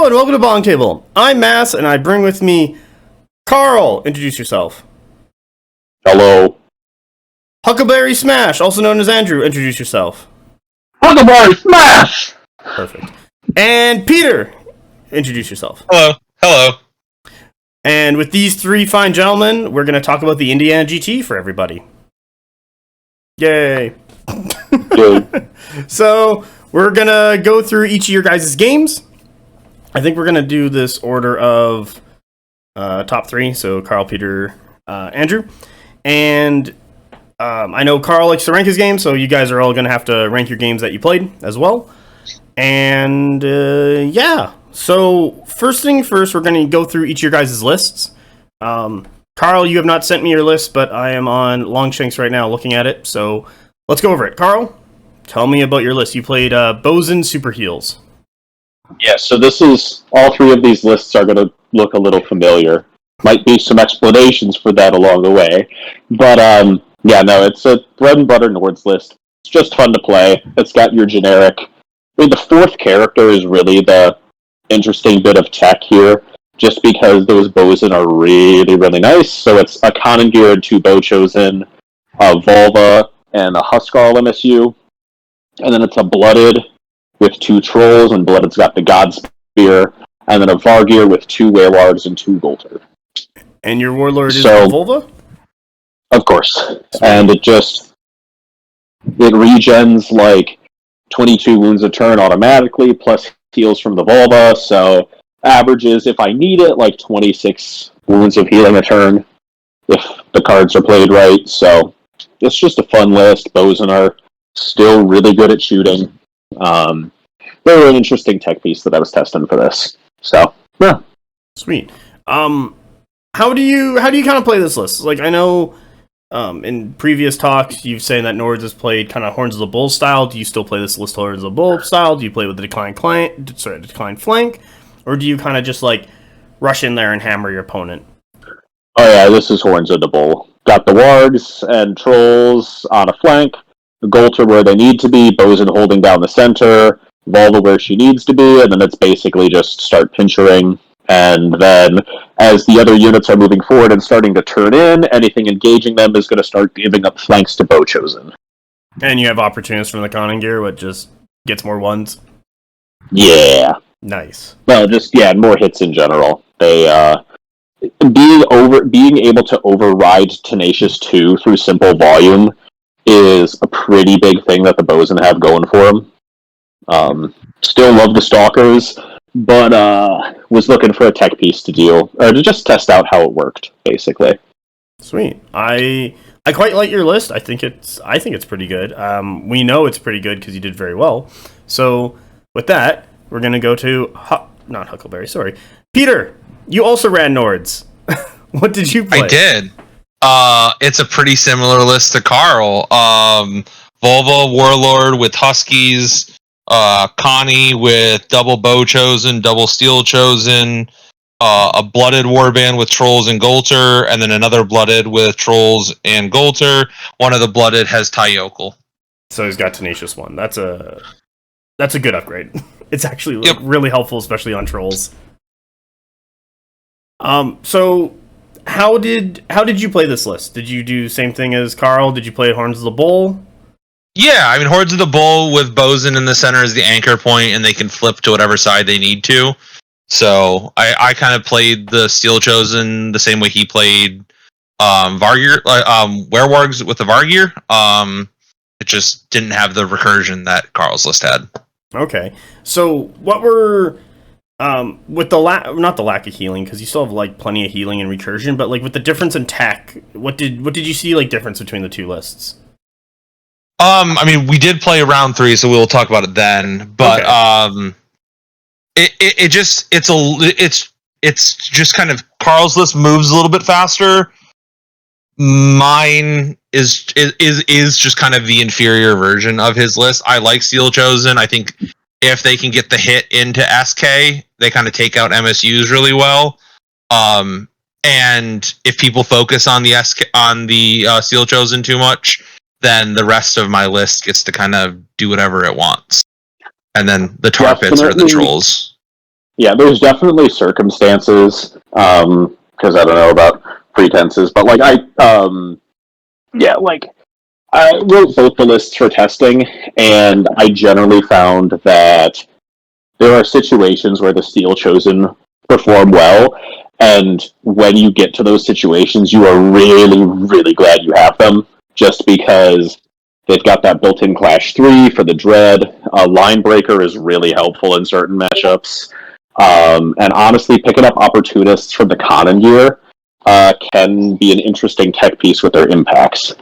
and welcome to BonkTable. I'm Mass, and I bring with me Karl. Introduce yourself. Hello. Huckleberry Smash, also known as Andrew. Introduce yourself. Huckleberry Smash! Perfect. And Peter. Introduce yourself. Hello. Hello. And with these three fine gentlemen, we're going to talk about the Indiana GT for everybody. Yay. So, we're going to go through each of your guys' games. I think we're going to do this order of top three. So, Karl, Peter, Andrew. And I know Karl likes to rank his games, so you guys are all going to have to rank your games that you played as well. And, yeah. So, first thing first, we're going to go through each of your guys' lists. Karl, you have not sent me your list, but I am on Longshanks right now looking at it. So, let's go over it. Karl, tell me about your list. You played Bosun Super Heals. Yeah, so this is, all three of these lists are going to look a little familiar. Might be some explanations for that along the way. But, yeah, no, it's a bread and butter Nords list. It's just fun to play. It's got your generic... I mean, the fourth character is really the interesting bit of tech here, just because those Bosun are really, really nice. So it's a Konungyr and two Bow Chosen, a Volva, and a Huskarl MSU. And then it's a Blooded with two Trolls, and Blooded's got the God Spear, and then a Vargyr with two Werewargs and two Goltr. And your Warlord is Volva? Of course. And it regens like 22 wounds a turn automatically, plus heals from the Volva, so averages, if I need it, like 26 wounds of healing a turn, if the cards are played right. So it's just a fun list. Bosun are still really good at shooting. They were an interesting tech piece that I was testing for this. So, yeah. Sweet. How do you kind of play this list? Like, I know in previous talks you've said that Nords has played kind of Horns of the Bull style. Do you still play this list Horns of the Bull style? Do you play with the decline flank? Or do you kind of just like rush in there and hammer your opponent? Oh yeah, this is Horns of the Bull. Got the Wargs and Trolls on a flank, the Goltr where they need to be, Bosun holding down the center, Volva where she needs to be, and then it's basically just start pinchering. And then, as the other units are moving forward and starting to turn in, anything engaging them is going to start giving up flanks to Bow Chosen. And you have opportunists from the Konungyr, what just gets more ones? Yeah. Nice. Well, just, yeah, more hits in general. They, being able to override Tenacious 2 through simple volume is a pretty big thing that the Bosun have going for them. Still love the Stalkers, but was looking for a tech piece to deal, or to just test out how it worked, basically. Sweet. I quite like your list. I think it's pretty good. We know it's pretty good because you did very well. So with that, we're gonna go to not Huckleberry. Sorry, Peter. You also ran Nords. What did you play? I did. It's a pretty similar list to Karl. Volva Warlord with Huskies. Connie with double Bow Chosen, double Steel Chosen, a Blooded Warband with Trolls and Goltr, and then another Blooded with Trolls and Goltr. One of the Blooded has Tyokul. So he's got Tenacious 1. That's a good upgrade. It's actually really helpful, especially on Trolls. So how did you play this list? Did you do the same thing as Karl? Did you play Horns of the Bull? Yeah, I mean, Hordes of the Bull with Bosun in the center is the anchor point, and they can flip to whatever side they need to. So I kind of played the Steel Chosen the same way he played Vargyr, Werewargs with the Vargyr. It just didn't have the recursion that Karl's list had. Okay, so what were with the not the lack of healing, because you still have like plenty of healing and recursion, but like with the difference in tech, what did you see like difference between the two lists? I mean, we did play round 3, so we'll talk about it then. But okay. It's just kind of Karl's list moves a little bit faster. Mine is just kind of the inferior version of his list. I like Steel Chosen. I think if they can get the hit into SK, they kind of take out MSUs really well. And if people focus on the Steel Chosen too much, then the rest of my list gets to kind of do whatever it wants. And then the tar pits are the Trolls. Yeah, there's definitely circumstances, because I don't know about pretenses, but like I wrote both the lists for testing, and I generally found that there are situations where the Steel Chosen perform well, and when you get to those situations, you are really, really glad you have them, just because they've got that built-in Clash 3 for the Dread. Line Breaker is really helpful in certain matchups. And honestly, picking up Opportunists from the Konungyr can be an interesting tech piece with their impacts.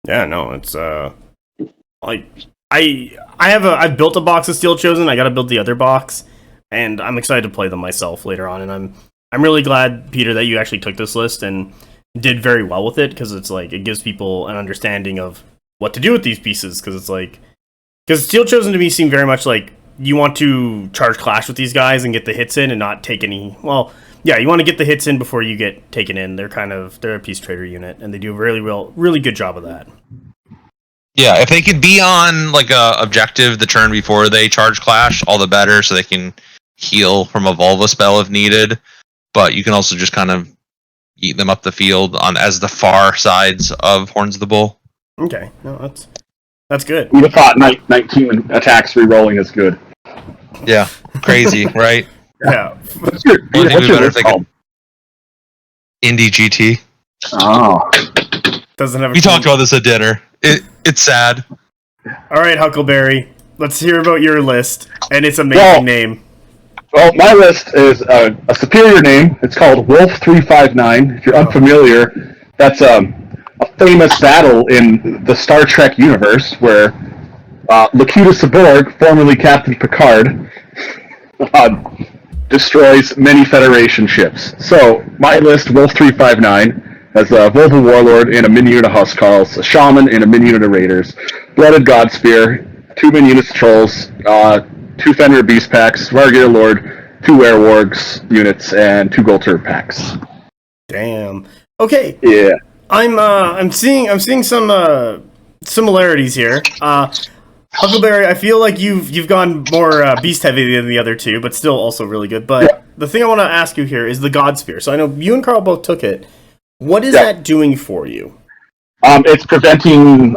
Yeah, no, it's like I've built a box of Steel Chosen. I got to build the other box, and I'm excited to play them myself later on. And I'm really glad, Peter, that you actually took this list and did very well with it, because it's like it gives people an understanding of what to do with these pieces. Because it's like, because Steel Chosen to me seem very much like you want to charge Clash with these guys and get the hits in and not take any. Well, yeah, you want to get the hits in before you get taken in. They're a piece trader unit, and they do a really good job of that. Yeah, if they could be on like a objective the turn before they charge Clash, all the better, so they can heal from a Volva spell if needed. But you can also just kind of eat them up the field on as the far sides of Horns of the Bull. Okay, no, that's good. Who'd have thought 19 attacks re-rolling is good? Yeah, crazy, right? Yeah. What's your list called? Indy GT. Oh. Doesn't have. We talked about this at dinner. It's sad. All right, Huckleberry. Let's hear about your list, and its amazing name. Well, my list is a superior name. It's called Wolf 359. If you're unfamiliar, that's a famous battle in the Star Trek universe where Locutus Borg, formerly Captain Picard, destroys many Federation ships. So, my list, Wolf 359, has a Volva Warlord in a mini unit of Huskarls, a Shaman in a mini unit of Raiders, Blooded Godspear, 2 mini units of Trolls, 2 Fenr Beastpacks, Vargyr Lord, 2 Werewargs units, and 2 Goltr packs. Damn. Okay. Yeah. I'm seeing some similarities here. Huckleberry, I feel like you've gone more beast heavy than the other two, but still also really good. But the thing I want to ask you here is the Godspear. So I know you and Karl both took it. What is that doing for you? It's preventing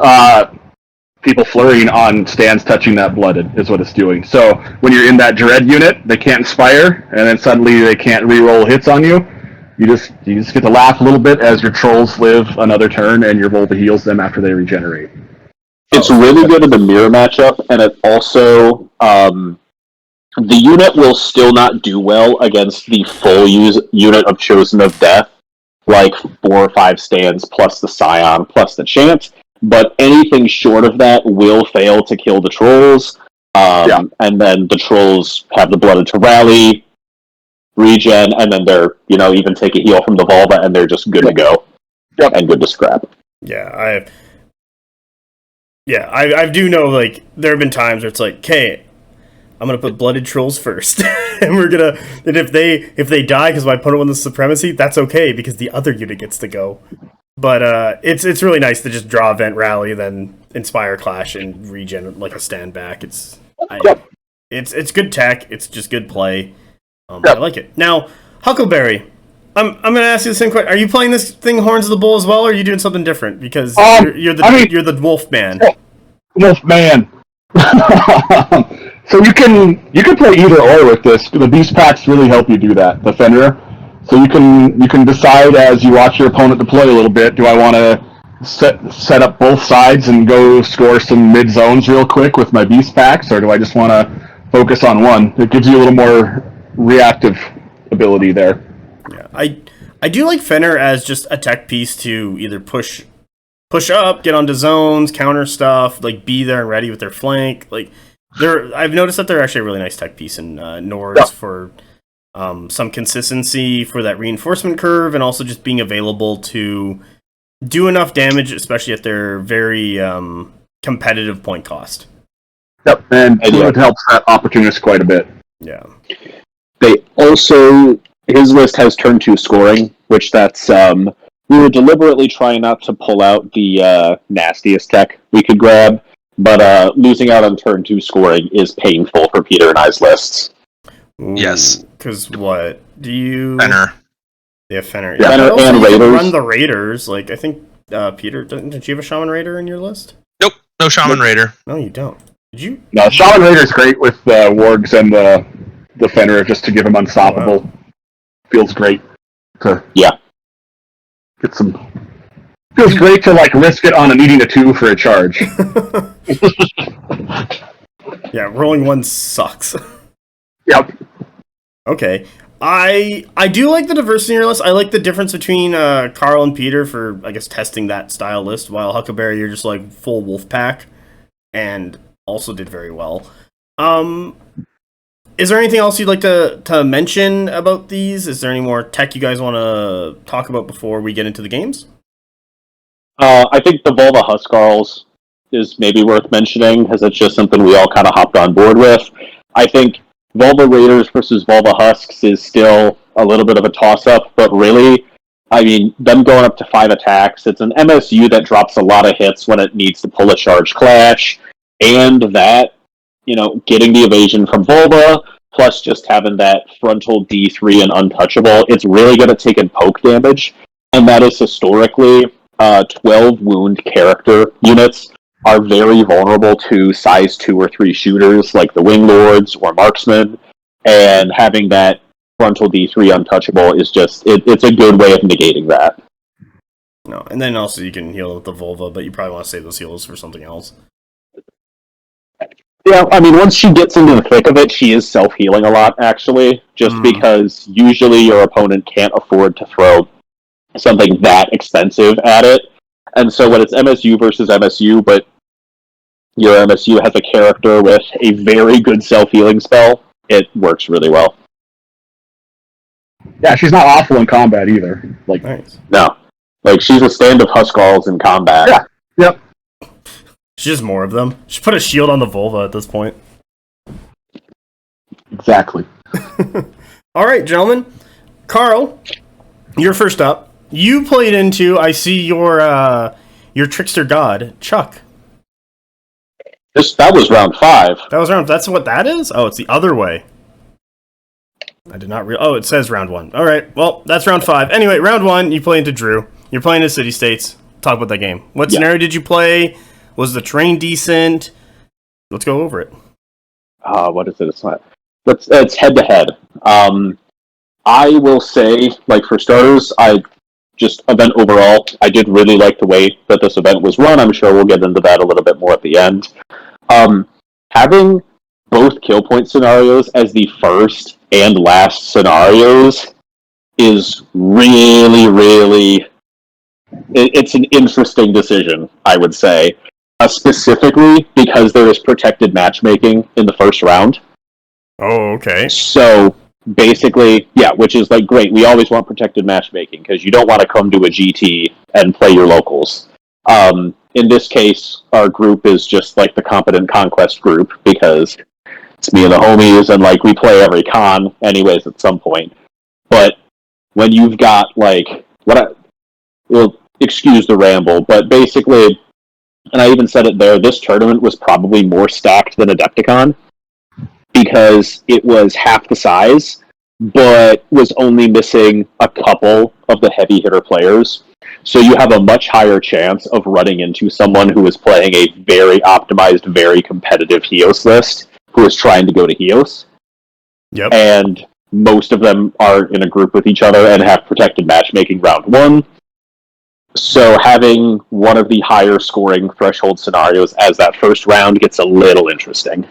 people flurrying on stands touching that blooded, is what it's doing. So when you're in that Dread unit, they can't inspire, and then suddenly they can't re-roll hits on you. You just get to laugh a little bit as your trolls live another turn, and your Volva heals them after they regenerate. It's really good in the mirror matchup, and it also the unit will still not do well against the full unit of Chosen of Death, like 4 or 5 stands plus the Scion plus the Chant, but anything short of that will fail to kill the trolls, and then the trolls have the Blooded to rally, regen, and then they're, even take a heal from the Volva, and they're just good to go, and good to scrap. Yeah, I do know, like, there have been times where it's like, okay, I'm gonna put Blooded Trolls first, and if they die because my opponent won the Supremacy, that's okay because the other unit gets to go. But it's really nice to just draw Event Rally, then Inspire Clash and regen like a stand back. It's good tech. It's just good play. I like it. Now, Huckleberry, I'm gonna ask you the same question. Are you playing this thing Horns of the Bull as well, or are you doing something different? Because you're the Wolf Man. Wolf Man. So you can play either or with this. The Beast Packs really help you do that. The Fenrir. So you can decide as you watch your opponent deploy a little bit. Do I want to set up both sides and go score some mid zones real quick with my Beast Packs, or do I just want to focus on one? It gives you a little more reactive ability there. Yeah, I do like Fenr as just a tech piece to either push up, get onto zones, counter stuff, like be there and ready with their flank. Like I've noticed that they're actually a really nice tech piece in Nords for some consistency for that reinforcement curve, and also just being available to do enough damage, especially at their very competitive point cost. Yep, and it helps that opportunist quite a bit. Yeah. They also, his list has turn 2 scoring, which that's, we were deliberately trying not to pull out the nastiest tech we could grab, but losing out on turn 2 scoring is painful for Peter and I's lists. Yes. Because what? Do you... Fenr. Yeah, Fenr. Yeah, Yeah, but Fenr also and you can Raiders. run the Raiders. Like, I think, Peter, didn't you have a Shaman Raider in your list? Nope, no Shaman Raider. No, you don't. Did you? No, Shaman Raider's great with Wargs and the Fenrir just to give him unstoppable. Oh, wow. Feels great to Yeah. get some. Feels great to like risk it on needing a 2 for a charge. Yeah, rolling 1 sucks. Yep. Okay. I do like the diversity in your list. I like the difference between Karl and Peter for, I guess, testing that style list, while Huckleberry, you're just like full wolf pack, and also did very well. Is there anything else you'd like to mention about these? Is there any more tech you guys want to talk about before we get into the games? I think the Volva Huskarls is maybe worth mentioning, because it's just something we all kind of hopped on board with. I think Volva Raiders versus Volva Husks is still a little bit of a toss-up, but really, I mean, them going up to 5 attacks, it's an MSU that drops a lot of hits when it needs to pull a charge clash, and that, you know, getting the evasion from Volva, plus just having that frontal D3 and untouchable, it's really good at taking poke damage, and that is historically 12 wound character units are very vulnerable to size 2 or 3 shooters like the Warlords or Marksmen, and having that frontal D3 untouchable is just, it's a good way of negating that. No, and then also you can heal with the Volva, but you probably want to save those heals for something else. Yeah, I mean, once she gets into the thick of it, she is self-healing a lot, actually, just because usually your opponent can't afford to throw something that expensive at it. And so when it's MSU versus MSU, but your MSU has a character with a very good self-healing spell, it works really well. Yeah, she's not awful in combat either. Like, Nice. No. Like, she's a stand of Huskarls in combat. Yeah. Yep. She's just more of them. She put a shield on the Volva at this point. Exactly. All right, gentlemen. Karl, you're first up. You played into, I see your trickster god, Chuck. That was round 5. That's what that is? Oh, it's the other way. I did not oh, it says round 1. All right, well, that's round 5. Anyway, round 1, you play into Drew. You're playing into City States. Talk about that game. What scenario did you play? Was the terrain decent? Let's go over it. What is it? It's head-to-head. I will say, like, for starters, event overall, I did really like the way that this event was run. I'm sure we'll get into that a little bit more at the end. Having both kill point scenarios as the first and last scenarios is really, really... It's an interesting decision, I would say. Specifically because there is protected matchmaking in the first round. Oh, okay. So, basically, yeah, which is, like, great. We always want protected matchmaking, because you don't want to come to a GT and play your locals. In this case, our group is just, like, the competent Conquest group, because it's me and the homies, and, like, we play every con anyways at some point. But when you've got, like, well, excuse the ramble, but basically, and I even said it there, this tournament was probably more stacked than Adepticon, because it was half the size, but was only missing a couple of the heavy hitter players. So you have a much higher chance of running into someone who is playing a very optimized, very competitive Heos list, who is trying to go to Heos. Yep. And most of them are in a group with each other and have protected matchmaking round 1. So having one of the higher scoring threshold scenarios as that first round gets a little interesting.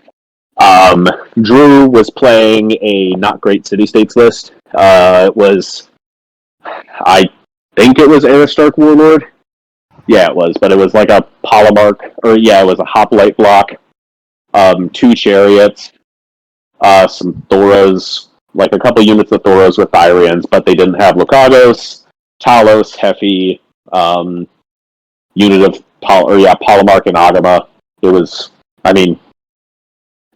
Drew was playing a not great city-states list. It was, I think it was Aristarch Warlord. Yeah, it was, but it was like a Polymarch, it was a Hoplite block, 2 Chariots, some Thoras, like a couple units of Thoras with Thyrians, but they didn't have Lukagos, Talos, Hefi, unit of Polymarch and Agama.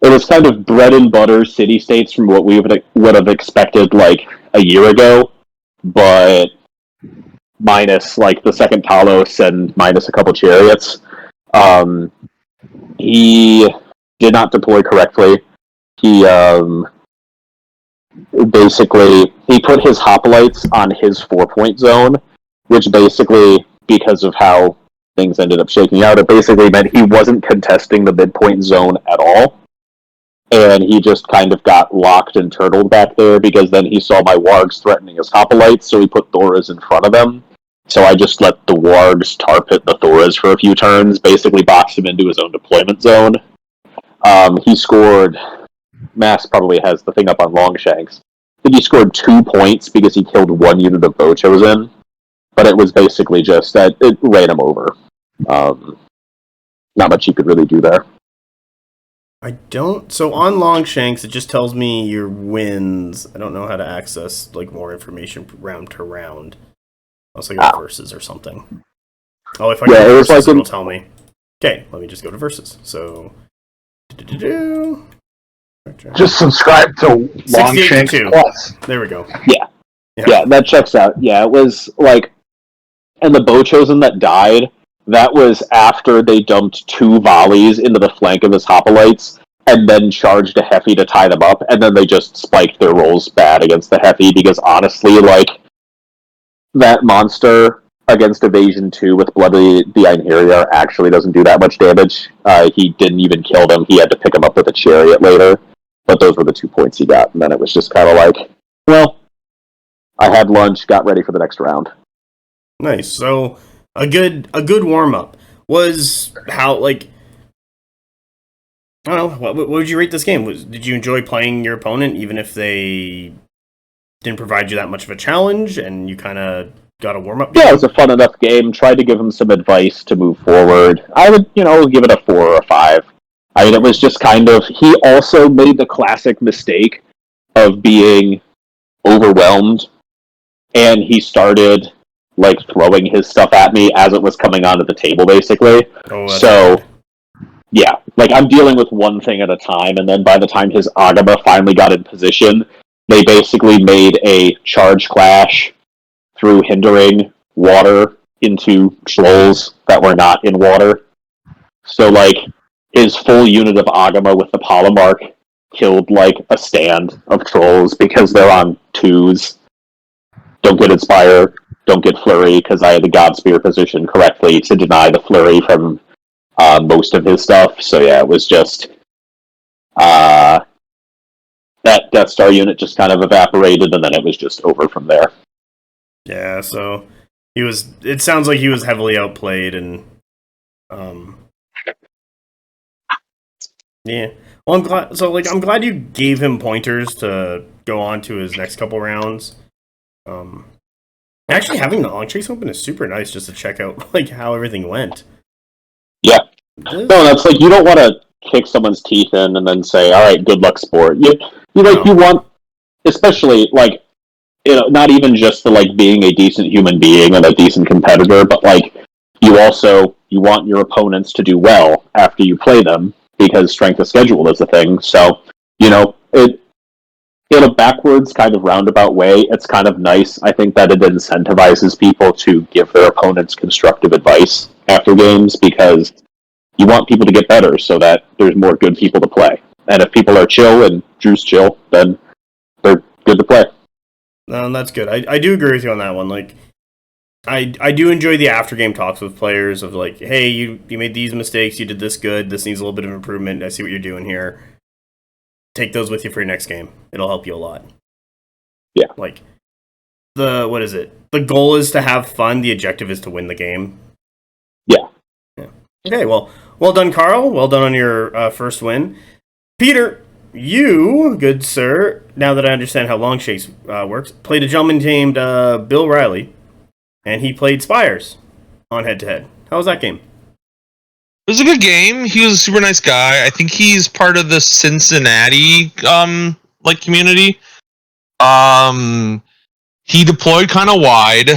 It was kind of bread and butter city-states from what we would have expected, like, a year ago, but minus, like, the second Talos and minus a couple Chariots. He did not deploy correctly. He basically he put his hoplites on his 4-point zone, which basically, because of how things ended up shaking out, it basically meant he wasn't contesting the midpoint zone at all. And he just kind of got locked and turtled back there because then he saw my wargs threatening his hoplites, so he put Thoras in front of them. So I just let the wargs tar pit the Thoras for a few turns, basically boxed him into his own deployment zone. He scored... Mass probably has the thing up on Longshanks. I think he scored 2 points because he killed 1 unit of Bochosen, but it was basically just that it ran him over. Not much you could really do there. So on Longshanks, it just tells me your wins. I don't know how to access more information round to round. Unless I go to versus or something. Oh, if I go to versus, it'll tell me. Okay, let me just go to versus. So, just subscribe to Longshanks Plus. There we go. Yeah, that checks out. Yeah, it was and the Bochosen that died, that was after they dumped 2 volleys into the flank of his hoplites, and then charged a Heffy to tie them up, and then they just spiked their rolls bad against the Heffy, because honestly, that monster against Evasion 2 with Bloody the Einherjar actually doesn't do that much damage. He didn't even kill them, he had to pick him up with a chariot later, but those were the 2 points he got, and then it was just kind of well, I had lunch, got ready for the next round. Nice. So a good warm up was how I don't know, what would you rate this game? Did you enjoy playing your opponent even if they didn't provide you that much of a challenge and you kind of got a warm up? Yeah, it was a fun enough game. Tried to give him some advice to move forward. I would, give it a 4 or a 5. I mean, it was just kind of, he also made the classic mistake of being overwhelmed, and he started throwing his stuff at me as it was coming onto the table, basically. So, yeah, I'm dealing with one thing at a time, and then by the time his Agama finally got in position, they basically made a charge clash through hindering water into trolls that were not in water. So, his full unit of Agama with the Polymarch killed, a stand of trolls because they're on 2s. Don't get Inspire, don't get Flurry, because I had the Godspear position correctly to deny the Flurry from most of his stuff. So yeah, it was just that Death Star unit just kind of evaporated, and then it was just over from there. Yeah, so it sounds like he was heavily outplayed, and yeah. Well, I'm glad you gave him pointers to go on to his next couple rounds. Actually, having the Longshanks open is super nice just to check out how everything went. Yeah. No, that's you don't want to kick someone's teeth in and then say, "All right, good luck, sport." You want, especially not even just for being a decent human being and a decent competitor, but you want your opponents to do well after you play them, because strength of schedule is a thing. So, it in a backwards kind of roundabout way, it's kind of nice. I think that it incentivizes people to give their opponents constructive advice after games, because you want people to get better so that there's more good people to play. And if people are chill and Drew's chill, then they're good to play. No, that's good. I do agree with you on that one. I do enjoy the after game talks with players of hey, you made these mistakes, you did this good, this needs a little bit of improvement, I see what you're doing here. Take those with you for your next game. It'll help you a lot. Yeah. What is it? The goal is to have fun, the objective is to win the game. Yeah. Okay, well done, Karl. Well done on your first win. Peter, you, good sir, now that I understand how Longshanks works, played a gentleman named Bill Riley, and he played Spires on head-to-head. How was that game? It was a good game. He was a super nice guy. I think he's part of the Cincinnati community. He deployed kind of wide.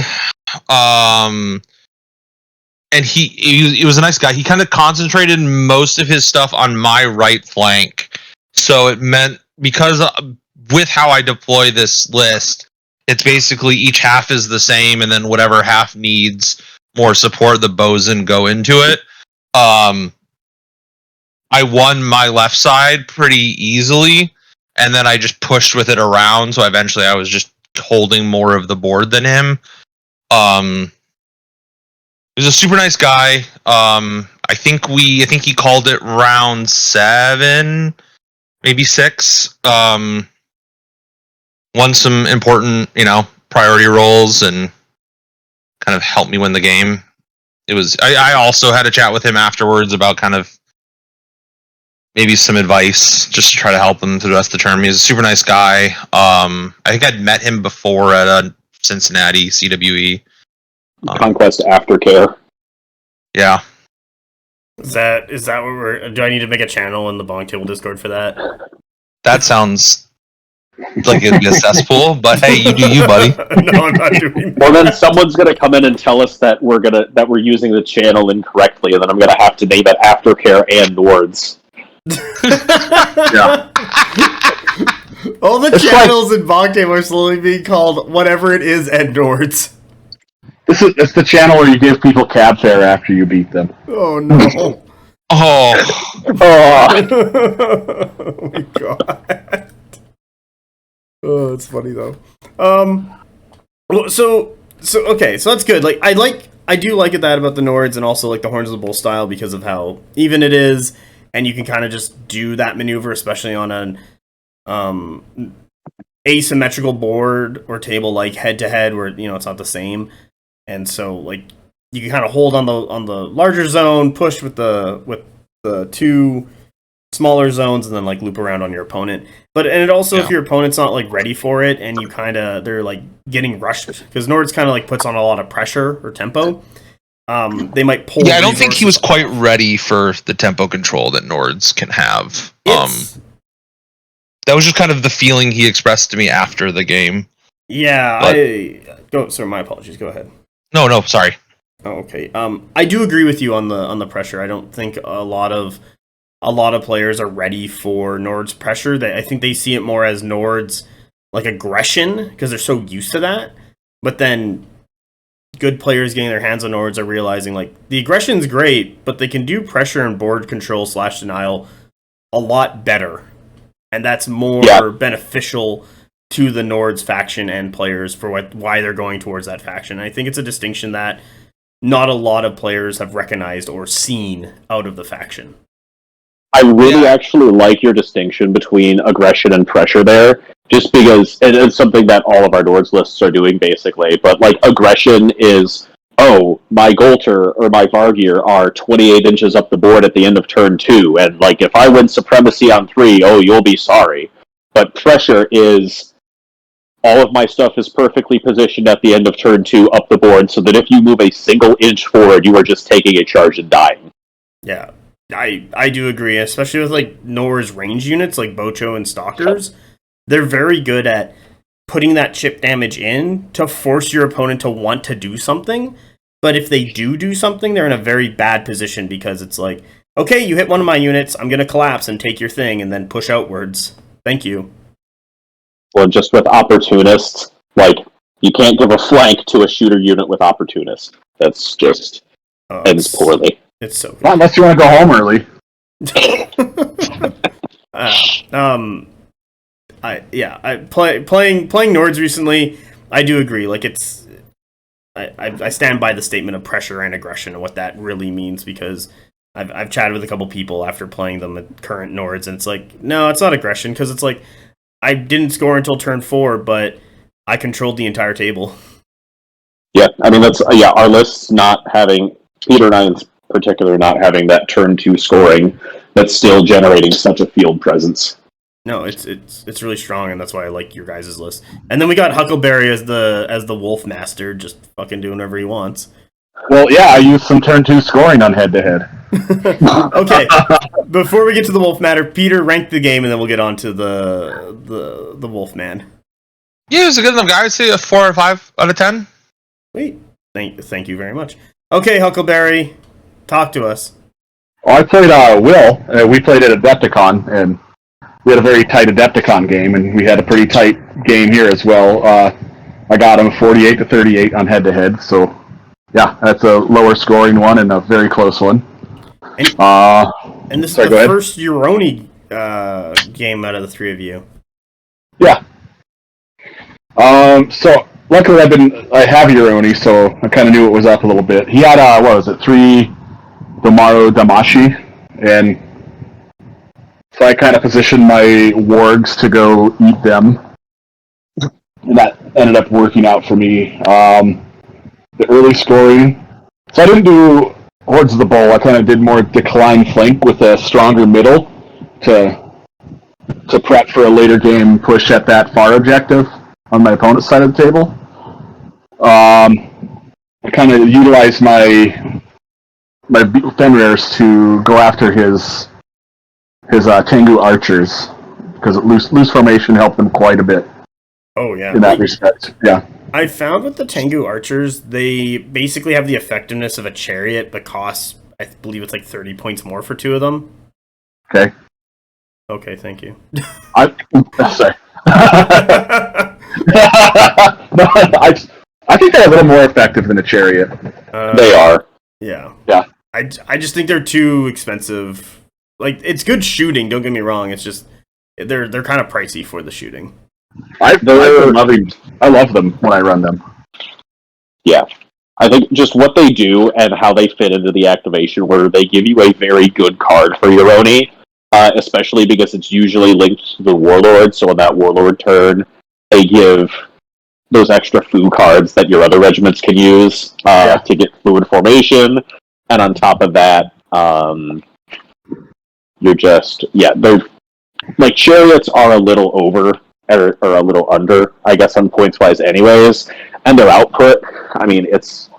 And he was a nice guy. He kind of concentrated most of his stuff on my right flank. So it meant, because with how I deploy this list, it's basically each half is the same, and then whatever half needs more support, the bosun go into it. I won my left side pretty easily, and then I just pushed with it around. So eventually, I was just holding more of the board than him. He's a super nice guy. I think he called it round 7, maybe 6. Won some important, priority roles and kind of helped me win the game. I also had a chat with him afterwards about kind of maybe some advice just to try to help him through the rest of the tournament. He's a super nice guy. I think I'd met him before at a Cincinnati CWE. Conquest Aftercare. Yeah. Is that what we're... Do I need to make a channel in the BonkTable Discord for that? That sounds like it'd be a cesspool, but hey, you do you, buddy. No, I'm not doing that. Well, then someone's gonna come in and tell us that we're using the channel incorrectly, and then I'm gonna have to name it Aftercare and Nords. Yeah. All the channels in BonkTable are slowly being called whatever it is and Nords. It's the channel where you give people cab fare after you beat them. Oh no. Oh. Oh my god. Oh, it's funny though. So that's good. I do like that about the Nords and also like the Horns of the Bull style because of how even it is, and you can kind of just do that maneuver, especially on an asymmetrical board or table like head to head where it's not the same. And so, like, you can kind of hold on the larger zone, push with the 2 smaller zones, and then like loop around on your opponent. But it also, if your opponent's not like ready for it, and they're like getting rushed because Nords kind of like puts on a lot of pressure or tempo. They might pull. Yeah, I don't think he was quite ready for the tempo control that Nords can have. That was just kind of the feeling he expressed to me after the game. Yeah, Sir, my apologies. Go ahead. No, sorry. Oh, okay. I do agree with you on the pressure. I don't think a lot of players are ready for Nords pressure. I think they see it more as Nords like aggression because they're so used to that. But then good players getting their hands on Nords are realizing like the aggression's great, but they can do pressure and board control / denial a lot better, and that's more beneficial to the Nords faction and players for why they're going towards that faction. I think it's a distinction that not a lot of players have recognized or seen out of the faction. I really actually like your distinction between aggression and pressure there, just because it's something that all of our Nords lists are doing basically, but like aggression is, oh, my Goltr or my Vargyr are 28 inches up the board at the end of turn 2, and like if I win Supremacy on 3, oh, you'll be sorry. But pressure is, all of my stuff is perfectly positioned at the end of turn 2 up the board, so that if you move a single inch forward, you are just taking a charge and dying. Yeah, I do agree, especially with like Nords range units like Bocho and Stalkers. They're very good at putting that chip damage in to force your opponent to want to do something. But if they do something, they're in a very bad position because it's like, okay, you hit one of my units, I'm going to collapse and take your thing and then push outwards. Thank you. Or just with Opportunists, like, you can't give a flank to a shooter unit with Opportunist. That's just ends poorly. It's so good. Well, unless you want to go home early. Playing Nords recently, I do agree. Like I stand by the statement of pressure and aggression and what that really means because I've chatted with a couple people after playing them at current Nords, and it's like, no, it's not aggression because it's like I didn't score until turn 4, but I controlled the entire table. Yeah, I mean that's our lists not having, Peter and I in particular, not having that turn 2 scoring that's still generating such a field presence. No, it's really strong, and that's why I like your guys' list. And then we got Huckleberry as the Wolf Master, just fucking doing whatever he wants. Well, yeah, I used some turn 2 scoring on head-to-head. Okay, before we get to the Wolf Matter, Peter, rank the game, and then we'll get on to the Wolf Man. Yeah, it was a good enough guy. I'd say a 4 or 5 out of 10. Sweet. Thank you very much. Okay, Huckleberry, talk to us. Well, I played Will. We played at Adepticon, and we had a very tight Adepticon game, and we had a pretty tight game here as well. I got him 48-38 on head-to-head, so yeah, that's a lower scoring one and a very close one. And this is Sorry, the go ahead. first Euroni game out of the three of you. Yeah. So luckily I have Euroni, so I kind of knew it was up a little bit. He had 3 Domaro Damashi, and so I kind of positioned my wargs to go eat them, and that ended up working out for me. The early scoring, so I didn't do Hordes of the Bull. I kind of did more decline flank with a stronger middle to prep for a later game push at that far objective on my opponent's side of the table. I kind of utilized my Fenrirs to go after his Tengu archers, because loose formation helped them quite a bit. Oh, yeah. In that respect, yeah. I found with the Tengu archers, they basically have the effectiveness of a chariot, but costs, I believe it's like 30 points more for 2 of them. Okay. Okay, thank you. Sorry. No, I think they're a little more effective than a chariot. They are. Yeah. Yeah. I just think they're too expensive. Like, it's good shooting, don't get me wrong. It's just they're kind of pricey for the shooting. I've been loving. I love them when I run them. Yeah. I think just what they do and how they fit into the activation, where they give you a very good card for Euroni, especially because it's usually linked to the Warlord, so on that Warlord turn, they give those extra foo cards that your other regiments can use to get fluid formation, and on top of that, you're just, they're, like, chariots are a little over, or a little under, I guess, on points-wise anyways, and their output, I mean, it's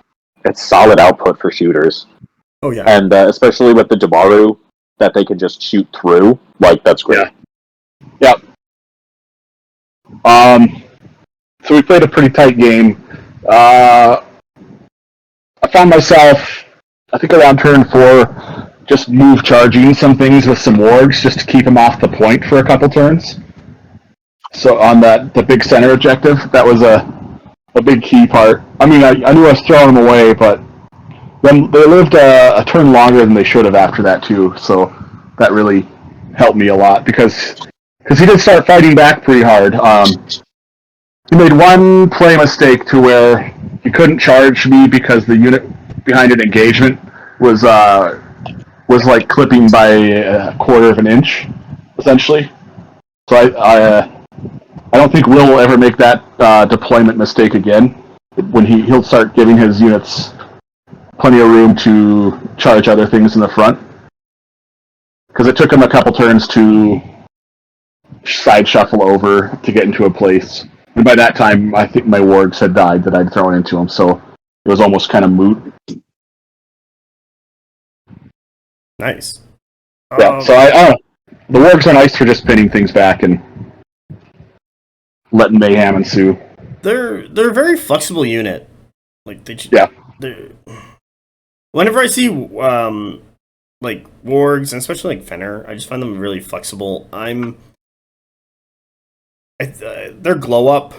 solid output for shooters. Oh, yeah. And especially with the Damaru, that they can just shoot through, like, that's great. Yeah. So we played a pretty tight game. I found myself, I think around turn 4, just move charging some things with some wargs just to keep them off the point for a couple turns. So on the big center objective, that was a big key part. I mean, I knew I was throwing them away, but then they lived a turn longer than they should have after that too. So that really helped me a lot because he did start fighting back pretty hard. He made one play mistake to where he couldn't charge me because the unit behind an engagement was like clipping by a quarter of an inch, essentially. So I don't think Will will ever make that deployment mistake again. When he'll start giving his units plenty of room to charge other things in the front. Because it took him a couple turns to side shuffle over to get into a place. And by that time, I think my wargs had died that I'd thrown into him, so it was almost kind of moot. Nice. Yeah, so the wargs are nice for just pinning things back and letting mayhem ensue. They're a very flexible unit. Like yeah. Whenever I see like wargs and especially like Fenr, I just find them really flexible. Their glow up,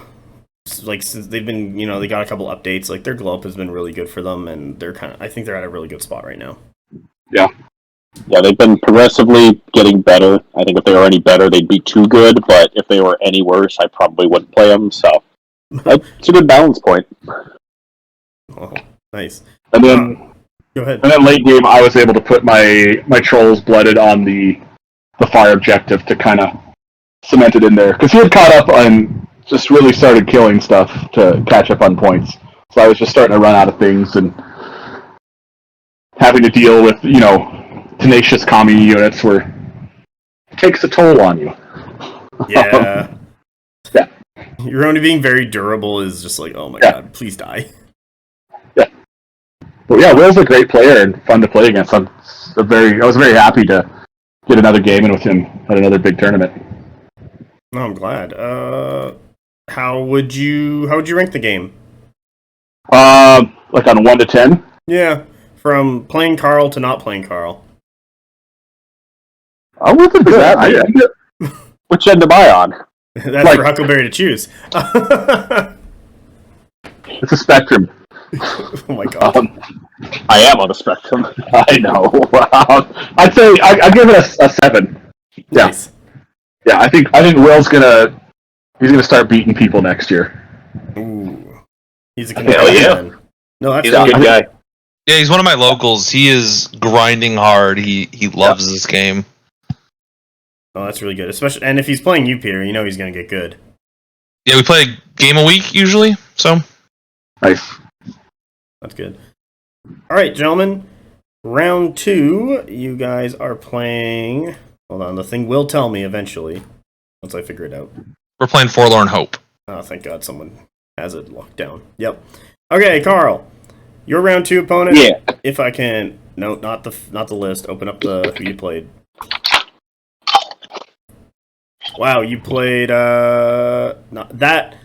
like since they've been, they got a couple updates. Like their glow up has been really good for them, and I think they're at a really good spot right now. Yeah. Yeah, they've been progressively getting better. I think if they were any better, they'd be too good, but if they were any worse, I probably wouldn't play them, so it's a good balance point. Oh, nice. And then, go ahead. And then late game, I was able to put my trolls blooded on the fire objective to kind of cement it in there. Because he had caught up and just really started killing stuff to catch up on points. So I was just starting to run out of things and having to deal with, tenacious commie units where it takes a toll on you. Yeah. Yeah. Your only being very durable is just like, oh my god, please die. Yeah. Well, yeah, Will's a great player and fun to play against. I was very happy to get another game in with him at another big tournament. No, I'm glad. How would you rank the game? Like on 1 to 10? Yeah, from playing Karl to not playing Karl. I wasn't good. Which end am I on? That's for Huckleberry to choose. It's a spectrum. Oh my god. I am on a spectrum. I know. I'd say I'd give it a 7. Yeah. Nice. Yeah, I think Will's he's gonna start beating people next year. Ooh. He's a Hell contender yeah. then. No, that's He's a good guy. Yeah, he's one of my locals. He is grinding hard. He loves this game. Oh, that's really good. Especially, and if he's playing you, Peter, you know he's gonna get good. Yeah, we play a game a week usually, so. Nice. That's good. All right, gentlemen. Round 2, you guys are playing... Hold on, the thing will tell me eventually, once I figure it out. We're playing Forlorn Hope. Oh, thank God someone has it locked down. Yep. Okay, Karl. Your round 2 opponent. Yeah. If I can... No, not the list. Open up the who you played. Wow, you played... Not that...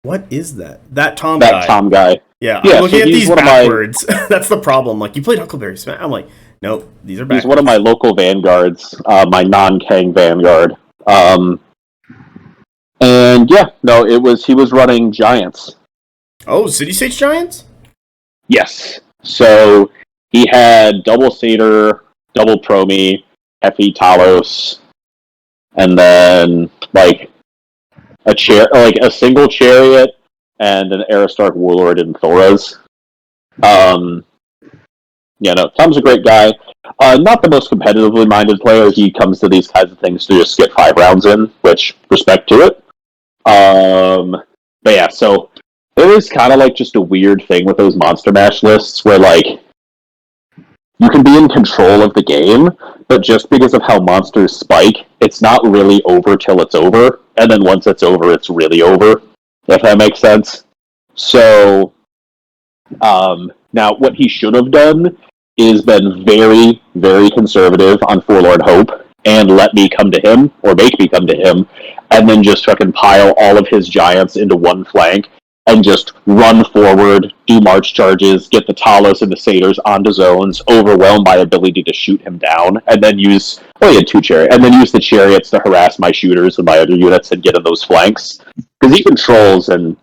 What is that? That Tom guy. That Tom guy. Yeah, Yeah, I'm looking so at he's these one of my- backwards. That's the problem. Like, you played Huckleberry Smash. I'm like, nope, these are backwards. He's one of my local vanguards, my non-Kang vanguard. And yeah, no, he was running Giants. Oh, City States Giants? Yes. So he had double Satyr, double Promi, Hefe Talos, and then like a single Chariot and an Aristarch Warlord in Thoras. Yeah, no, Tom's a great guy. Not the most competitively minded player. He comes to these kinds of things to just get 5 rounds in, which, respect to it. But yeah, so it was kind of like just a weird thing with those Monster Mash lists where, like, you can be in control of the game, but just because of how monsters spike, it's not really over till it's over, and then once it's over, it's really over, if that makes sense. So, now, what he should have done is been very, very conservative on Forlorn Hope, and let me come to him, or make me come to him, and then just fucking pile all of his giants into one flank, and just run forward, do march charges, get the Talos and the Satyrs onto zones, overwhelm my ability to shoot him down, and then use... Oh, he had 2 chariots. And then use the chariots to harass my shooters and my other units and get in those flanks. Because even trolls and...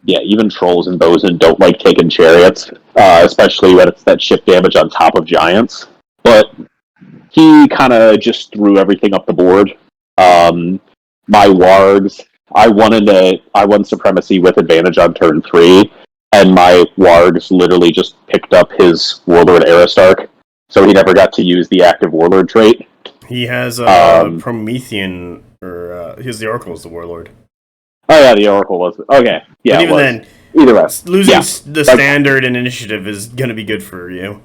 even trolls and Bosun don't like taking chariots, especially when it's that ship damage on top of giants. But he kind of just threw everything up the board. My wargs... I won supremacy with advantage on turn 3, and my wargs literally just picked up his Warlord Aristarch, so he never got to use the active Warlord trait. He has Promethean, or his the Oracle is the Warlord. Oh yeah, the Oracle was... Okay, yeah, but even then, either way. losing the standard and initiative is going to be good for you.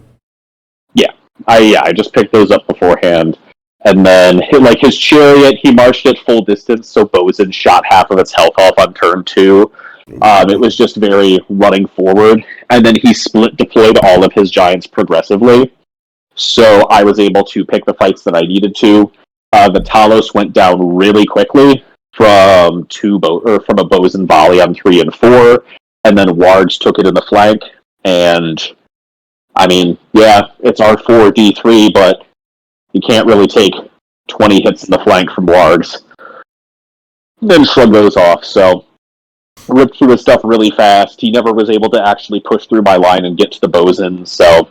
Yeah, I just picked those up beforehand. And then, his chariot, he marched at full distance, so Bosun shot half of its health off on turn 2. It was just very running forward. And then he split deployed all of his giants progressively. So I was able to pick the fights that I needed to. The Talos went down really quickly from a Bosun volley on 3 and 4. And then Wargs took it in the flank. And, I mean, yeah, it's R4, D3, but... You can't really take 20 hits in the flank from Wargs. Then shrug those off, so... Ripped through his stuff really fast. He never was able to actually push through my line and get to the Bosun, so...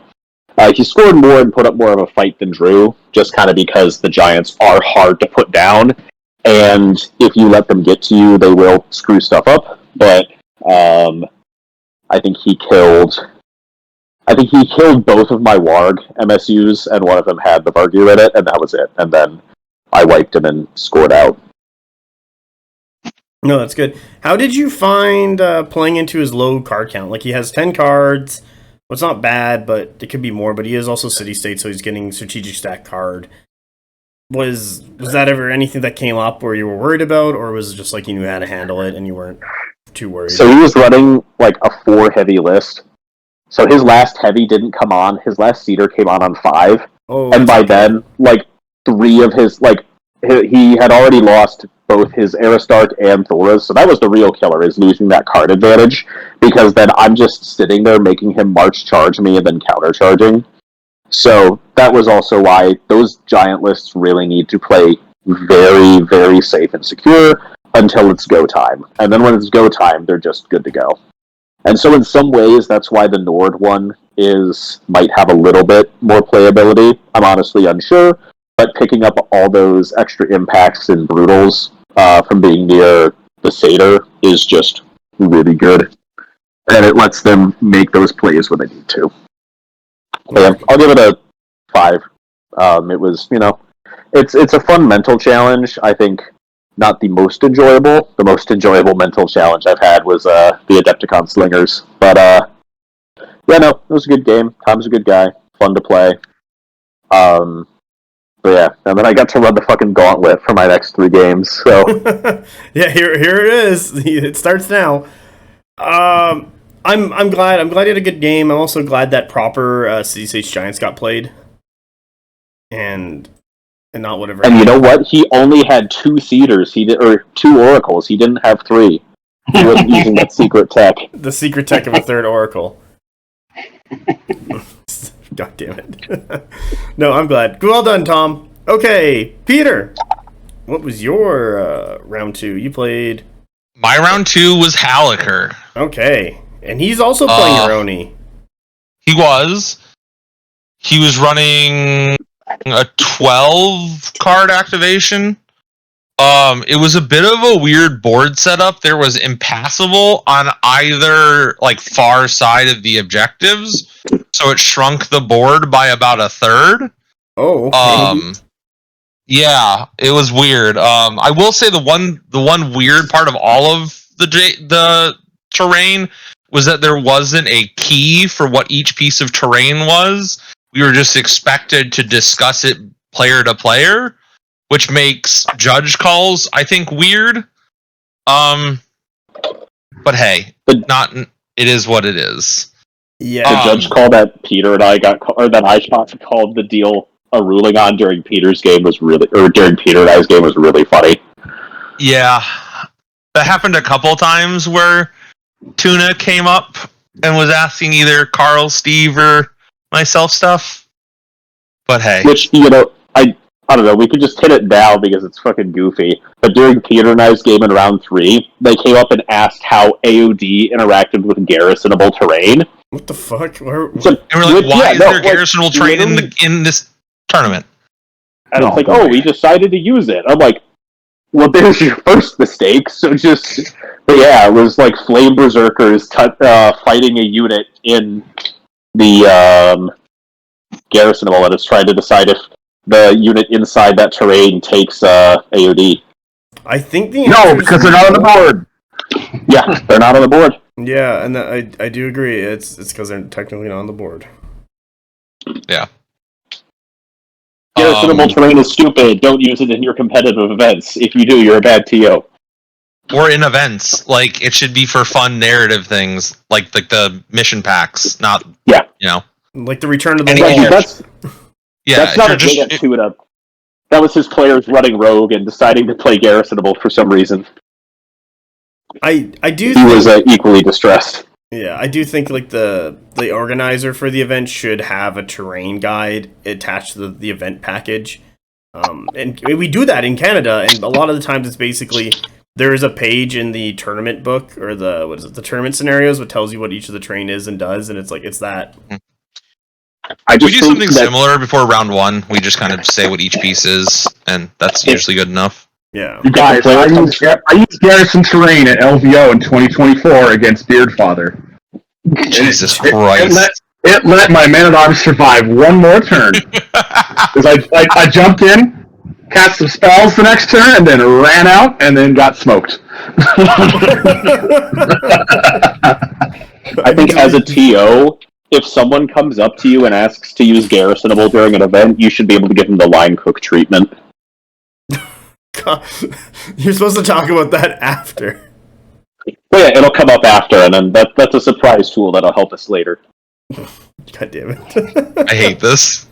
he scored more and put up more of a fight than Drew, just kind of because the Giants are hard to put down, and if you let them get to you, they will screw stuff up, but... I think he killed both of my Warg MSUs, and one of them had the Vargyr in it, and that was it. And then I wiped him and scored out. No, that's good. How did you find playing into his low card count? Like, he has 10 cards. Well, it's not bad, but it could be more. But he is also City State, so he's getting strategic stack card. Was that ever anything that came up where you were worried about, or was it just like you knew how to handle it and you weren't too worried? So he was running like a 4 heavy list. So his last heavy didn't come on. His last Cedar came on 5. Oh, and by then, like, 3 of his, like, he had already lost both his Aristarch and Thoras, so that was the real killer, is losing that card advantage, because then I'm just sitting there making him march charge me and then counter charging. So that was also why those giant lists really need to play very, very safe and secure until it's go time. And then when it's go time, they're just good to go. And so in some ways, that's why the Nord one might have a little bit more playability. I'm honestly unsure, but picking up all those extra impacts and brutals from being near the Satyr is just really good. And it lets them make those plays when they need to. Yeah, I'll give it a 5. It was, it's a fun mental challenge. I think not the most enjoyable. The most enjoyable mental challenge I've had was the Adepticon Slingers. But it was a good game. Tom's a good guy. Fun to play. But yeah, and then I got to run the fucking gauntlet for my next 3 games. So yeah, here it is. It starts now. I'm glad you had a good game. I'm also glad that proper City States Giants got played. And not whatever. And you know what? He only had 2 Cedars. Or 2 Oracles. He didn't have 3. He wasn't using that secret tech. The secret tech of a 3rd Oracle. God damn it. No, I'm glad. Well done, Tom. Okay, Peter. What was your round 2? You played... My round 2 was Halaker. Okay. And he's also playing Aroni. He was running a 12 card activation. It was a bit of a weird board setup. There was impassable on either far side of the objectives, so it shrunk the board by about a third. Oh, okay. Yeah, it was weird. I will say the one weird part of all of the terrain was that there wasn't a key for what each piece of terrain was. We were just expected to discuss it player to player, which makes judge calls, I think, weird. But hey, it is what it is. Yeah. The judge call that Peter and I called the deal a ruling on during Peter's game during Peter and I's game was really funny. Yeah. That happened a couple times where Tuna came up and was asking either Karl, Steve, or myself stuff. But hey. Which, I don't know, we could just hit it now because it's fucking goofy. But during Peter and I's game in round 3, they came up and asked how AOD interacted with garrisonable terrain. What the fuck? And we're like, why is there garrisonable terrain in this tournament? And it's like, we decided to use it. I'm like, well, there's your first mistake. So but yeah, it was like Flame Berserkers fighting a unit in the garrisonable, and it's trying to decide if the unit inside that terrain takes AOD. I think because they're not on the board. Yeah, they're not on the board. Yeah, and I do agree. It's because they're technically not on the board. Yeah. Garrisonable terrain is stupid. Don't use it in your competitive events. If you do, you're a bad TO. Or in events. It should be for fun narrative things, like the mission packs, not, Like the Return of the Wall. That's not a dig at Tuna. That was his players running rogue and deciding to play garrisonable for some reason. He was equally distressed. Yeah, I do think the organizer for the event should have a terrain guide attached to the event package. And we do that in Canada, and a lot of the times it's basically there is a page in the tournament book or the tournament scenarios that tells you what each of the terrain is and does, and it's that. We do something similar before round 1. We just kind of say what each piece is, and that's usually good enough. Yeah. You guys, I used garrison terrain at LVO in 2024 against Beardfather. Jesus Christ. It let my Man-at-Arms survive one more turn. Because I jumped in, cast some spells the next turn, and then ran out, and then got smoked. I think as a TO, if someone comes up to you and asks to use garrisonable during an event, you should be able to give them the line cook treatment. You're supposed to talk about that after. Well, yeah, it'll come up after, and then that's a surprise tool that'll help us later. God damn it. I hate this.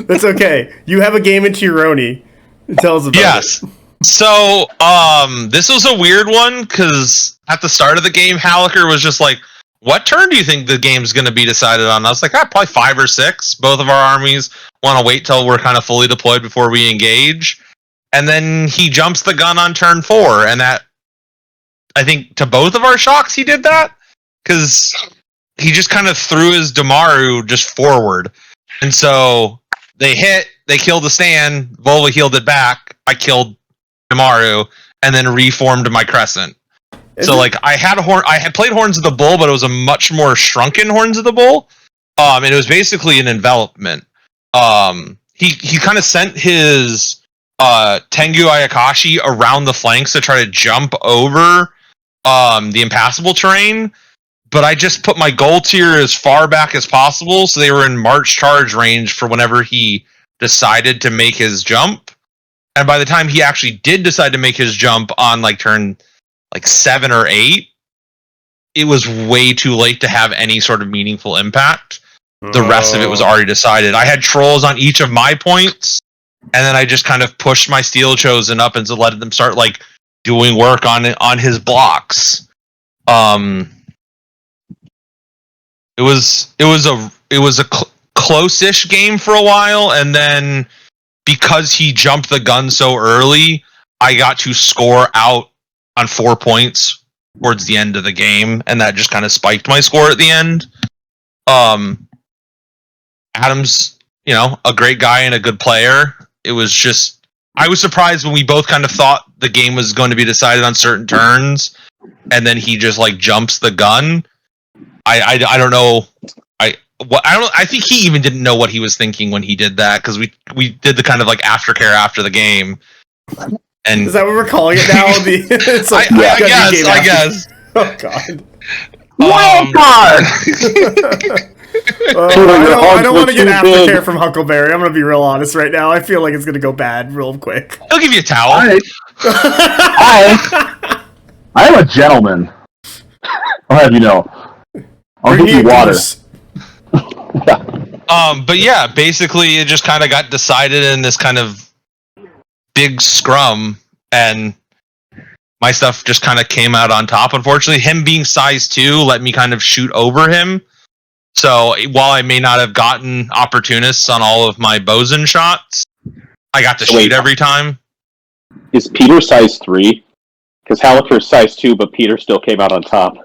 That's okay. You have a game into your Roni. Tell us about it. So, this was a weird one, because at the start of the game, Halaker was just like, what turn do you think the game's going to be decided on? I was like, probably 5 or 6. Both of our armies want to wait till we're kind of fully deployed before we engage. And then he jumps the gun on turn 4, and that, I think, to both of our shocks, he did that. because he just kind of threw his Damaru just forward. And so they hit, they killed the stand, Volva healed it back, I killed Damaru, and then reformed my Crescent. I had played Horns of the Bull, but it was a much more shrunken Horns of the Bull. And it was basically an envelopment. He kind of sent his Tengu Ayakashi around the flanks to try to jump over the impassable terrain, but I just put my Goltr as far back as possible, so they were in march charge range for whenever he decided to make his jump. And by the time he actually did decide to make his jump on turn 7 or 8, it was way too late to have any sort of meaningful impact. The rest of it was already decided. I had trolls on each of my points, and then I just kind of pushed my Steel Chosen up and let them start doing work on his blocks. It was a close-ish game for a while, and then because he jumped the gun so early, I got to score out on 4 points towards the end of the game, and that just kind of spiked my score at the end. Adam's, a great guy and a good player. It was just, I was surprised when we both kind of thought the game was going to be decided on certain turns, and then he just jumps the gun. I don't know. I think he even didn't know what he was thinking when he did that, because we did the kind of aftercare after the game. And is that what we're calling it now? It's I guess. Oh God. Wild card. I don't want to get aftercare from Huckleberry. I'm going to be real honest right now. I feel like it's going to go bad real quick. I'll give you a towel. I am a gentleman. I'll have you know. I'll give you water. But yeah, basically it just kind of got decided in this kind of big scrum, and my stuff just kind of came out on top. Unfortunately, him being size 2 let me kind of shoot over him. So while I may not have gotten opportunists on all of my bosun shots, I got to shoot every time. Is Peter size 3? Because Haliker's size 2, but Peter still came out on top.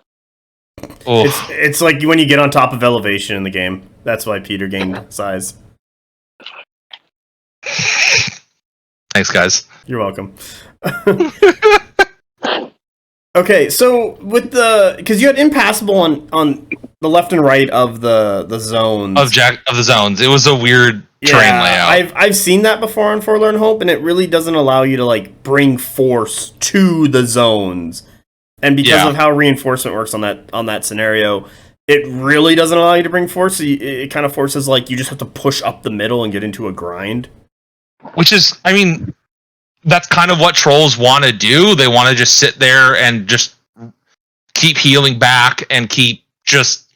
It's like when you get on top of elevation in the game. That's why Peter gained size. Thanks, guys. You're welcome. Okay, so with because you had impassable on the left and right of the zones of the zones, it was a weird terrain layout. I've seen that before on Forlorn Hope, and it really doesn't allow you to bring force to the zones. And because of how reinforcement works on that scenario, it really doesn't allow you to bring force. So it kind of forces you just have to push up the middle and get into a grind. Which is, that's kind of what trolls want to do. They want to just sit there and just keep healing back and keep just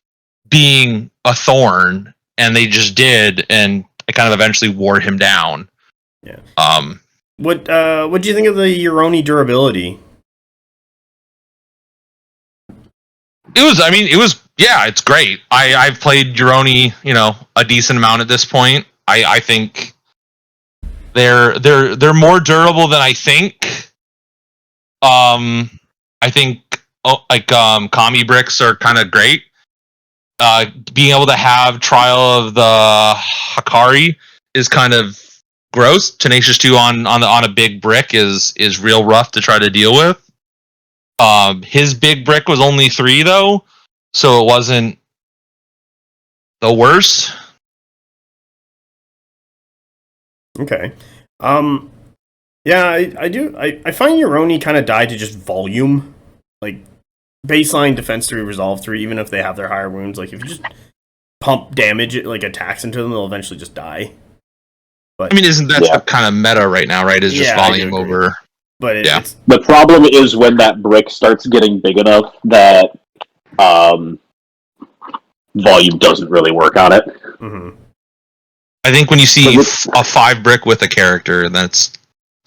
being a thorn. And they just did, and I kind of eventually wore him down. Yeah. What do you think of the Euroni durability? It's great. I've played Euroni, a decent amount at this point. I think they're more durable than I think. I think commie bricks are kind of great. Being able to have Trial of the Hakari is kind of gross. Tenacious 2 on a big brick is real rough to try to deal with. His big brick was only 3 though, so it wasn't the worst. Okay. Yeah, I do. I find Euroni kind of die to just volume. Baseline defense 3, resolve 3, even if they have their higher wounds, if you just pump damage, attacks into them, they'll eventually just die. But isn't that kind of meta right now, right? Is just volume over. But it's... The problem is when that brick starts getting big enough that volume doesn't really work on it. Mm-hmm. I think when you see a 5 brick with a character, that's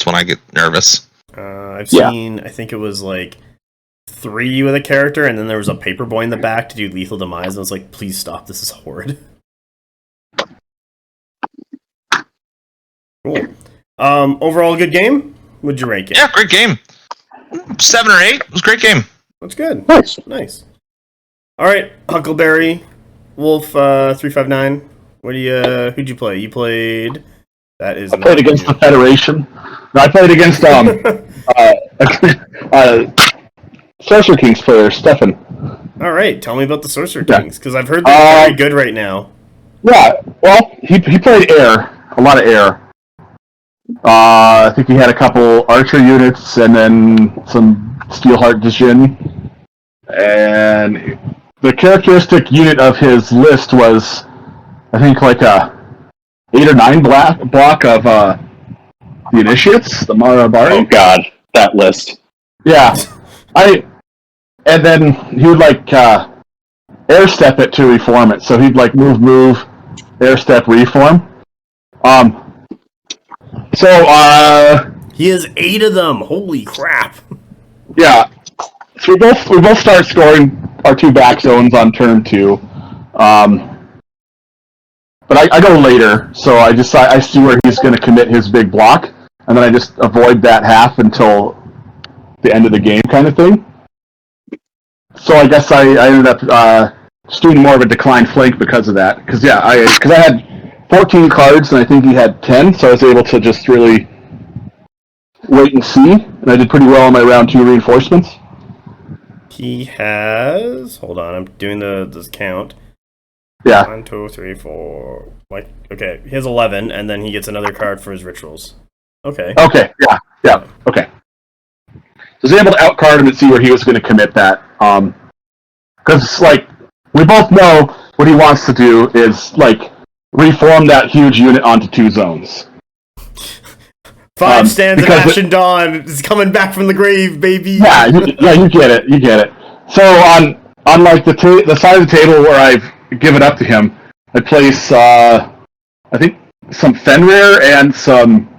when I get nervous. I've seen, I think it was 3 with a character, and then there was a paperboy in the back to do lethal demise, and I was like, please stop, this is horrid. Cool. Overall, good game? What'd you rank it? Yeah, great game. 7 or 8. It was a great game. That's good. Nice. All right, Huckleberry, Wolf 359. Who'd you play? You played. That is. I played against the Federation. No, I played against Sorcerer Kings player Stefan. All right, tell me about the Sorcerer Yeah. Kings because I've heard they're very good right now. Yeah, well, he played air, a lot of air. I think he had a couple archer units and then some Steelheart Djinn. And the characteristic unit of his list was, I think, like a 8 or 9 block of the Initiates, the Marabari. Oh god, that list. Yeah, and then he would like air step it to reform it. So he'd like move, air step, reform. He has 8 of them. Holy crap! Yeah, so we both start scoring our 2 back zones on turn 2. But I go later, so I see where he's going to commit his big block, and then I just avoid that half until the end of the game, kind of thing. So I guess I ended up just doing more of a decline flank because of that. Because I had 14 cards, and I think he had 10, so I was able to just really wait and see, and I did pretty well on my round 2 reinforcements. He has. Hold on, I'm doing this count. Yeah. 1, 2, 3, 4. Like, okay, he has 11, and then he gets another card for his rituals. Okay. Okay. Yeah. Okay. So I was able to outcard him and see where he was going to commit that. Because like we both know what he wants to do is like reform that huge unit onto 2 zones. 5 stands of Ashen Dawn is coming back from the grave, baby. Yeah, you get it. You get it. So on like the side of the table where I've given up to him, I place I think some Fenrir and some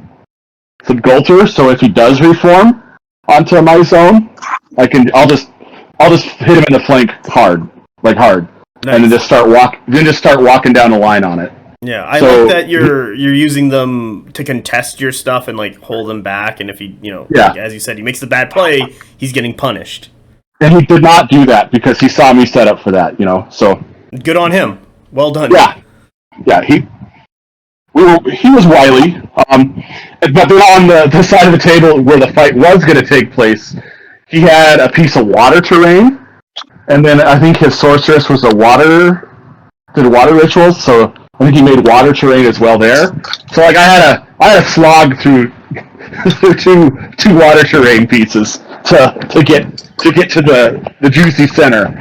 Goltr. So if he does reform onto my zone, I'll just hit him in the flank hard, nice. And then just start walking down the line on it. Yeah, I like that you're using them to contest your stuff and like hold them back, and if he, like, as you said, he makes the bad play, he's getting punished. And he did not do that because he saw me set up for that, so good on him. Well done. Yeah, he was wily. But then on the side of the table where the fight was going to take place, he had a piece of water terrain, and then I think his sorceress was did water rituals, so I think he made water terrain as well there. So like I had a slog through two water terrain pieces to get to the juicy center.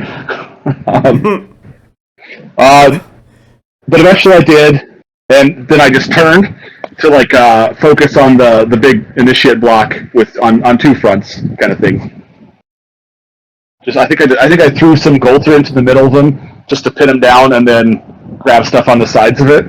But eventually I did, and then I just turned to like focus on the big initiate block on 2 fronts kind of thing. I think I threw some Goltr into the middle of them just to pin him down, and then grab stuff on the sides of it.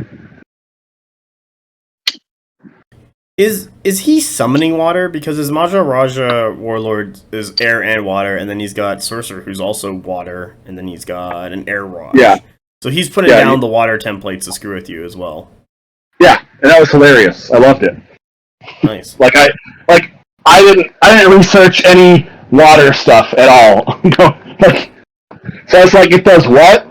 Is he summoning water? Because his Maharaja Warlord is air and water, and then he's got Sorcerer who's also water, and then he's got an air rush. Yeah. So he's putting down the water templates to screw with you as well. Yeah, and that was hilarious. I loved it. Nice. I didn't research any water stuff at all. So it's like, it does what?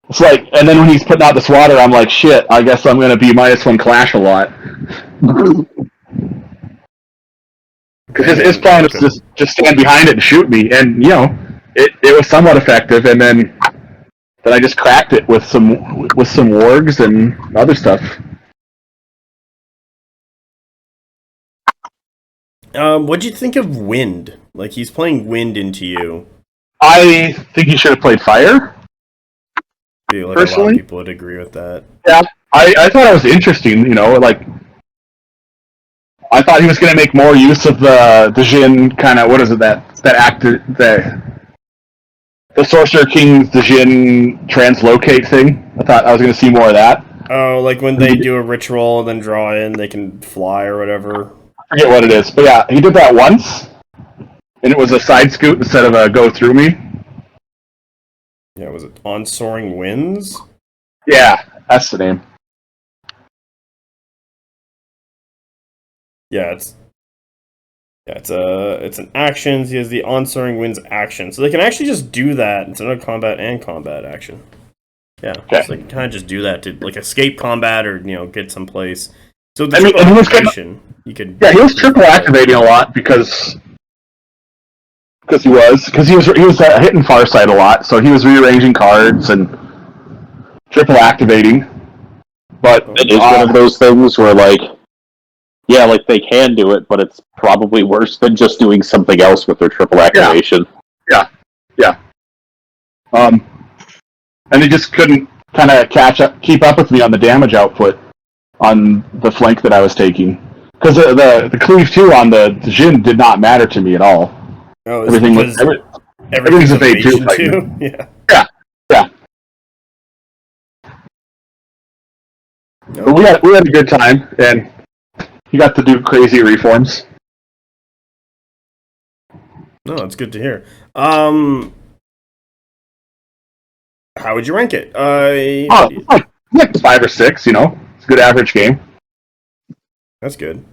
It's like, and then when he's putting out this water, I'm like, shit, I guess I'm going to be -1 clash a lot. Because his plan was just stand behind it and shoot me, and, it was somewhat effective, and then I just cracked it with some wargs and other stuff. What'd you think of wind? Like, he's playing wind into you. I think he should have played fire. I feel like personally, a lot of people would agree with that. Yeah, I thought it was interesting. I thought he was going to make more use of the Djinn kind of, what is it, that actor, the Sorcerer King's Djinn translocate thing. I thought I was going to see more of that. Oh, like when they do a ritual and then draw in, they can fly or whatever. I forget what it is, but yeah, he did that once, and it was a side scoot instead of a go through me. Yeah, was it On Soaring Winds? Yeah, that's the name. Yeah, Yeah, it's an action. He has the on-soaring winds action, so they can actually just do that instead of combat and combat action. Yeah, Okay. so they can kind of just do that to like escape combat or get someplace. So the I mean, triple and he was activation, you could. Yeah, he was triple activating a lot because he was hitting far side a lot, so he was rearranging cards and triple activating. But It is one of those things where, like, yeah, like they can do it, but it's probably worse than just doing something else with their triple activation. Yeah. And he just couldn't kind of keep up with me on the damage output on the flank that I was taking. Because the cleave 2 on the Jin did not matter to me at all. Oh, everything's everything's evade too. too. Yeah. But we had a good time, and he got to do crazy reforms. No, that's good to hear. How would you rank it? Like 5 or 6. It's a good average game. That's good.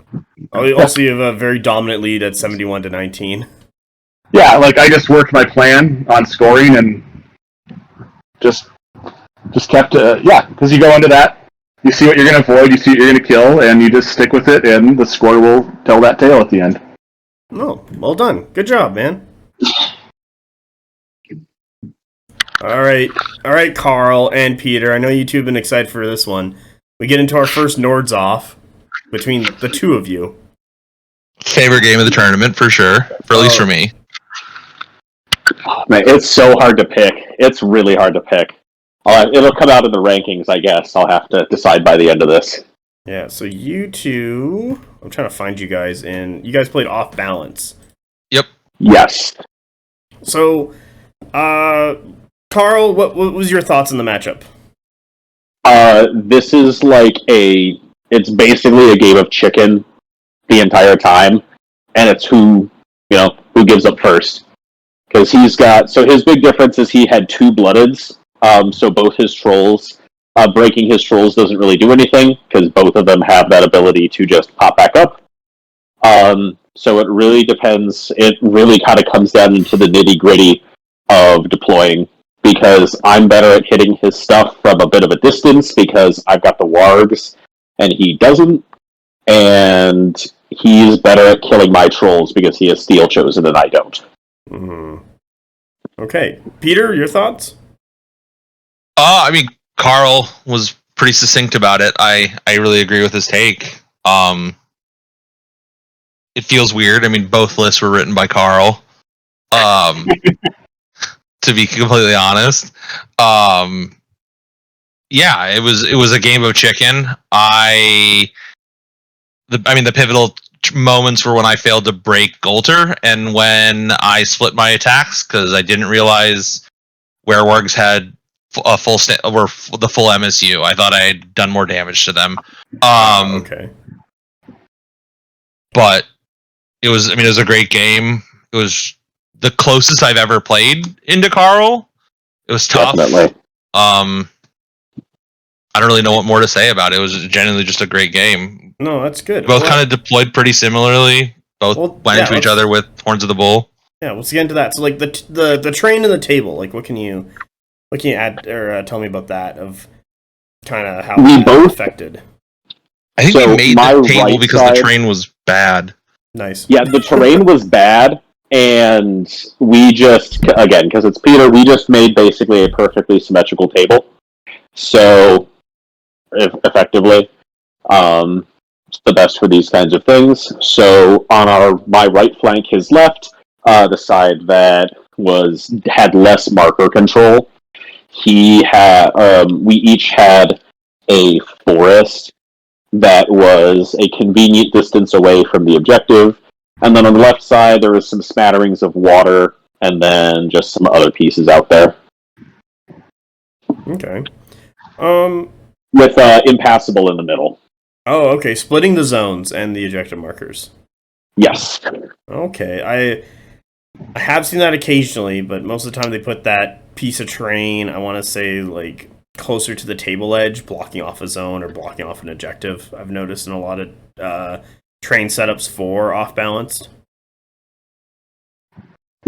Also, you have a very dominant lead at 71-19. Yeah, like I just worked my plan on scoring and just kept because you go into that, you see what you're going to avoid, you see what you're going to kill, and you just stick with it, and the score will tell that tale at the end. Oh, well done. Good job, man. All right, Karl and Peter. I know you two have been excited for this one. We get into our first Nords off between the two of you. Favorite game of the tournament for sure, at least for me. Man, it's so hard to pick. It's really hard to pick. It'll come out in the rankings, I guess. I'll have to decide by the end of this. Yeah, so you two... I'm trying to find you guys in... You guys played Off Balance. Yep. Yes. So, Karl, what was your thoughts on the matchup? This is like it's basically a game of chicken the entire time, and it's who gives up first. Because his big difference is he had 2 bloodeds, so both his trolls, breaking his trolls doesn't really do anything, because both of them have that ability to just pop back up. So it really depends, it really kind of comes down into the nitty-gritty of deploying, because I'm better at hitting his stuff from a bit of a distance, because I've got the wargs, and he doesn't, and he's better at killing my trolls, because he has steel chosen and I don't. Mm-hmm. Okay. Peter, your thoughts? I mean, Karl was pretty succinct about it. I really agree with his take. It feels weird. I mean, both lists were written by Karl. To be completely honest. Yeah, it was a game of chicken. The pivotal moments were when I failed to break Goltr and when I split my attacks because I didn't realize Werewargs had the full MSU. I thought I had done more damage to them. Okay. But it was a great game. It was the closest I've ever played into Karl. It was tough. Definitely. I don't really know what more to say about it. It was genuinely just a great game. No, that's good. Both kind of deployed pretty similarly. Both went into each other with Horns of the Bull. Yeah, let's get into that. So, like the train and the table. Like, what can you add or tell me about that? Of kind of how we both affected. I think we made the table because the train was bad. Nice. Yeah, the terrain was bad, and we just, again, because it's Peter, we just made basically a perfectly symmetrical table. So, effectively, it's the best for these kinds of things. So, on my right flank, his left, the side that had less marker control, we each had a forest that was a convenient distance away from the objective. And then on the left side, there was some smatterings of water, and then just some other pieces out there. Okay. With impassable in the middle. Oh, okay. Splitting the zones and the objective markers. Yes. Okay. I have seen that occasionally, but most of the time they put that piece of terrain, I want to say, like, closer to the table edge, blocking off a zone or blocking off an objective. I've noticed in a lot of train setups for off-balanced.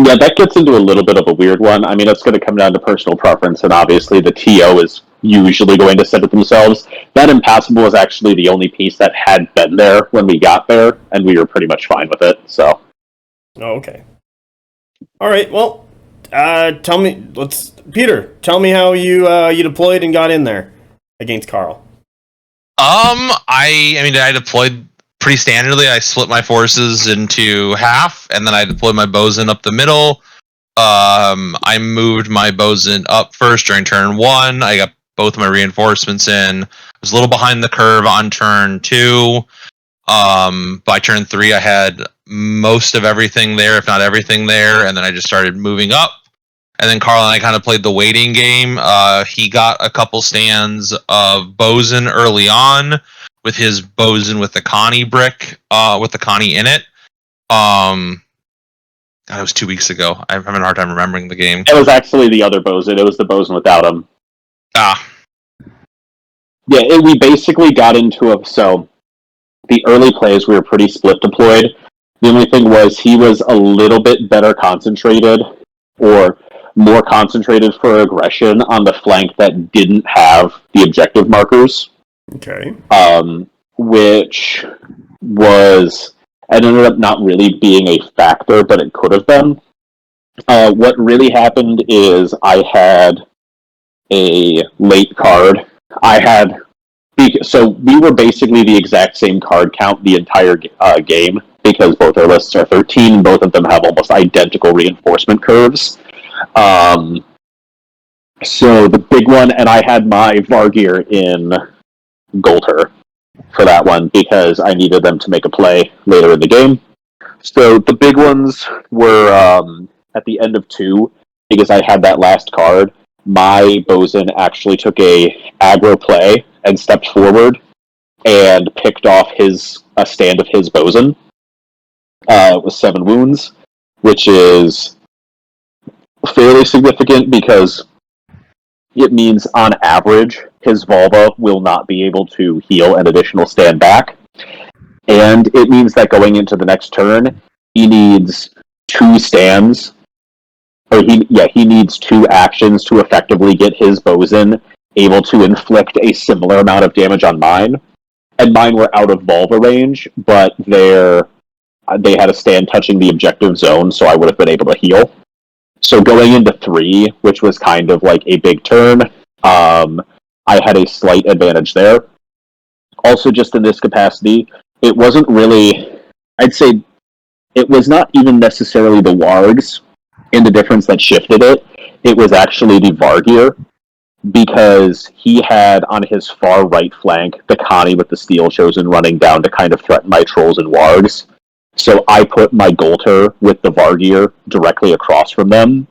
Yeah, that gets into a little bit of a weird one. I mean, it's going to come down to personal preference, and obviously the TO is usually going to set it themselves. That impassable was actually the only piece that had been there when we got there, and we were pretty much fine with it. So. Oh, okay. All right. Well, Peter, tell me how you deployed and got in there against Karl. I deployed pretty standardly. I split my forces into half, and then I deployed my bosun up the middle. I moved my bosun up first during turn 1. I got both of my reinforcements in. I was a little behind the curve on turn 2. By turn 3, I had most of everything there, if not everything there, and then I just started moving up. And then Karl and I kind of played the waiting game. He got a couple stands of bosun early on with his bosun with the Connie brick, with the Connie in it. God, it was 2 weeks ago. I'm having a hard time remembering the game. It was actually the other bosun. It was the bosun without him. Yeah, we basically got into so the early plays we were pretty split deployed. The only thing was he was a little bit better concentrated, or more concentrated for aggression on the flank that didn't have the objective markers. Okay. Which was, it ended up not really being a factor, but it could have been. What really happened is I had a late card. So we were basically the exact same card count the entire game, because both our lists are 13, and both of them have almost identical reinforcement curves. So the big one, and I had my Vargyr in Goltr for that one, because I needed them to make a play later in the game. So the big ones were at the end of 2, because I had that last card. My bosun actually took a aggro play and stepped forward and picked off a stand of his bosun with 7 wounds, which is fairly significant because it means on average his Volva will not be able to heal an additional stand back, and it means that going into the next turn he needs 2 stands, or he needs 2 actions to effectively get his bosun able to inflict a similar amount of damage on mine. And mine were out of Volva range, but they had a stand touching the objective zone, so I would have been able to heal. So going into 3, which was kind of like a big turn, I had a slight advantage there. Also, just in this capacity, it wasn't really, I'd say, it was not even necessarily the Wargs in the difference that shifted it. It was actually the Vargyr, because he had on his far right flank the Connie with the Steel Chosen running down to kind of threaten my Trolls and Wargs. So I put my Goltr with the Vargyr directly across from them,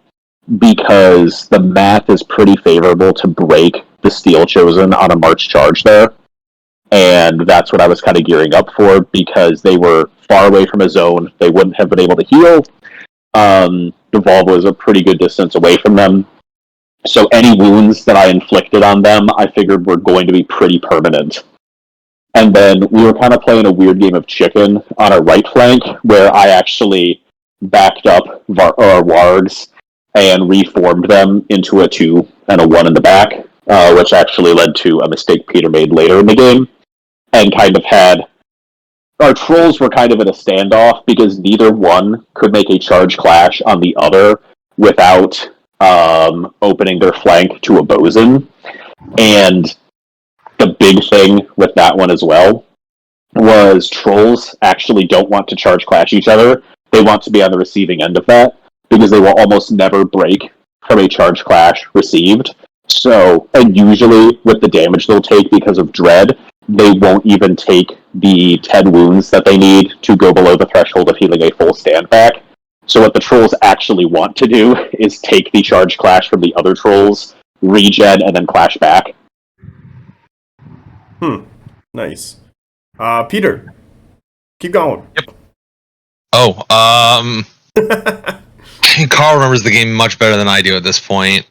because the math is pretty favorable to break the Steel Chosen on a march charge there. And that's what I was kind of gearing up for, because they were far away from a zone. They wouldn't have been able to heal. The Volva was a pretty good distance away from them. So any wounds that I inflicted on them, I figured were going to be pretty permanent. And then we were kind of playing a weird game of chicken on our right flank, where I actually backed up Wargs and reformed them into a 2 and a 1 in the back, which actually led to a mistake Peter made later in the game, and kind of had... Our Trolls were kind of in a standoff, because neither one could make a charge clash on the other without opening their flank to a bosun. And the big thing with that one as well was Trolls actually don't want to charge clash each other. They want to be on the receiving end of that, because they will almost never break from a charge clash received. So, and usually with the damage they'll take because of Dread, they won't even take the 10 wounds that they need to go below the threshold of healing a full stand back. So what the Trolls actually want to do is take the charge clash from the other Trolls, regen, and then clash back. Nice. Peter, keep going. Yep. Karl remembers the game much better than I do at this point.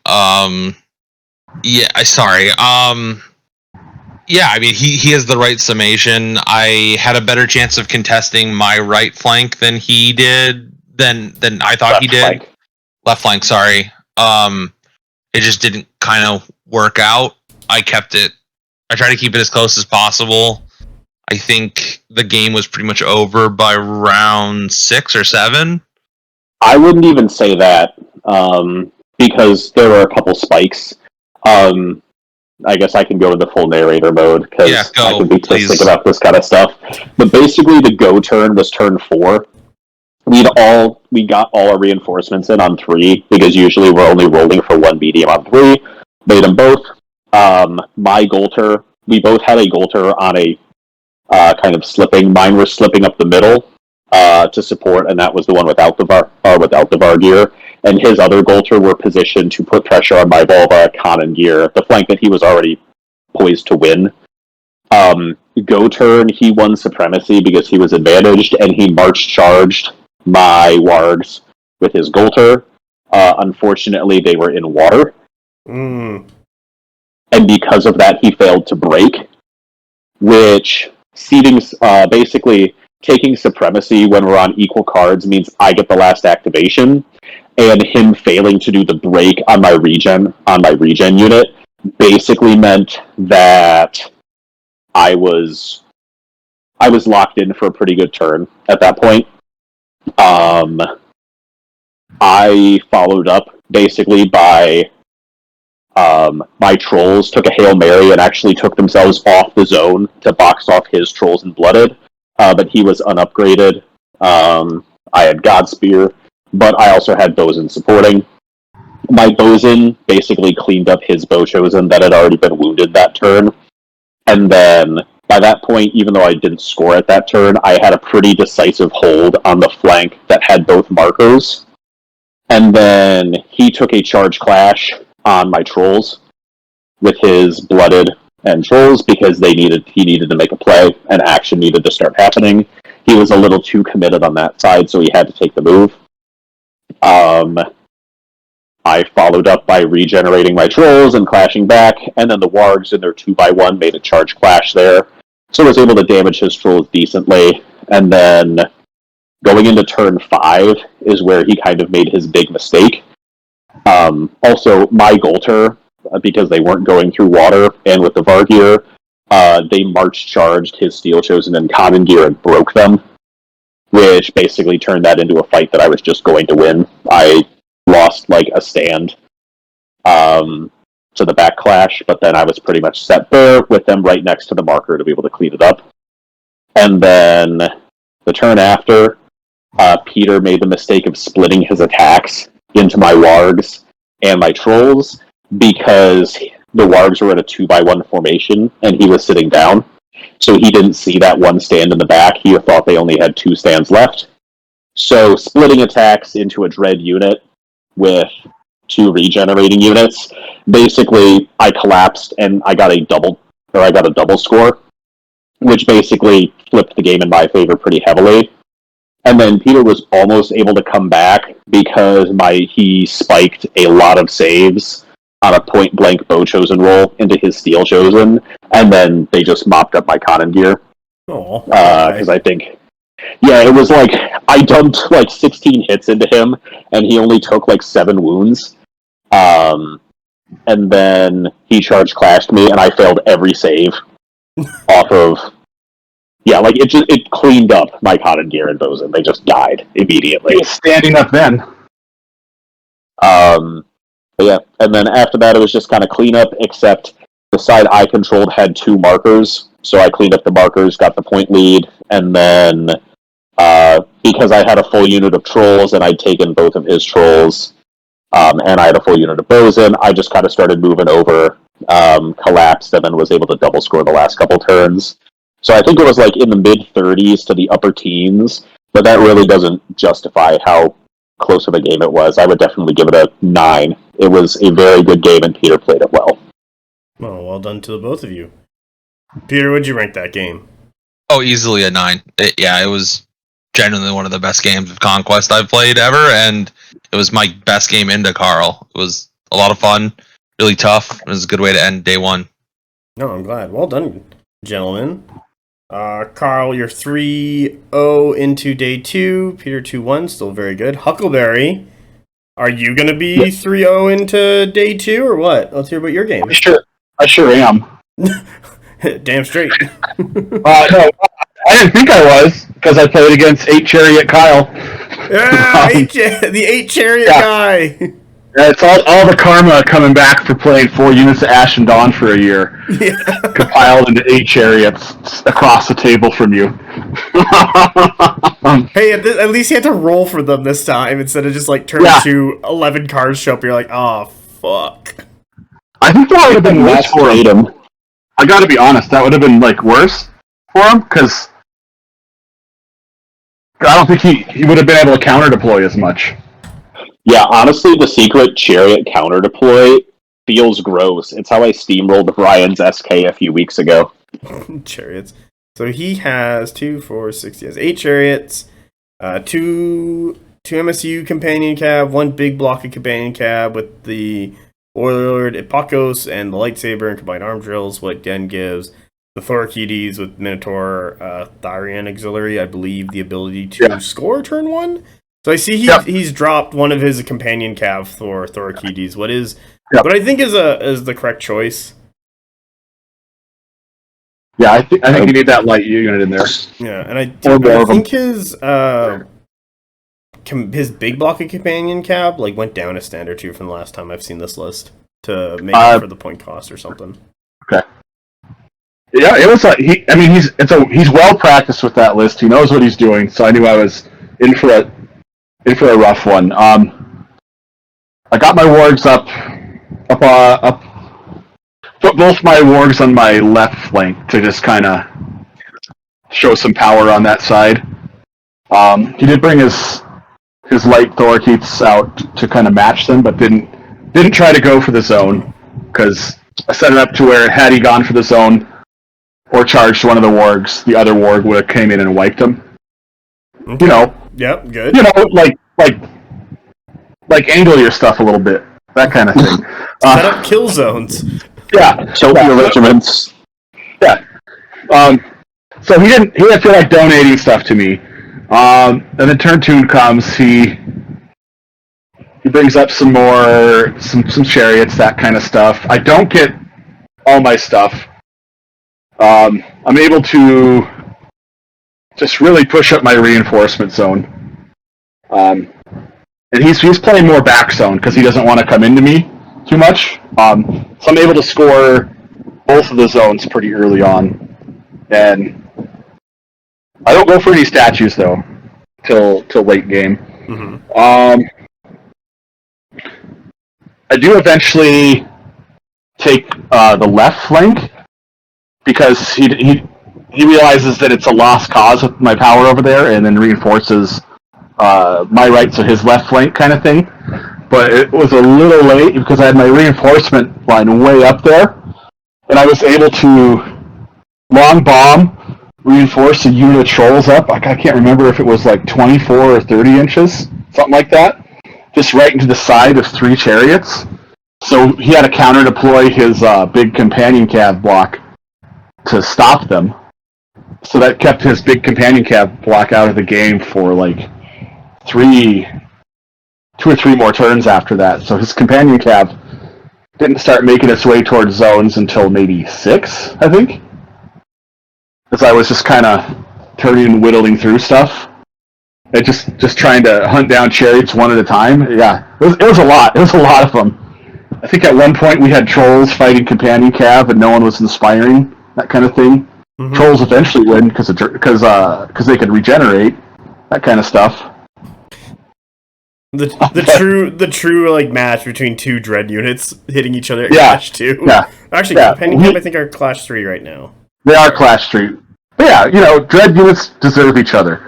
Yeah, I mean, he has the right summation. I had a better chance of contesting my right flank than he did than I thought he did. Flank. Left flank, sorry. It just didn't kind of work out. I tried to keep it as close as possible. I think the game was pretty much over by round 6 or 7. I wouldn't even say that, because there were a couple spikes. I guess I can go to the full narrator mode, because I can be pissed about this kind of stuff. But basically, the go turn was turn 4. We got all our reinforcements in on 3, because usually we're only rolling for 1 medium on 3. Made them both. My Goltr, we both had a Goltr on a kind of slipping. Mine was slipping up the middle to support, and that was the one without the Vargyr. And his other Goltr were positioned to put pressure on my Volva, Konungyr, the flank that he was already poised to win. Go turn, he won supremacy because he was advantaged, and he march charged my wargs with his Goltr. Unfortunately, they were in water. And because of that, he failed to break, which seeding, basically taking supremacy when we're on equal cards means I get the last activation, and him failing to do the break on my regen unit basically meant that I was locked in for a pretty good turn at that point. I followed up basically by my trolls took a Hail Mary and actually took themselves off the zone to box off his trolls and blooded, but he was unupgraded. I had Godspear, but I also had Bosun supporting. My Bosun basically cleaned up his Bochosen that had already been wounded that turn, and then by that point, even though I didn't score at that turn, I had a pretty decisive hold on the flank that had both markers. And then he took a charge clash on my trolls with his blooded and trolls because he needed to make a play and action needed to start happening. He was a little too committed on that side, so he had to take the move. I followed up by regenerating my trolls and clashing back, and then the wargs in their 2x1 made a charge clash there. So I was able to damage his trolls decently, and then going into turn 5 is where he kind of made his big mistake. Also, my Goltr, because they weren't going through water, and with the Vargyr, they march charged his Steel Chosen and Konungyr and broke them, which basically turned that into a fight that I was just going to win. I lost like a stand to the back clash, but then I was pretty much set there with them right next to the marker to be able to clean it up. And then the turn after, Peter made the mistake of splitting his attacks into my wargs and my trolls because the wargs were in a 2x1 formation and he was sitting down. So he didn't see that one stand in the back. He thought they only had 2 stands left. So splitting attacks into a dread unit with 2 regenerating units, basically I collapsed and I got a double score, which basically flipped the game in my favor pretty heavily. And then Peter was almost able to come back because he spiked a lot of saves on a point-blank Bochosen roll into his Steel Chosen, and then they just mopped up my Konungyr. Because I think... Yeah, it was like, I dumped like 16 hits into him, and he only took like 7 wounds. And then he charge clashed me, and I failed every save off of... Yeah, like it cleaned up my Konungyr and Bosun. They just died immediately. He was standing up then. But yeah, and then after that it was just kind of cleanup, except the side I controlled had 2 markers, so I cleaned up the markers, got the point lead, and then because I had a full unit of trolls and I'd taken both of his trolls, and I had a full unit of Bosun, I just kind of started moving over, collapsed, and then was able to double score the last couple turns. So I think it was like in the mid-30s to the upper teens, but that really doesn't justify how close of a game it was. I would definitely give it a 9. It was a very good game, and Peter played it well. Oh, well done to the both of you. Peter, would you rank that game? Oh, easily a 9. It was genuinely one of the best games of Conquest I've played ever, and it was my best game into Karl. It was a lot of fun, really tough. It was a good way to end day 1. No, I'm glad. Well done, gentlemen. Karl, you're 3-0 into day 2. Peter 2-1, still very good. Huckleberry, are you going to be 3-0 into day 2 or what? Let's hear about your game. I sure am. Damn straight. No, I didn't think I was, because I played against 8 Chariot Kyle. Yeah, the 8 Chariot guy. Yeah, it's all the karma coming back for playing 4 units of Ash and Dawn for a year. Yeah. Compiled into 8 chariots across the table from you. Hey, at least you had to roll for them this time instead of just like turning to 11 cards show up. You're like, oh, fuck. I think that would have been worse for him. I gotta be honest, that would have been like worse for him, because I don't think he would have been able to counter deploy as much. Yeah, honestly, the secret chariot counter deploy feels gross. It's how I steamrolled Ryan's SK a few weeks ago. Chariots. So he has 2, 4, 6. He has 8 chariots, 2 MSU companion cab, 1 big block of companion cab with the Warlord Epakos and the lightsaber and combined arm drills. What Den gives the Thorakides with Minotaur, Thyrian auxiliary. I believe the ability to score turn 1. So I see he's dropped one of his companion cav for Thorakides. What I think is the correct choice. Yeah, I think you need that light unit in there. Yeah, and I think his big block of companion cab like went down a stand or 2 from the last time I've seen this list to make up for the point cost or something. Okay. Yeah, it was he's well practiced with that list. He knows what he's doing, so I knew I was in for a rough one. I got my wargs up. Put both my wargs on my left flank to just kind of show some power on that side. He did bring his light Thorakites out to kind of match them, but didn't try to go for the zone, because I set it up to where had he gone for the zone or charged one of the wargs, the other warg would have came in and wiped him. Okay. You know. Yep, good. You know, like angle your stuff a little bit, that kind of thing. Set up kill zones. Yeah. Kill your regiments. Yeah. So he didn't feel like donating stuff to me. And then turn 2 comes, he brings up some chariots, that kind of stuff. I don't get all my stuff. I'm able to just really push up my reinforcement zone. And he's playing more back zone because he doesn't want to come into me too much. So I'm able to score both of the zones pretty early on. And I don't go for any statues though till late game. Mm-hmm. I do eventually take the left flank because he realizes that it's a lost cause with my power over there, and then reinforces my right, so his left flank kind of thing. But it was a little late because I had my reinforcement line way up there, and I was able to long bomb, reinforce a unit of trolls up. I can't remember if it was like 24 or 30 inches, something like that, just right into the side of 3 chariots. So he had to counter deploy his big companion cav block to stop them. So that kept his big companion cav block out of the game for like 2 or 3 more turns after that. So his companion cav didn't start making its way towards zones until maybe 6, I think. As I was just kind of turning and whittling through stuff. And just trying to hunt down chariots one at a time. Yeah, it was a lot. It was a lot of them. I think at one point we had trolls fighting companion cav and no one was inspiring, that kind of thing. Mm-hmm. Trolls eventually win because they could regenerate, that kind of stuff. The true like match between 2 dread units hitting each other at Clash 2. Yeah. Actually, companion cav I think are Clash 3 right now. They are Clash 3. But yeah, dread units deserve each other.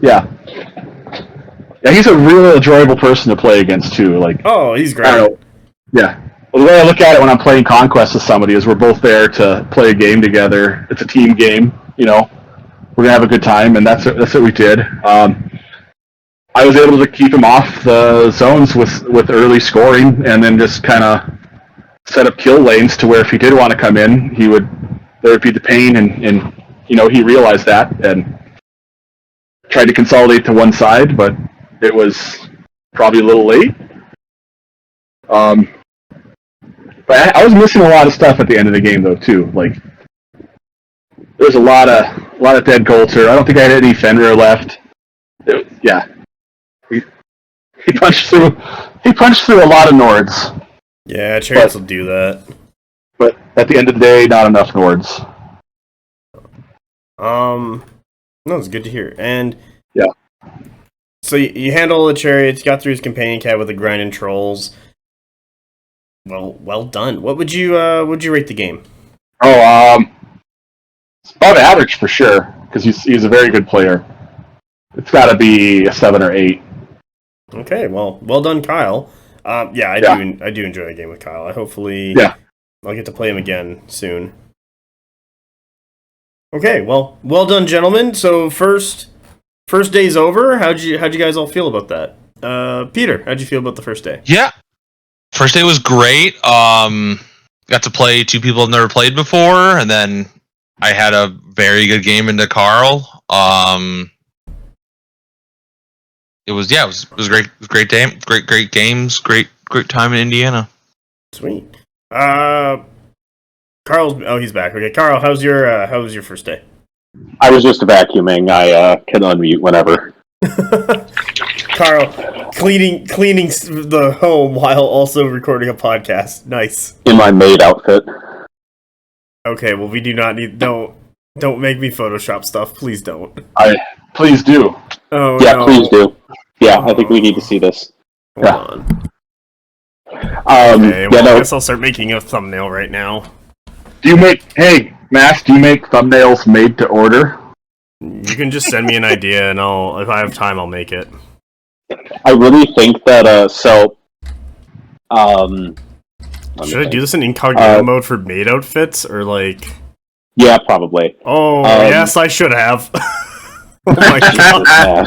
Yeah. Yeah, he's a real enjoyable person to play against too. Like, oh, he's great. I don't know. Yeah. Well, the way I look at it when I'm playing Conquest with somebody is we're both there to play a game together. It's a team game, We're gonna have a good time, and that's what we did. I was able to keep him off the zones with early scoring, and then just kind of set up kill lanes to where if he did want to come in, he would there would be the pain, and he realized that and tried to consolidate to one side, but it was probably a little late. But I was missing a lot of stuff at the end of the game, though, too. Like, there's a lot of dead Goltr. I don't think I had any Fenr left. He punched through a lot of Nords. Yeah, chariots will do that. But at the end of the day, not enough Nords. No, it's good to hear. And yeah. So you handle the chariots, got through his companion cat with the grinding trolls. Well done. What would you rate the game? Oh, it's about average for sure, because he's a very good player. It's got to be a 7 or 8. Okay, well done, Kyle. I do enjoy a game with Kyle. Hopefully, I'll get to play him again soon. Okay, well done, gentlemen. So first day's over. How'd you guys all feel about that? Peter, how'd you feel about the first day? Yeah, first day was great. Got to play 2 people I've never played before, and then I had a very good game into Karl. It was great. It was great day. Great games. Great time in Indiana. Sweet. He's back. Okay, Karl, how was your first day? I was just vacuuming. I can unmute whenever. Karl, cleaning the home while also recording a podcast. Nice. In my maid outfit. Okay, well, we do not need. Don't make me Photoshop stuff. Please don't. Please do. Oh yeah, no. Please do. Yeah, I think we need to see this. Hold on. Okay, I guess I'll start making a thumbnail right now. Do you make thumbnails made to order? You can just send me an idea, and if I have time, I'll make it. I really think that should I do this in incognito mode for maid outfits, or like? Yeah, probably. Oh yes, I should have. Oh my god.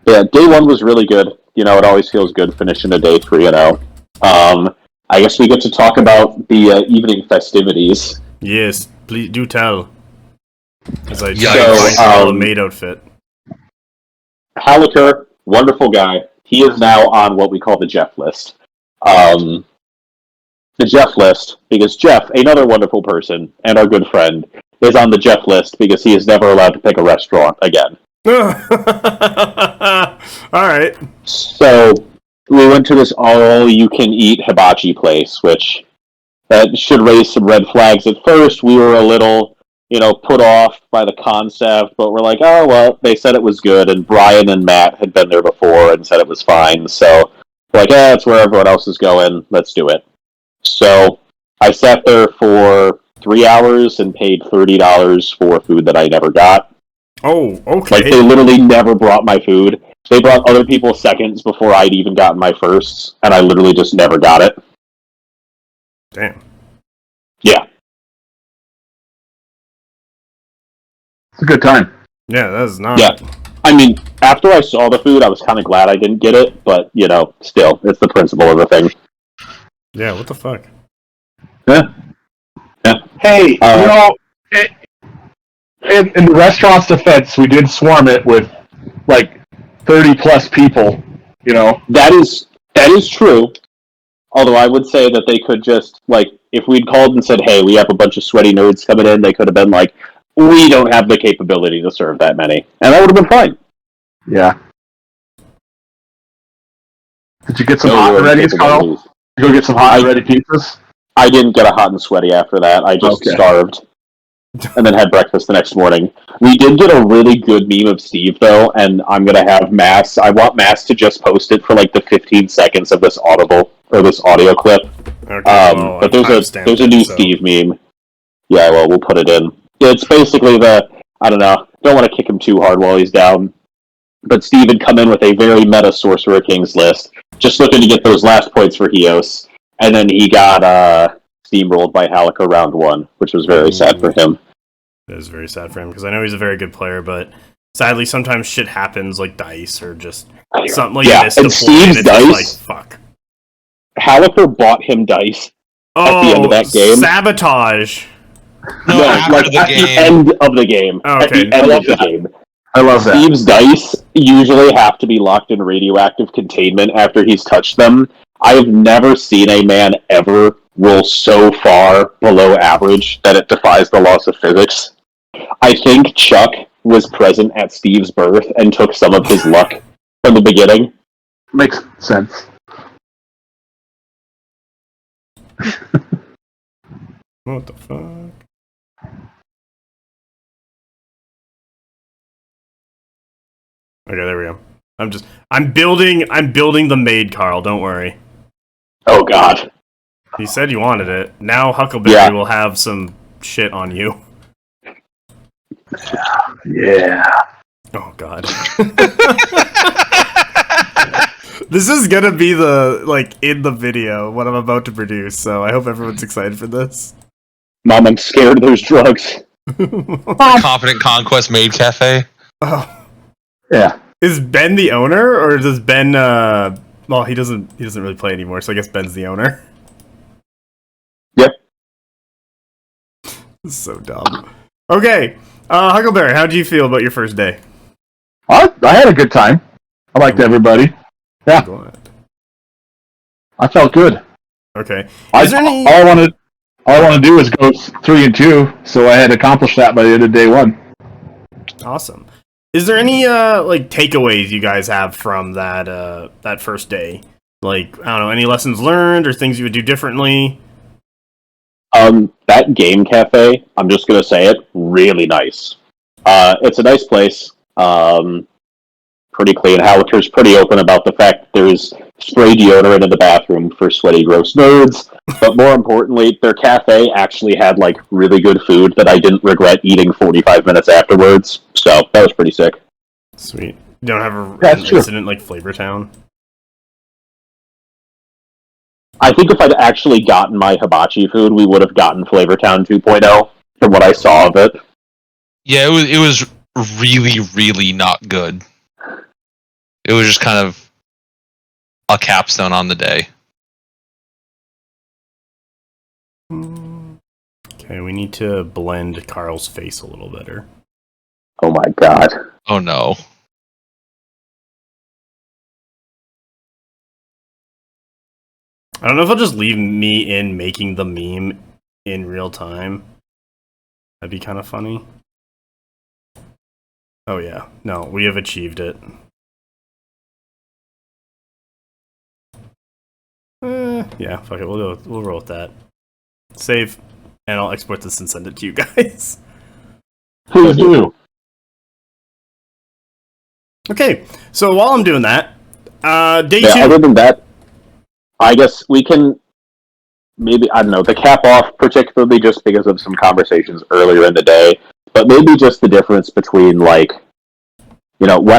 Yeah, day 1 was really good. It always feels good finishing a day 3-0. I guess we get to talk about the evening festivities. Yes, please do tell. As I so, a maid outfit. Halaker, wonderful guy. He is now on what we call the Jeff list. The Jeff list, because Jeff, another wonderful person, and our good friend, is on the Jeff list because he is never allowed to pick a restaurant again. Alright. So, we went to this all-you-can-eat hibachi place, which that should raise some red flags at first. We were a little, put off by the concept, but we're like, oh, well, they said it was good, and Brian and Matt had been there before and said it was fine, so we're like, that's where everyone else is going, let's do it. So, I sat there for 3 hours and paid $30 for food that I never got. Oh, okay. Like, they literally never brought my food. They brought other people's seconds before I'd even gotten my firsts, and I literally just never got it. Damn. Yeah. It's a good time. Yeah, that's not... Yeah. I mean, after I saw the food, I was kind of glad I didn't get it, but, still, it's the principle of the thing. Yeah, what the fuck? Yeah. Hey, in the restaurant's defense, we did swarm it with, 30-plus people, That is true. Although I would say that they could just, if we'd called and said, hey, we have a bunch of sweaty nerds coming in, they could have been like, we don't have the capability to serve that many. And that would have been fine. Yeah. Did you get some hot and ready, Karl? Did you go get some hot and ready pizzas? I didn't get a hot and sweaty after that. I just starved. And then had breakfast the next morning. We did get a really good meme of Steve, though, and I'm going to have Mass. I want Mass to just post it for, the 15 seconds of this audio clip. Okay, but there's a new Steve meme. Yeah, well, we'll put it in. It's basically I don't know, don't want to kick him too hard while he's down. But Steve had come in with a very meta Sorcerer Kings list, just looking to get those last points for Hios. And then he got steamrolled by Halaker round 1, which was very sad for him. It is very sad for him, because I know he's a very good player, but sadly sometimes shit happens, like dice, or just something like this. And Steve's dice, fuck. Halaker bought him dice at the end of that game. Sabotage! No, after like the at game. the end of the game. Oh, At okay. the end of the game. I love that. Steve's dice usually have to be locked in radioactive containment after he's touched them. I have never seen a man ever roll so far below average that it defies the laws of physics. I think Chuck was present at Steve's birth and took some of his luck from the beginning. Makes sense. What the fuck? Okay, there we go. I'm building the maid, Karl, don't worry. Oh god. You said you wanted it. Now Huckleberry Yeah. will have some shit on you. Yeah. Oh god. This is gonna be in the video, what I'm about to produce, so I hope everyone's excited for this. Mom, I'm scared there's drugs. Competent Conquest Maid Cafe. Oh. Yeah. Is Ben the owner, or does Ben, well, he doesn't really play anymore, so I guess Ben's the owner. Yep. This is so dumb. Okay, Huckleberry, how do you feel about your first day? I had a good time. I liked everybody. Yeah, Glad. I felt good. Okay. All Is there any... I want to do is go 3-2, so I had accomplished that by the end of day 1. Awesome. Is there any takeaways you guys have from that first day? Like, I don't know, any lessons learned or things you would do differently? That game cafe, I'm just gonna say it, really nice. It's a nice place. Pretty clean. Haliker's pretty open about the fact that there's spray deodorant in the bathroom for sweaty, gross nerds. But more importantly, their cafe actually had really good food that I didn't regret eating 45 minutes afterwards. So that was pretty sick. Sweet. You don't have That's an true. incident like Flavortown? I think if I'd actually gotten my hibachi food, we would have gotten Flavortown 2.0 from what I saw of it. Yeah, it was really, really not good. It was just kind of a capstone on the day. Okay, we need to blend Karl's face a little better. Oh my god. Oh no. I don't know if I'll just leave me in making the meme in real time. That'd be kind of funny. Oh yeah, no, we have achieved it. Yeah, fuck it, we'll roll with that. Save, and I'll export this and send it to you guys. Please do. Okay, so while I'm doing that, day Yeah, 2. other than that, I guess we can maybe, I don't know, the cap off particularly just because of some conversations earlier in the day, but maybe just the difference between what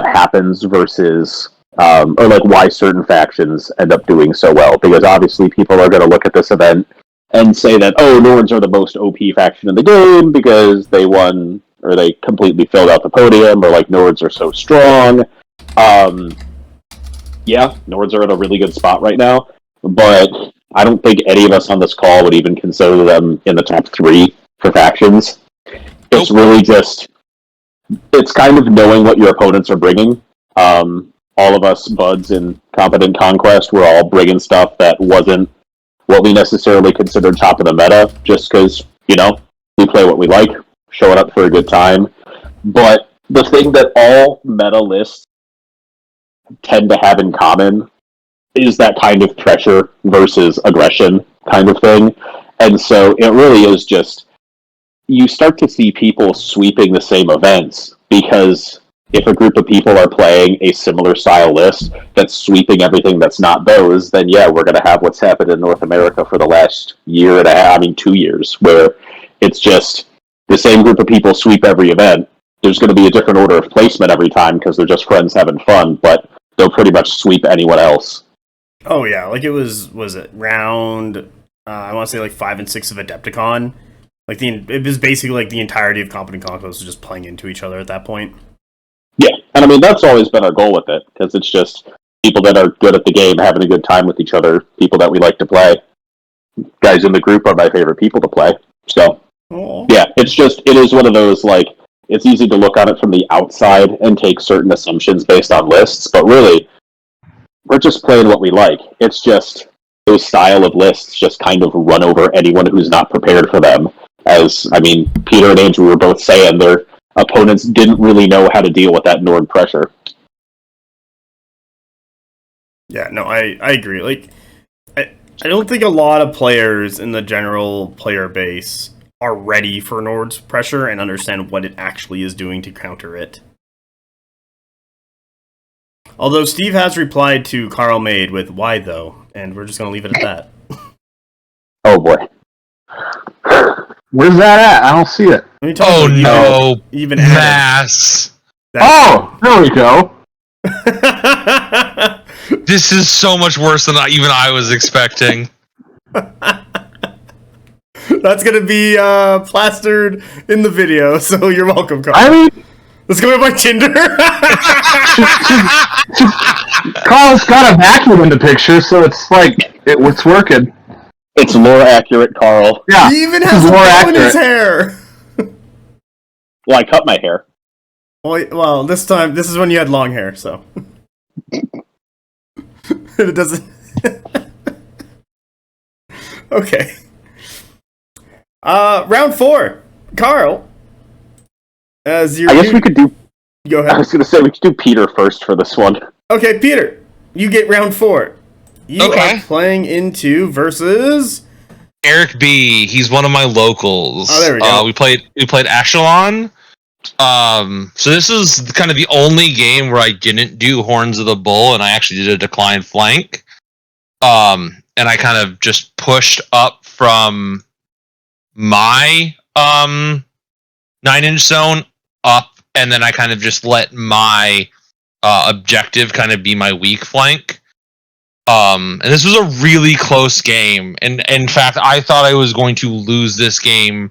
happens versus or why certain factions end up doing so well, because obviously people are going to look at this event and say that, oh, Nords are the most OP faction in the game because they won, or they completely filled out the podium, or Nords are so strong. Yeah, Nords are in a really good spot right now, but I don't think any of us on this call would even consider them in the top 3 for factions. It's really just, it's kind of knowing what your opponents are bringing. All of us buds in Competent Conquest were all bringing stuff that wasn't what we necessarily considered top of the meta, just because, we play what we like, show it up for a good time. But the thing that all meta lists tend to have in common is that kind of pressure versus aggression kind of thing. And so it really is just, you start to see people sweeping the same events, because if a group of people are playing a similar style list that's sweeping everything that's not those, then yeah, we're going to have what's happened in North America for the last year and a half, 2 years, where it's just the same group of people sweep every event. There's going to be a different order of placement every time because they're just friends having fun, but they'll pretty much sweep anyone else. Oh yeah, it was it round, I want to say 5 and 6 of Adepticon. It was basically the entirety of Competent Conquest was just playing into each other at that point. Yeah, and that's always been our goal with it, because it's just people that are good at the game having a good time with each other, people that we like to play. Guys in the group are my favorite people to play, so Oh. Yeah, it is one of those, like, it's easy to look on it from the outside and take certain assumptions based on lists, but really, we're just playing what we like. It's just those style of lists just kind of run over anyone who's not prepared for them. As, I mean, Peter and Andrew were both saying their opponents didn't really know how to deal with that Nord pressure. Yeah, no, I agree. Like, I don't think a lot of players in the general player base are ready for Nord's pressure and understand what it actually is doing to counter it. Although Steve has replied to Karl Made with "Why though?" and we're just going to leave it at that. Oh boy. Where's that at? I don't see it. Let me tell Oh you, no, even added. mass. Oh, there we go. This is so much worse than even I was expecting. That's going to be plastered in the video, so you're welcome, Karl. I mean, Let's go with my Tinder. Carl's got a vacuum in the picture, so it's like it's working. It's lore accurate, Karl. Yeah, He even this has is a more bow in his accurate. hair. Well, I cut my hair. Well, this is when you had long hair, so it doesn't. Okay. Round 4, Karl. As you, I guess we could do. Go I ahead. was going to say we could do Peter first for this one. Okay, Peter, you get round 4. You Okay. are playing into versus. Eric B. He's one of my locals. Oh, there we go. We played Echelon. So this is kind of the only game where I didn't do Horns of the Bull, and I actually did a decline flank. And I kind of just pushed up from my 9-inch zone up, and then I kind of just let my objective kind of be my weak flank. And this was a really close game, and in fact, I thought I was going to lose this game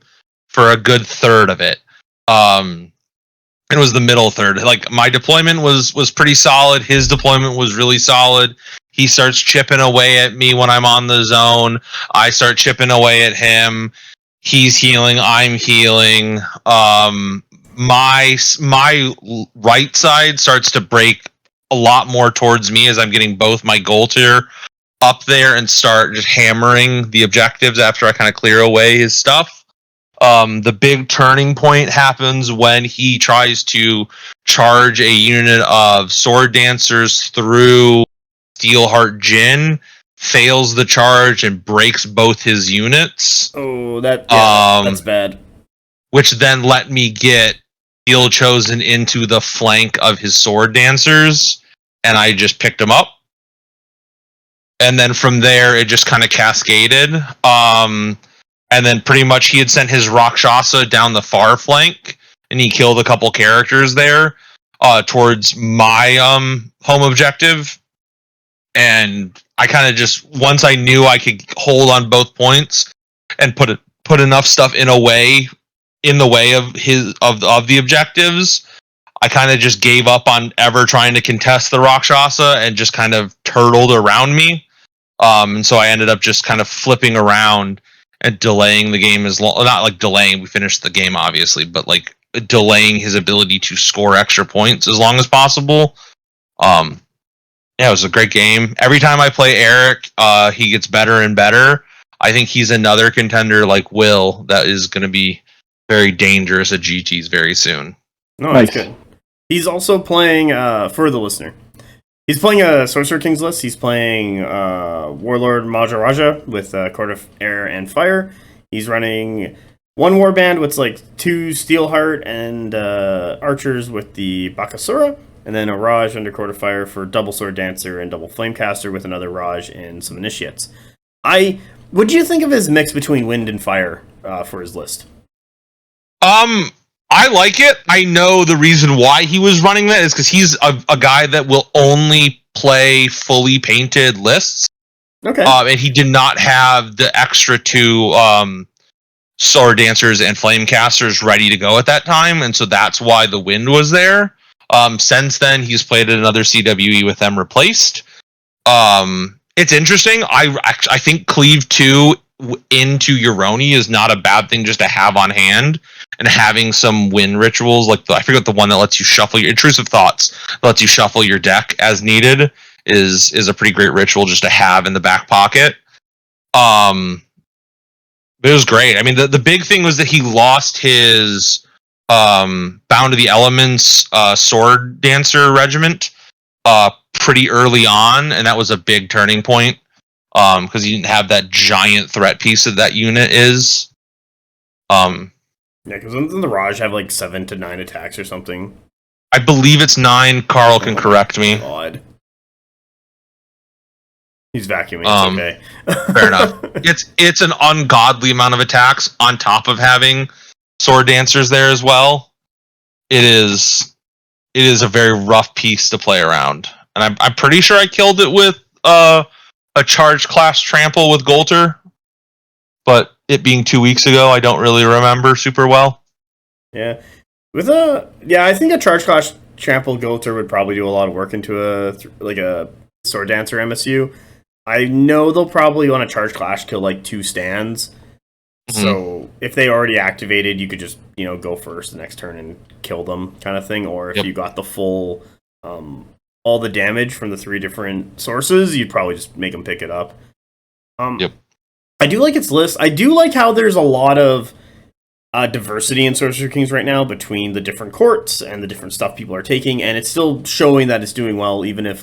for a good third of it. It was the middle third. Like, my deployment was pretty solid. His deployment was really solid. He starts chipping away at me when I'm on the zone. I start chipping away at him. He's healing. I'm healing. My right side starts to break a lot more towards me as I'm getting both my Goltr up there and start just hammering the objectives after I kind of clear away his stuff. The big turning point happens when he tries to charge a unit of sword dancers through Steelheart Jin, fails the charge and breaks both his units. Oh, that's bad. Which then let me get Steel Chosen into the flank of his sword dancers, and I just picked him up. And then from there, it just kind of cascaded. And then pretty much he had sent his Rakshasa down the far flank, and he killed a couple characters there towards my home objective. And I kind of just, once I knew I could hold on both points and put enough stuff in the way of the objectives, I kind of just gave up on ever trying to contest the Rakshasa and just kind of turtled around me. And so I ended up just kind of flipping around and delaying the game as long, not like delaying, we finished the game obviously, but like delaying his ability to score extra points as long as possible. Yeah, it was a great game. Every time I play Eric, he gets better and better. I think he's another contender like Will that is going to be very dangerous at GTs very soon. No, that's good. He's also playing, for the listener, he's playing a Sorcerer King's list. He's playing Warlord Maharaja with Court of Air and Fire. He's running one warband with like 2 Steelheart and archers with the Bakasura, and then a Raj under Court of Fire for double Sword Dancer and double Flamecaster with another Raj and some Initiates. What do you think of his mix between wind and fire for his list? I like it. I know the reason why he was running that is because he's a guy that will only play fully painted lists. Okay. And he did not have the extra 2 sword dancers and flamecasters ready to go at that time, and so that's why the wind was there. Since then, he's played another CWE with them replaced. It's interesting. I think Cleave 2 into Euroni is not a bad thing just to have on hand, and having some win rituals like I forget the one that lets you shuffle your intrusive thoughts, lets you shuffle your deck as needed is a pretty great ritual just to have in the back pocket. But it was great. I mean, the big thing was that he lost his Bound to the Elements Sword Dancer regiment pretty early on, and that was a big turning point because he didn't have that giant threat piece that unit is. Yeah, because doesn't the Raj have like 7 to 9 attacks or something? I believe it's 9. Carl can correct me. God. He's vacuuming. It's okay. Fair enough. It's an ungodly amount of attacks on top of having sword dancers there as well. It is a very rough piece to play around, and I'm pretty sure I killed it with a charge class trample with Goltr, but it being 2 weeks ago, I don't really remember super well. Yeah, I think a charge class trample Goltr would probably do a lot of work into a sword dancer MSU. I know they'll probably want to charge clash kill like 2 stands. Mm-hmm. So if they already activated, you could just go first the next turn and kill them, kind of thing. Or if you got the full all the damage from the 3 different sources, you'd probably just make them pick it up. I do like its list. I do like how there's a lot of diversity in Sorcerer Kings right now between the different courts and the different stuff people are taking, and it's still showing that it's doing well, even if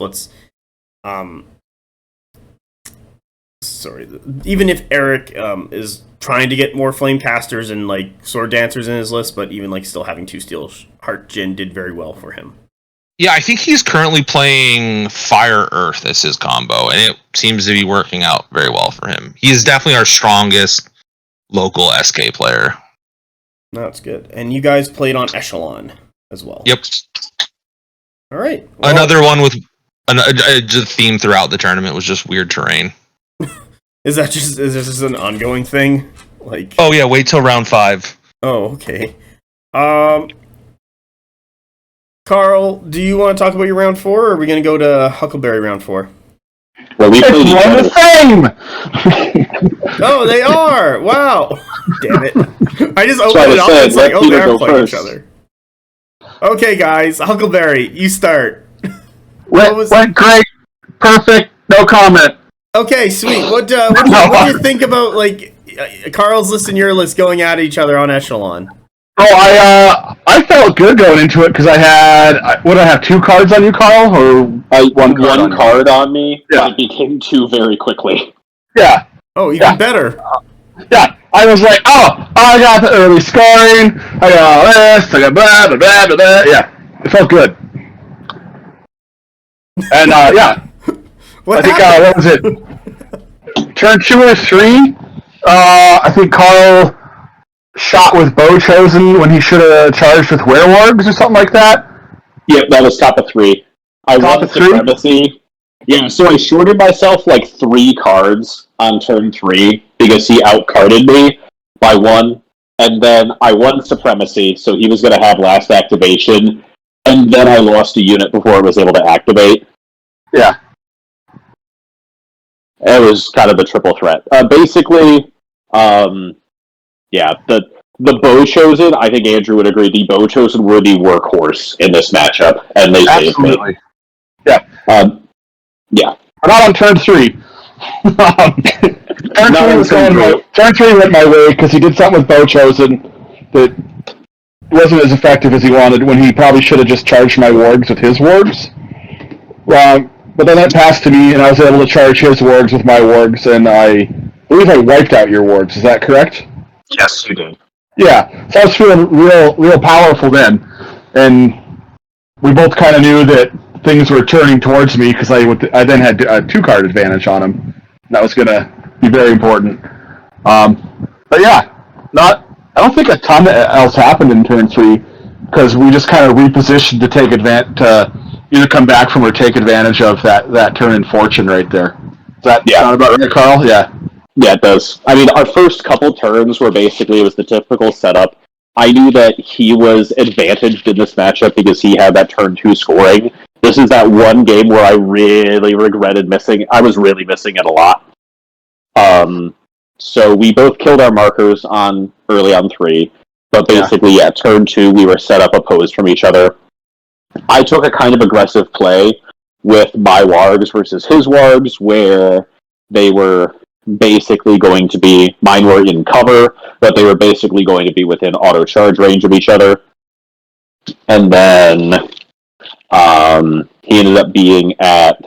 even if Eric is trying to get more flame casters and like sword dancers in his list, but even like still having 2 steel heart Jin did very well for him. Yeah, I think he's currently playing Fire Earth as his combo, and it seems to be working out very well for him. He is definitely our strongest local SK player. That's good. And you guys played on Echelon as well. Yep. All right. Well, another one with a theme throughout the tournament was just weird terrain. Is this just an ongoing thing? Like, oh yeah, wait till round 5. Oh, okay. Carl, do you want to talk about your round 4, or are we going to go to Huckleberry round 4? Well, we played the same! Oh, they are! Wow! Damn it. I just opened it up and it's like, oh, they are playing each other. Okay, guys, Huckleberry, you start. Went great. Perfect. No comment. Okay, sweet. What do you think about like Carl's list and your list going at each other on Echelon? Oh, I felt good going into it because I have 2 cards on you, Karl, or one card on me. Yeah, it became 2 very quickly. Yeah. Oh, even better. Yeah, I was like, I got the early scoring. I got all this. I got blah blah blah blah blah. Yeah, it felt good. And yeah. What was it? Turn 2 or 3. I think Karl shot with Bow Chosen when he should have charged with Werewargs or something like that. Yep, that was top of 3. I won Supremacy. Yeah, so I shorted myself like 3 cards on turn 3 because he outcarded me by 1, and then I won Supremacy, so he was going to have last activation, and then I lost a unit before I was able to activate. Yeah. It was kind of a triple threat. Basically, yeah, the Bow Chosen, I think Andrew would agree, the Bow Chosen were the workhorse in this matchup, and they saved me. Yeah. Yeah. Not on turn 3. Turn 3 went my way because he did something with Bow Chosen that wasn't as effective as he wanted when he probably should have just charged my wargs with his wargs. But then that passed to me, and I was able to charge his wargs with my wargs, and I believe I wiped out your wargs. Is that correct? Yes, you did. Yeah, so I was feeling real powerful then, and we both kind of knew that things were turning towards me because I then had a 2-card advantage on him. That was going to be very important. But yeah, I don't think a ton else happened in turn 3 because we just kind of repositioned to take advantage to either come back from or take advantage of that turn in fortune right there. Does that sound about right, Karl? Yeah. Yeah, it does. I mean, our first couple turns were basically, it was the typical setup. I knew that he was advantaged in this matchup because he had that turn 2 scoring. This is that one game where I really regretted missing. I was really missing it a lot. So we both killed our markers early on 3, but basically, turn 2, we were set up opposed from each other. I took a kind of aggressive play with my wargs versus his wargs, where they were basically going to be, mine were in cover, but they were basically going to be within auto charge range of each other. And then he ended up being at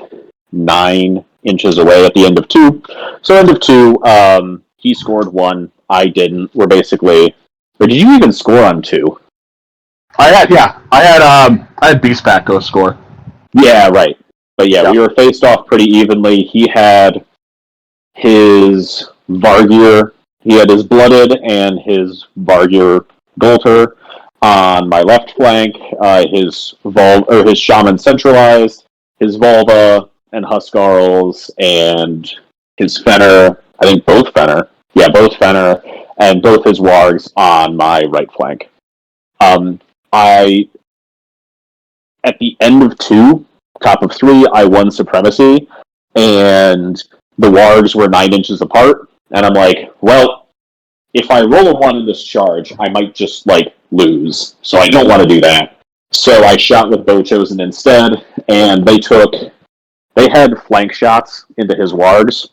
9 inches away at the end of 2. So end of 2, he scored 1, I didn't. We're basically... Or did you even score on 2? I had Beastpack go score. Yeah, right. But we were faced off pretty evenly. He had his Vargyr, he had his Blooded and his Vargyr Goltr on my left flank, his Shaman centralized, his Volva and Huskarls, and his Fenr, I think both Fenr, and both his Wargs on my right flank. At the end of 2, top of 3, I won Supremacy, and the Wargs were 9 inches apart, and I'm like, well, if I roll a 1 in this charge, I might just, lose, so I don't want to do that. So I shot with Bow Chosen instead, and they had flank shots into his Wargs.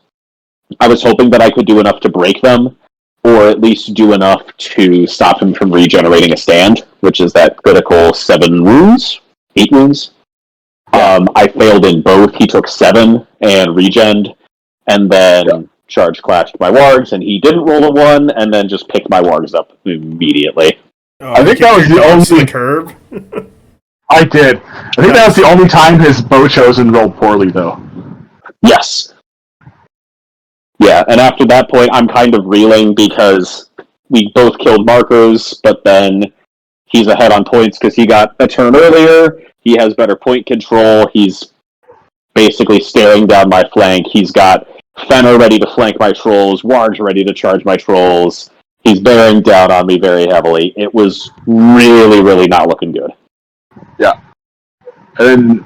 I was hoping that I could do enough to break them, or at least do enough to stop him from regenerating a stand, which is that critical 7 wounds? 8 wounds? I failed in both. He took 7 and regened, and then charge clashed my wargs, and he didn't roll a 1, and then just picked my wargs up immediately. Oh, I think that was the only curve. I did. I think that was the only time his Bow Chosen rolled poorly, though. Yes. Yeah, and after that point, I'm kind of reeling because we both killed markers, but then he's ahead on points because he got a turn earlier. He has better point control. He's basically staring down my flank. He's got Fenr ready to flank my trolls, Wargs ready to charge my trolls. He's bearing down on me very heavily. It was really, really not looking good. Yeah. And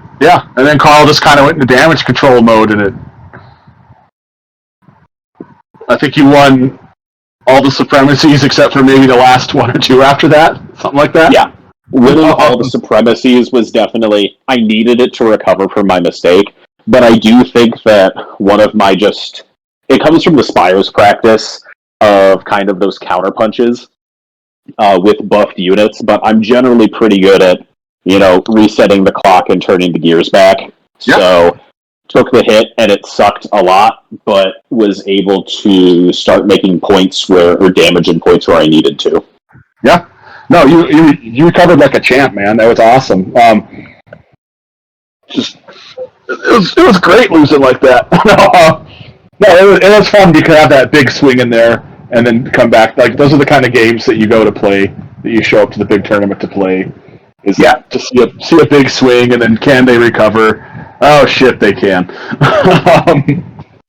then Karl just kind of went into damage control mode, and I think you won all the supremacies except for maybe the last 1 or 2 after that, something like that. Yeah. Winning all the supremacies was definitely, I needed it to recover from my mistake, but I do think that one of my it comes from the Spires practice of kind of those counter punches with buffed units, but I'm generally pretty good at, resetting the clock and turning the gears back. Yep. So, took the hit and it sucked a lot, but was able to start making points or damaging points where I needed to. Yeah. No, you recovered like a champ, man. That was awesome. It was great losing like that. It was fun. You could have that big swing in there and then come back. Like, those are the kind of games that you go to play, that you show up to the big tournament to play. To see a big swing, and then can they recover? Oh shit, they can.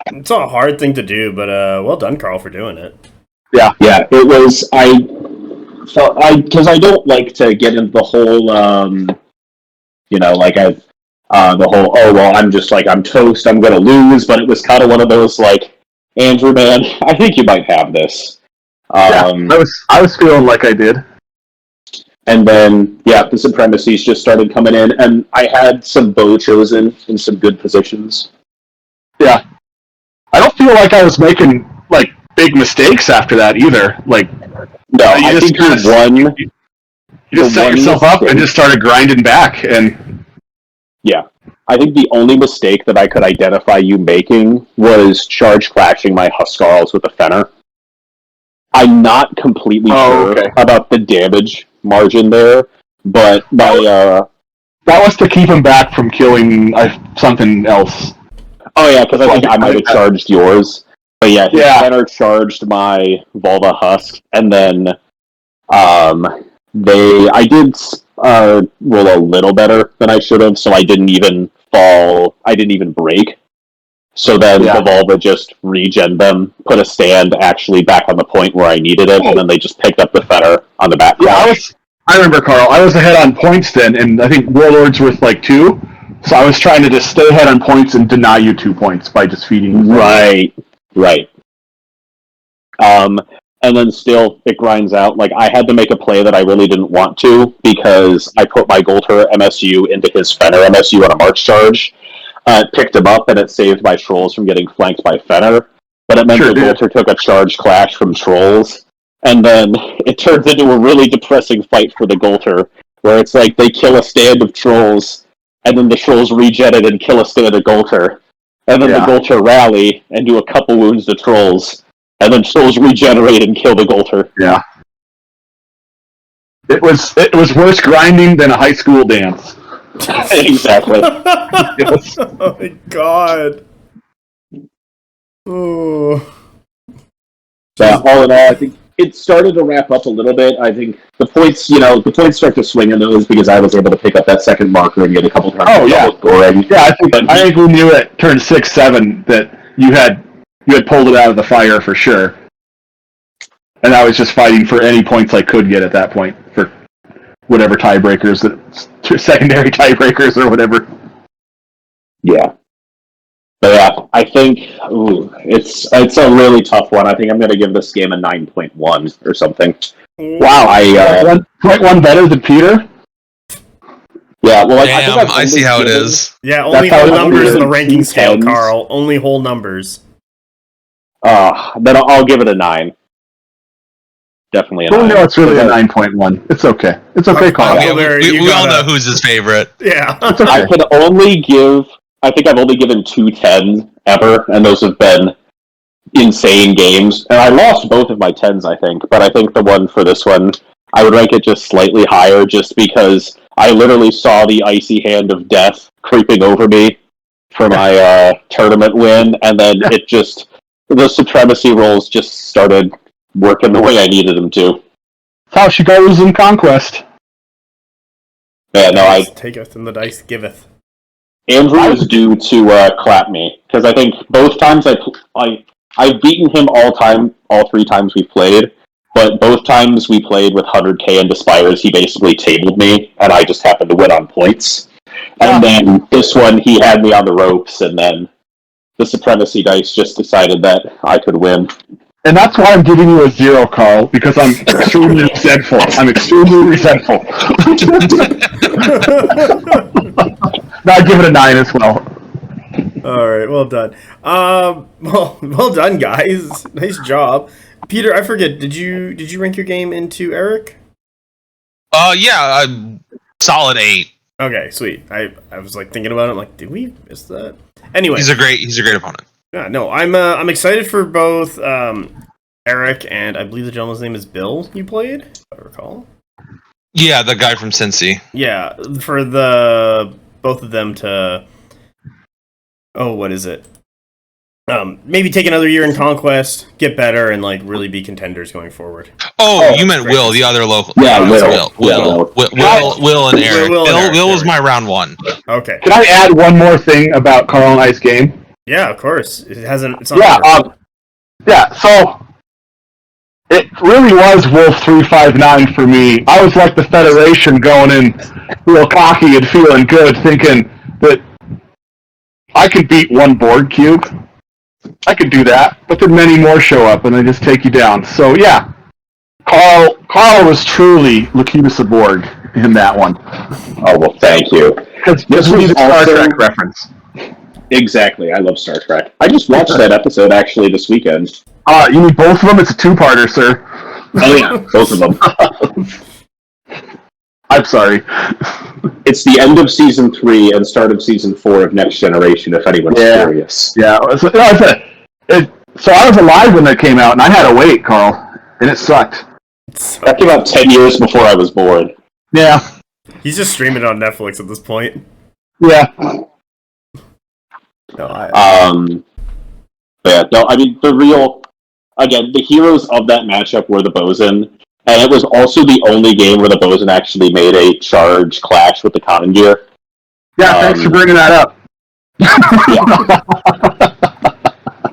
It's a hard thing to do, but well done, Karl, for doing it. Yeah, it was. Because I don't like to get into the whole, the whole, oh, well, I'm toast, I'm going to lose, but it was kind of one of those, Andrew, man, I think you might have this. I was feeling like I did. And then, the supremacies just started coming in, and I had some Bow Chosen in some good positions. Yeah. I don't feel like I was making, big mistakes after that, either. No, I think you won. You just set yourself up and just started grinding back, and... Yeah. I think the only mistake that I could identify you making was charge clashing my Huskarls with a Fenr. I'm not completely sure about the damage margin there, but that was to keep him back from killing something else. Oh yeah, because I think I might have charged yours. But his Fenr charged my Volva Husk, and then I did roll a little better than I should have, so I didn't even fall. I didn't even break. So then the Volva just regen them, put a stand actually back on the point where I needed it, and then they just picked up the Fenr on the back. Yeah, I remember, Karl. I was ahead on points then, and I think Warlord's worth 2. So I was trying to just stay ahead on points and deny you 2 points by just feeding you. Right. And then still, it grinds out. Like, I had to make a play that I really didn't want to, because I put my Goltr MSU into his Fenr MSU on a march charge. It picked him up, and it saved my trolls from getting flanked by Fenr. But it meant that Goltr took a charge clash from trolls. And then it turns into a really depressing fight for the Goltr, where it's like they kill a stand of trolls, and then the trolls regen it and kill a stand of Goltr. And then the Goltr rally and do a couple wounds to trolls. And then trolls regenerate and kill the Goltr. Yeah. It was worse grinding than a high school dance. Exactly. Oh my god. Oh. So all in all, I think it started to wrap up a little bit. I think the points start to swing in those because I was able to pick up that second marker and get a couple times. Oh yeah, scoring. Yeah. I think we knew at turn 6-7 that you had pulled it out of the fire for sure. And I was just fighting for any points I could get at that point for whatever tiebreakers, secondary tiebreakers or whatever. Yeah. But yeah, I think it's a really tough one. I think I'm going to give this game a 9.1 or something. Wow, 1.1 better than Peter? Yeah, well, damn, I see how it is. Yeah, only whole numbers in the ranking scale, Carl. Only whole numbers. Then I'll give it a 9. Definitely a 9. Oh, no, it's really a 9.1. It's okay. It's okay, Carl. Okay, we all know who's his favorite. Yeah. Okay. I think I've only given 2 10s ever, and those have been insane games. And I lost both of my 10s, I think, but I think the one for this one, I would rank it just slightly higher just because I literally saw the icy hand of death creeping over me for my tournament win, and then the supremacy rolls just started working the way I needed them to. That's how she goes in Conquest. Yeah, no, taketh and the dice giveth. Andrew is due to clap me, because I think both times I've beaten him all 3 times we've played, but both times we played with 100k and Aspires, he basically tabled me, and I just happened to win on points. And then this one, he had me on the ropes, and then the supremacy dice just decided that I could win. And that's why I'm giving you a 0, Carl, because I'm extremely resentful. I'm extremely resentful. No, I give it a 9 as well. All right, well done. Well done, guys. Nice job, Peter. I forget. Did you rank your game into Eric? Yeah, solid 8. Okay, sweet. I was like thinking about it. I'm like, did we miss that? Anyway, he's a great opponent. Yeah, no, I'm excited for both Eric and I believe the gentleman's name is Bill. You played, if I recall. Yeah, the guy from Cincy. Yeah, for both of them to. Oh, what is it? Maybe take another year in Conquest, get better, and like really be contenders going forward. Oh, you meant Will, the other local. Yeah, Will and Eric. Will was my round 1. Okay. Can I add one more thing about Carl and I's game? Yeah, of course. It's not. Yeah. So it really was Wolf 359 for me. I was like the Federation going in real cocky and feeling good, thinking that I could beat one board cube. I could do that, but then many more show up and they just take you down. So yeah, Carl was truly Lucius Borg in that one. Oh well, thank you. Because this was a Star Trek reference. Exactly, I love Star Trek. I just watched that episode actually this weekend. You need both of them? It's a 2-parter, sir. Oh yeah, both of them. I'm sorry. It's the end of season 3 and start of season 4 of Next Generation, if anyone's curious. Yeah, so I was alive when that came out, and I had to wait, Carl, and it sucked. That came out 10 years before I was born. Yeah. He's just streaming on Netflix at this point. Yeah. No, I mean, the heroes of that matchup were the Bosun, and it was also the only game where the Bosun actually made a charge clash with the Konungyr. Yeah, thanks for bringing that up.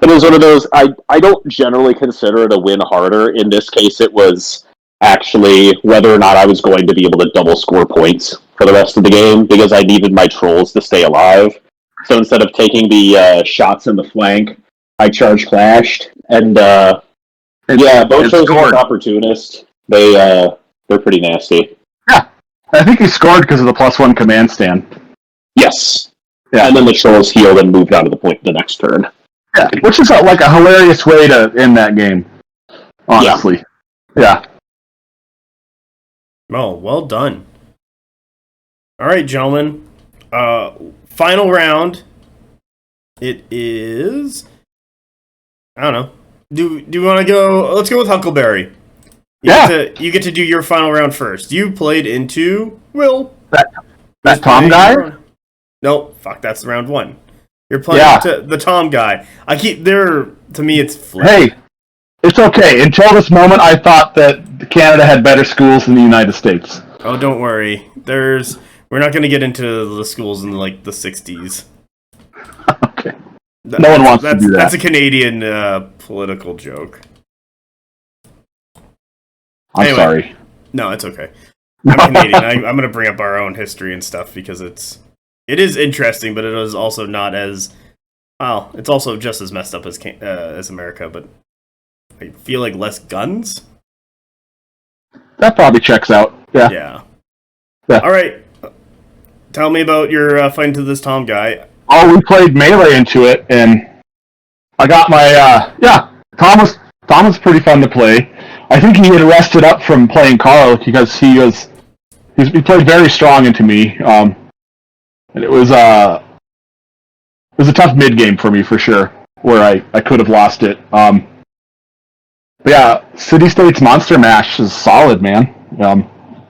It was one of those, I don't generally consider it a win harder. In this case, it was actually whether or not I was going to be able to double score points for the rest of the game, because I needed my trolls to stay alive. So instead of taking the shots in the flank, I charge clashed, and both those are opportunists. They're pretty nasty. Yeah, I think he scored because of the +1 command stand. Yes. Yeah. And then the trolls healed and moved on to the point the next turn. Yeah, which is like a hilarious way to end that game. Honestly. Yeah. Oh, well done. All right, gentlemen. Final round. It is. I don't know. Do you want to go? Let's go with Huckleberry. You get to do your final round first. You played into Will. That Tom guy? Nope. Fuck. That's round 1. You're playing to the Tom guy. To me, it's flip. Hey, it's okay. Until this moment, I thought that Canada had better schools than the United States. Oh, don't worry. We're not going to get into the schools in the 60s. Okay. No one wants to do that. That's a Canadian political joke. I'm sorry. No, it's okay. I'm Canadian. I'm going to bring up our own history and stuff because it is interesting, but it is also not as well. It's also just as messed up as America, but I feel like less guns. That probably checks out. Yeah. All right. Tell me about your fight to this Tom guy. Oh, we played Melee into it, and I got my Tom was pretty fun to play. I think he had rested up from playing Karl because he played very strong into me. And it was a tough mid game for me for sure, where I could have lost it. But yeah, City States Monster Mash is solid, man.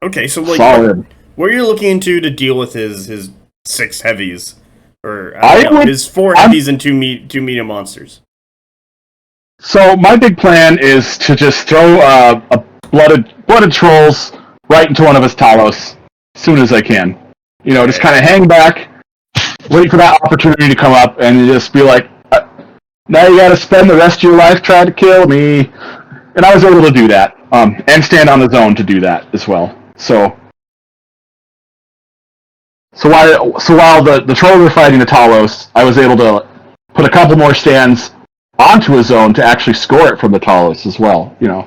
Okay, so solid. What are you looking into to deal with his 6 heavies, or his 4 heavies and two medium monsters? So my big plan is to just throw a blooded trolls right into one of his Talos as soon as I can. Just kind of hang back, wait for that opportunity to come up, and just be like, now you got to spend the rest of your life trying to kill me. And I was able to do that, and stand on the zone to do that as well. So while the trolls were fighting the Talos, I was able to put a couple more stands onto a zone to actually score it from the Talos as well. So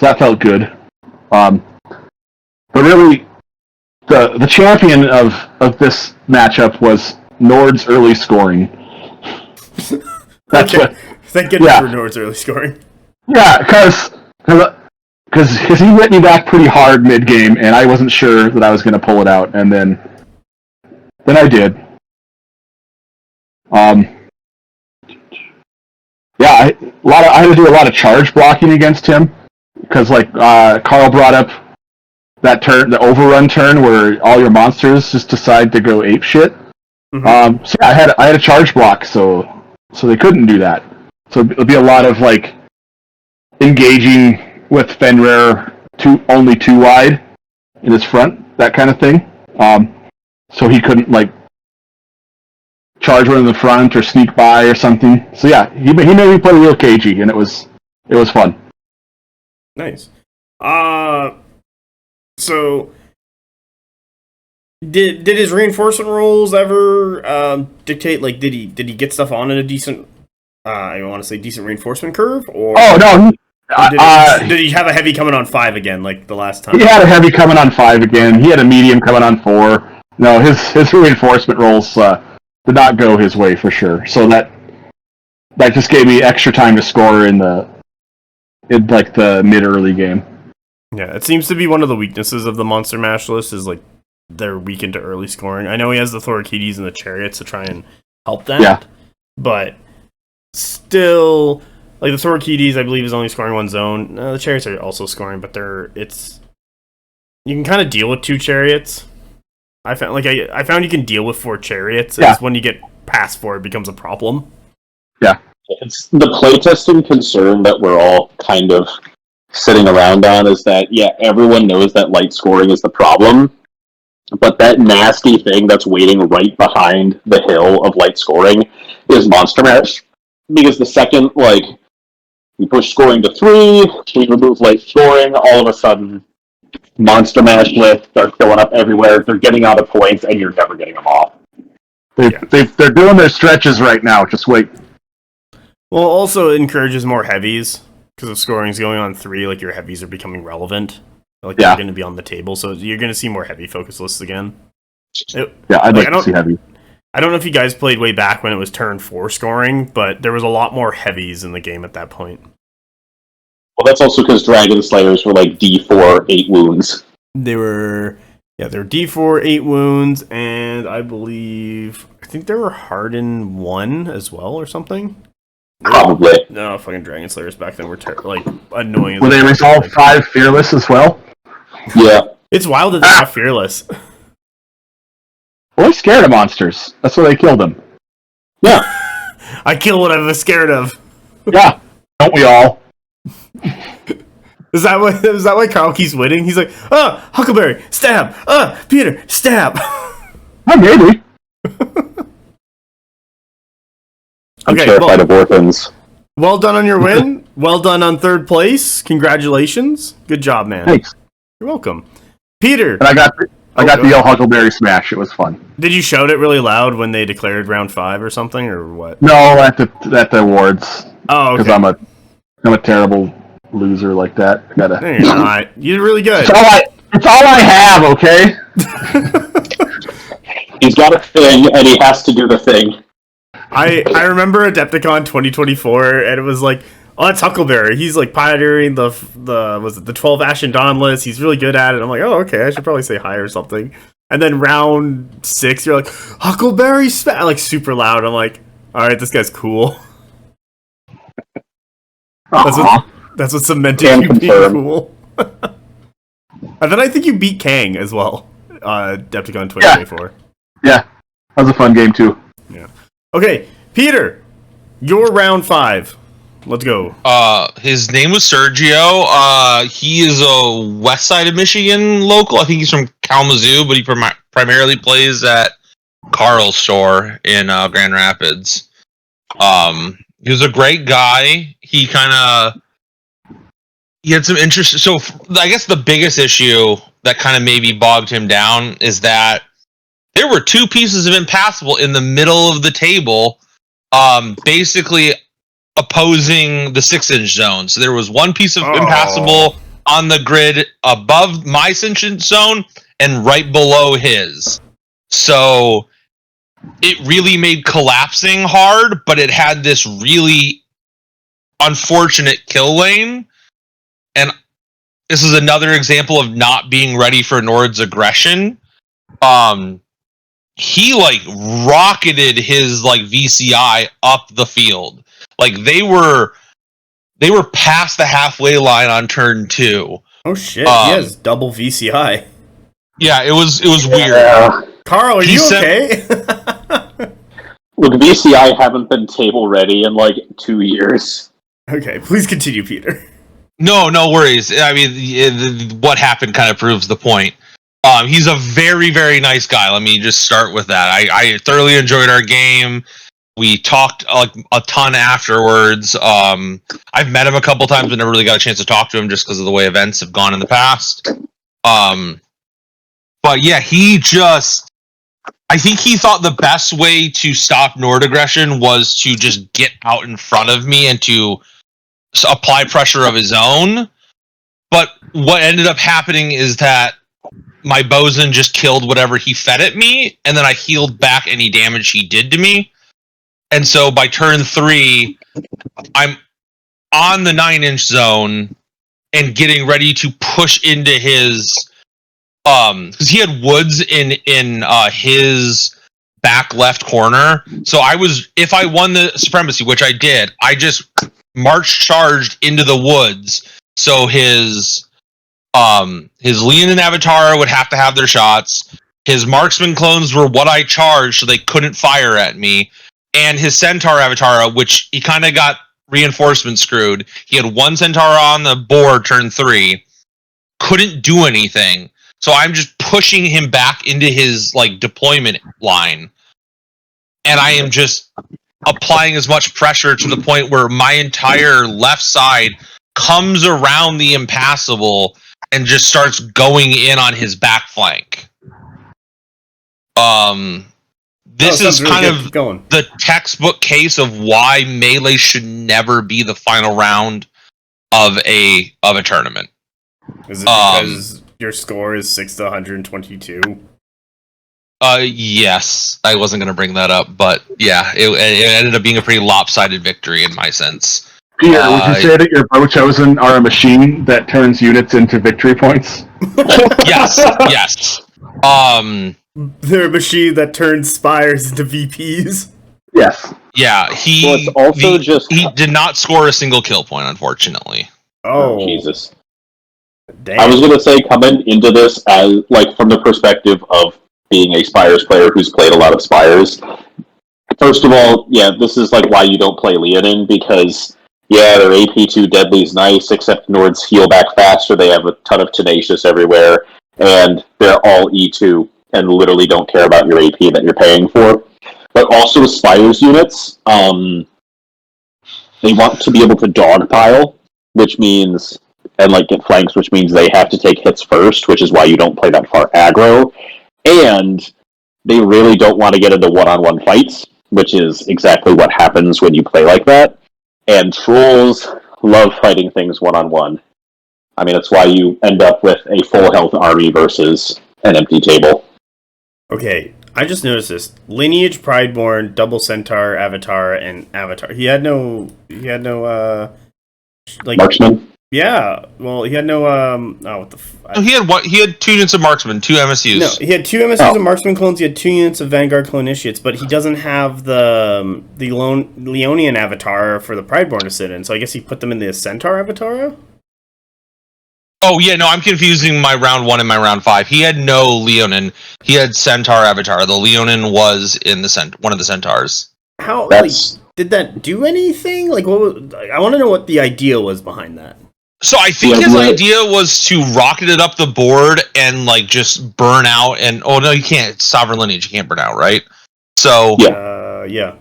that felt good. But really, the champion of this matchup was Nords' early scoring. That's okay. Thank goodness for Nords' early scoring. Yeah, because he hit me back pretty hard mid game, and I wasn't sure that I was going to pull it out, and then I did. I had to do a lot of charge blocking against him because Karl brought up that turn, the overrun turn, where all your monsters just decide to go ape shit. Mm-hmm. I had a charge block, so they couldn't do that. So it'll be a lot of engaging with Fenr only 2 wide in his front, that kind of thing. So he couldn't charge one in the front or sneak by or something. So yeah, he made me play real cagey, and it was fun. Nice. So did his reinforcement rolls ever dictate did he get stuff on in a decent I want to say decent reinforcement curve, or no, did he have a heavy coming on 5 again like the last time? He had a heavy coming on 5 again. He had a medium coming on 4. No, his reinforcement rolls did not go his way for sure. So that just gave me extra time to score in the mid-early game. Yeah, it seems to be one of the weaknesses of the Monster Mash list is they're weak into early scoring. I know he has the Thorkides and the Chariots to try and help that. Yeah. But still, the Thorkides I believe is only scoring 1 zone. The Chariots are also scoring, but you can kind of deal with 2 Chariots. I found you can deal with 4 Chariots. It's when you get past 4 it becomes a problem. Yeah. It's the playtesting concern that we're all kind of sitting around on is that, everyone knows that light scoring is the problem, but that nasty thing that's waiting right behind the hill of light scoring is Monster Mash. Because the second, we push scoring to 3, we remove light scoring, all of a sudden Monster Mash lists are filling up everywhere, they're getting out of points, and you're never getting them off. They're doing their stretches right now, just wait. Well, also it encourages more heavies. because the scoring's going on 3, like your heavies are becoming relevant. Like Yeah. they're going to be on the table, so you're going to see more heavy focus lists again. Yeah, I'd Like, like to see heavy. I don't know if you guys played way back when it was turn 4 scoring, but there was a lot more heavies in the game at that point. Well, that's also because Dragon Slayers were like D4, 8 wounds. They were D4, 8 wounds, and I think they were Harden 1 as well or something. Probably. No, fucking Dragon Slayers back then were annoying. Were they resolve 5 fearless as well? Yeah. It's wild that they're not fearless. Well, they scared of monsters. That's why they killed them. Yeah. I kill what I'm scared of. Yeah. Don't we all? Is that why Karl keeps winning? He's like, Huckleberry, stab! Peter, stab! Oh, maybe. I'm Okay, terrified of orphans. well done on your win. Well done on 3rd place. Congratulations. Good job, man. Thanks. You're welcome. Peter, And I got the yell Huckleberry Smash. It was fun. did you shout it really loud when they declared round 5 or something, or what? No, at the awards. Oh, Because okay. I'm a terrible loser like that. I gotta. No, you're not. You're really good. It's all I have. Okay. He's got a thing, and he has to do the thing. I remember Adepticon 2024, and it was like, oh, that's Huckleberry. He's like pioneering the 12 Ashen Dawn list. He's really good at it. I'm like, oh, okay, I should probably say hi or something. And then round 6, you're like, Huckleberry like super loud. I'm like, all right, this guy's cool. That's what cemented Can you confirm. being cool. And then I think you beat Kang as well. Adepticon 2024. Yeah, that was a fun game too. Yeah. Okay, Peter, your round 5. Let's go. His name was Sergio. He is a west side of Michigan local. I think he's from Kalamazoo, but he primarily plays at Karl's store in Grand Rapids. He was a great guy. He had some interest. So I guess the biggest issue that kind of maybe bogged him down is that there were 2 pieces of impassable in the middle of the table, basically opposing the 6-inch zone. So there was 1 piece of impassable on the grid above my 6-inch zone and right below his. So it really made collapsing hard, but it had this really unfortunate kill lane. And this is another example of not being ready for Nord's aggression. He like rocketed his like VCI up the field. Like they were past the halfway line on turn 2. Oh shit, he has double VCI. Yeah, it was weird. Karl, are He you said- okay? Look, VCI haven't been table ready in like 2 years. Okay, please continue, Peter. No worries. I mean, what happened kind of proves the point. He's a very, very nice guy. Let me just start with that. I thoroughly enjoyed our game. We talked like a ton afterwards. I've met him a couple times, but never really got a chance to talk to him just because of the way events have gone in the past. But yeah, I think he thought the best way to stop Nord aggression was to just get out in front of me and to apply pressure of his own. But what ended up happening is that my bosun just killed whatever he fed at me, and then I healed back any damage he did to me. And so by turn 3, I'm on the 9-inch zone and getting ready to push into his because he had woods in his back left corner. So if I won the supremacy, which I did, I just charged into the woods. So his Leon and Avatar would have to have their shots. His marksman clones were what I charged, so they couldn't fire at me. And his Centaur Avatar, which he kind of got reinforcement screwed. He had 1 Centaur on the board turn 3, couldn't do anything. So I'm just pushing him back into his like deployment line. And I am just applying as much pressure to the point where my entire left side comes around the impassable and just starts going in on his back flank. This is really kind good. of Keep going. the textbook case of why melee should never be the final round of a tournament. Is it because your score is 6 to 122? Yes. I wasn't going to bring that up, but yeah, it ended up being a pretty lopsided victory in my sense. Peter, would you say that your Bo Chosen are a machine that turns units into victory points? Yes. They're a machine that turns Spires into VPs. Yes. Yeah, he did not score a single kill point, unfortunately. Oh, Jesus. Damn. I was going to say, coming into this as from the perspective of being a Spires player who's played a lot of Spires. First of all, yeah, this is why you don't play Leonin, because their AP2 deadly is nice, except Nords heal back faster. They have a ton of Tenacious everywhere, and they're all E2 and literally don't care about your AP that you're paying for. But also with Spires units, they want to be able to dogpile, which means, and get flanks, which means they have to take hits first, which is why you don't play that far aggro. And they really don't want to get into one-on-one fights, which is exactly what happens when you play like that. And trolls love fighting things one-on-one. I mean, it's why you end up with a full health army versus an empty table. Okay, I just noticed this. Lineage, Prideborn, Double Centaur, Avatar, and Avatar. He had no Marksman? Yeah, well, he had no, what the He had 2 units of Marksman, 2 MSUs. No, he had 2 MSUs of Marksman clones, he had 2 units of Vanguard clone initiates, but he doesn't have the Leonian Avatar for the Prideborn to sit in, so I guess he put them in the Centaur Avatar? Oh, yeah, no, I'm confusing my round 1 and my round 5. He had no Leonin. He had Centaur Avatar. The Leonin was in one of the Centaurs. How, did that do anything? I want to know what the idea was behind that. So I think his idea was to rocket it up the board and just burn out. And oh no, you can't. It's Sovereign Lineage. You can't burn out, right? So yeah.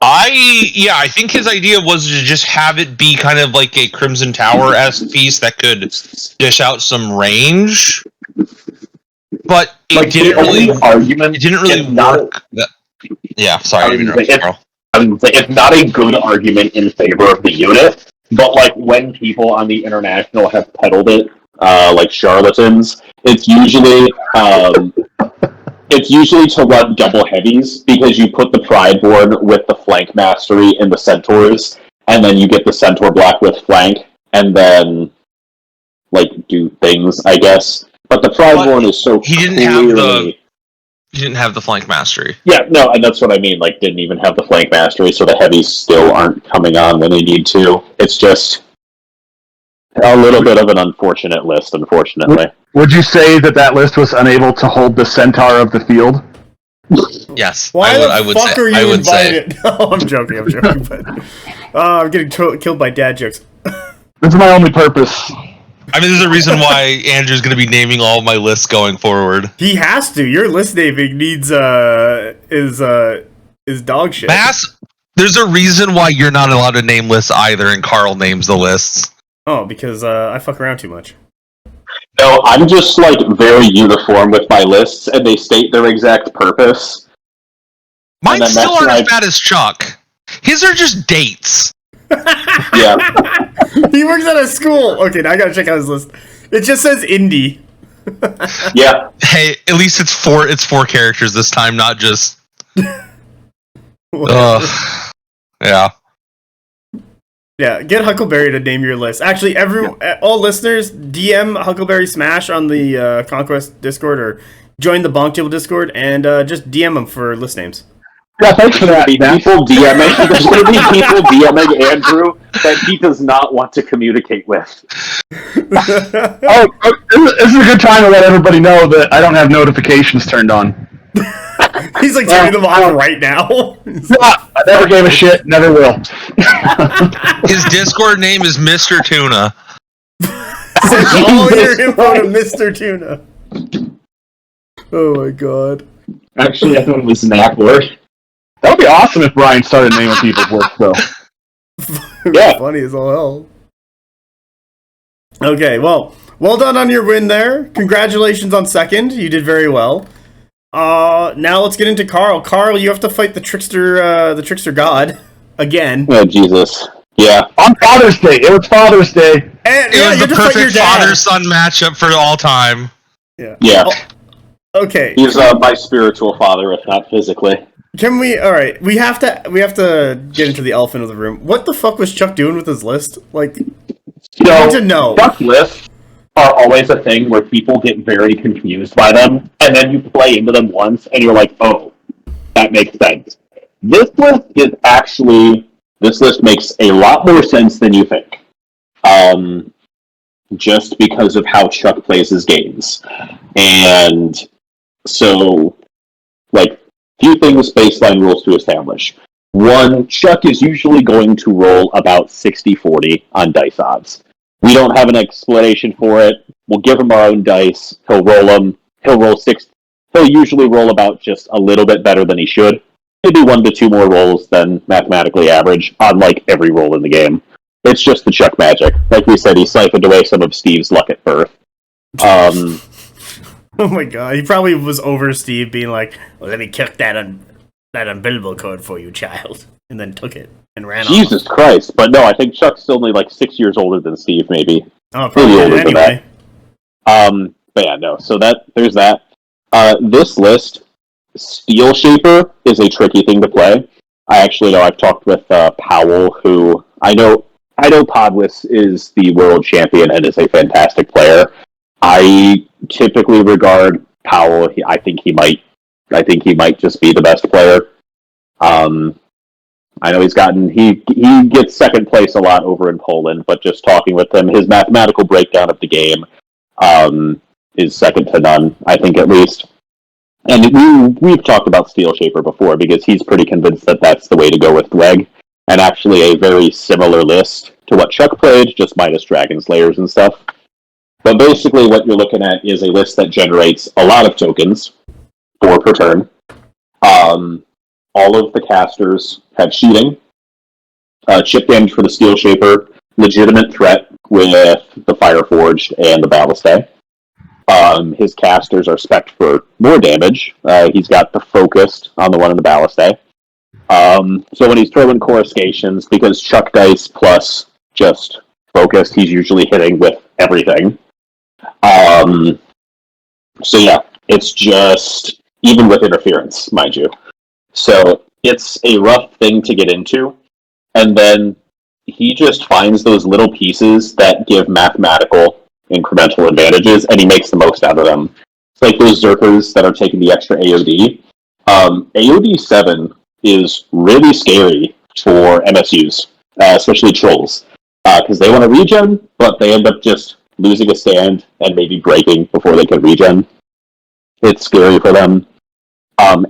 I think his idea was to just have it be kind of like a Crimson Tower-esque piece that could dish out some range, but it didn't really work. Yeah, sorry. It's not a good argument in favor of the unit. But when people on the international have peddled it, like charlatans, it's usually to run double heavies, because you put the Prideborn with the flank mastery in the Centaurs, and then you get the Centaur block with flank, and then do things, I guess. But the Prideborn is so he didn't have the flank mastery. Yeah, no, and that's what I mean. Didn't even have the flank mastery, so the heavies still aren't coming on when they need to. It's just a little bit of an unfortunate list, unfortunately. Would you say that list was unable to hold the Centaur of the field? Yes. Why I the would fuck say, are you I would invited? say. No, I'm joking, but I'm getting killed by dad jokes. This is my only purpose. I mean, there's a reason why Andrew's going to be naming all of my lists going forward. He has to. Your list naming needs is dog shit. There's a reason why you're not allowed to name lists either, and Karl names the lists. Oh, because I fuck around too much. No, I'm just very uniform with my lists, and they state their exact purpose. Mine still aren't as bad as Chuck. His are just dates. Yeah. He works at a school. Okay, now I gotta check out his list. It just says Indy. Yeah. Hey, at least it's four characters this time, not just. Yeah. Yeah, get Huckleberry to name your list. Actually, all listeners, DM Huckleberry Smash on the Conquest Discord, or join the BonkTable Discord, and just DM them for list names. Yeah, thanks for that. There's going to be people DMing Andrew that he does not want to communicate with. This is a good time to let everybody know that I don't have notifications turned on. He's turning them on right now. I never gave a shit, never will. His Discord name is Mr. Tuna. Send all your info to Mr. Tuna. Oh my god. Actually, I thought it was Snapword. That would be awesome if Brian started naming people's work, though. Yeah. Funny as all hell. Okay, well done on your win there. Congratulations on second. You did very well. Now let's get into Karl. Karl, you have to fight the trickster god again. Oh, Jesus. Yeah. On Father's Day. It was Father's Day. And, It was you're the just like your perfect dad. father-son matchup for all time. Yeah. Yeah. Okay. He's my spiritual father, if not physically. Can we? All right. We have to get into the elephant of the room. What the fuck was Chuck doing with his list? Like, I need to know. Duck lists are always a thing where people get very confused by them, and then you play into them once, and you're like, oh, that makes sense. This list makes a lot more sense than you think. Just because of how Chuck plays his games. And so, like, few things, baseline rules to establish. One, Chuck is usually going to roll about 60-40 on dice odds. We don't have an explanation for it. We'll give him our own dice. He'll roll them. He'll roll six. He'll usually roll about just a little bit better than he should. Maybe 1 to 2 more rolls than mathematically average on like every roll in the game. It's just the Chuck magic. Like we said, he siphoned away some of Steve's luck at birth. Oh my god, he probably was over Steve being like, well, let me kick that umbilical cord for you, child. And then took it and ran Jesus off. Christ. But no, I think Chuck's still only like 6 years older than Steve, maybe. Oh, probably older than anyway. But yeah, no. So there's that. This list, Steel Shaper is a tricky thing to play. I actually know I've talked with Powell, who I know Podless is the world champion and is a fantastic player. I typically regard Powell. I think he might just be the best player. I know he gets second place a lot over in Poland, but just talking with him, his mathematical breakdown of the game is second to none, I think, at least. And we've talked about Steel Shaper before because he's pretty convinced that that's the way to go with Dweg, and actually a very similar list to what Chuck played, just minus Dragon Slayers and stuff. But basically what you're looking at is a list that generates a lot of tokens, 4 per turn. All of the casters have shooting, chip damage for the Steel Shaper, legitimate threat with the Fireforged and the Ballistay. His casters are spec'd for more damage. He's got the Focused on the one in the Ballistay. So when he's throwing coruscations, because Chuck dice plus just Focused, he's usually hitting with everything. So yeah, it's just, even with interference, mind you. So it's a rough thing to get into, and then he just finds those little pieces that give mathematical incremental advantages, and he makes the most out of them. It's like those Zerkers that are taking the extra AOD. AOD 7 is really scary for MSUs, especially Trolls, because they want to regen, but they end up just losing a stand and maybe breaking before they can regen. It's scary for them.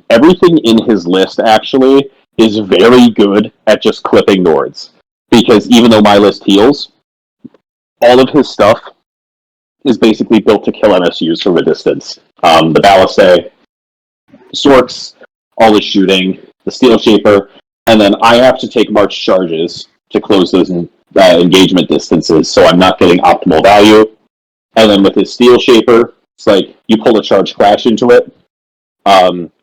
Everything in his list, actually, is very good at just clipping Nords. Because even though my list heals, all of his stuff is basically built to kill MSUs from a distance. The Ballistay, the Sorks, all the shooting, the Steel Shaper, and then I have to take March charges to close those engagement distances, so I'm not getting optimal value. And then with his Steel Shaper, it's like you pull a charge clash into it.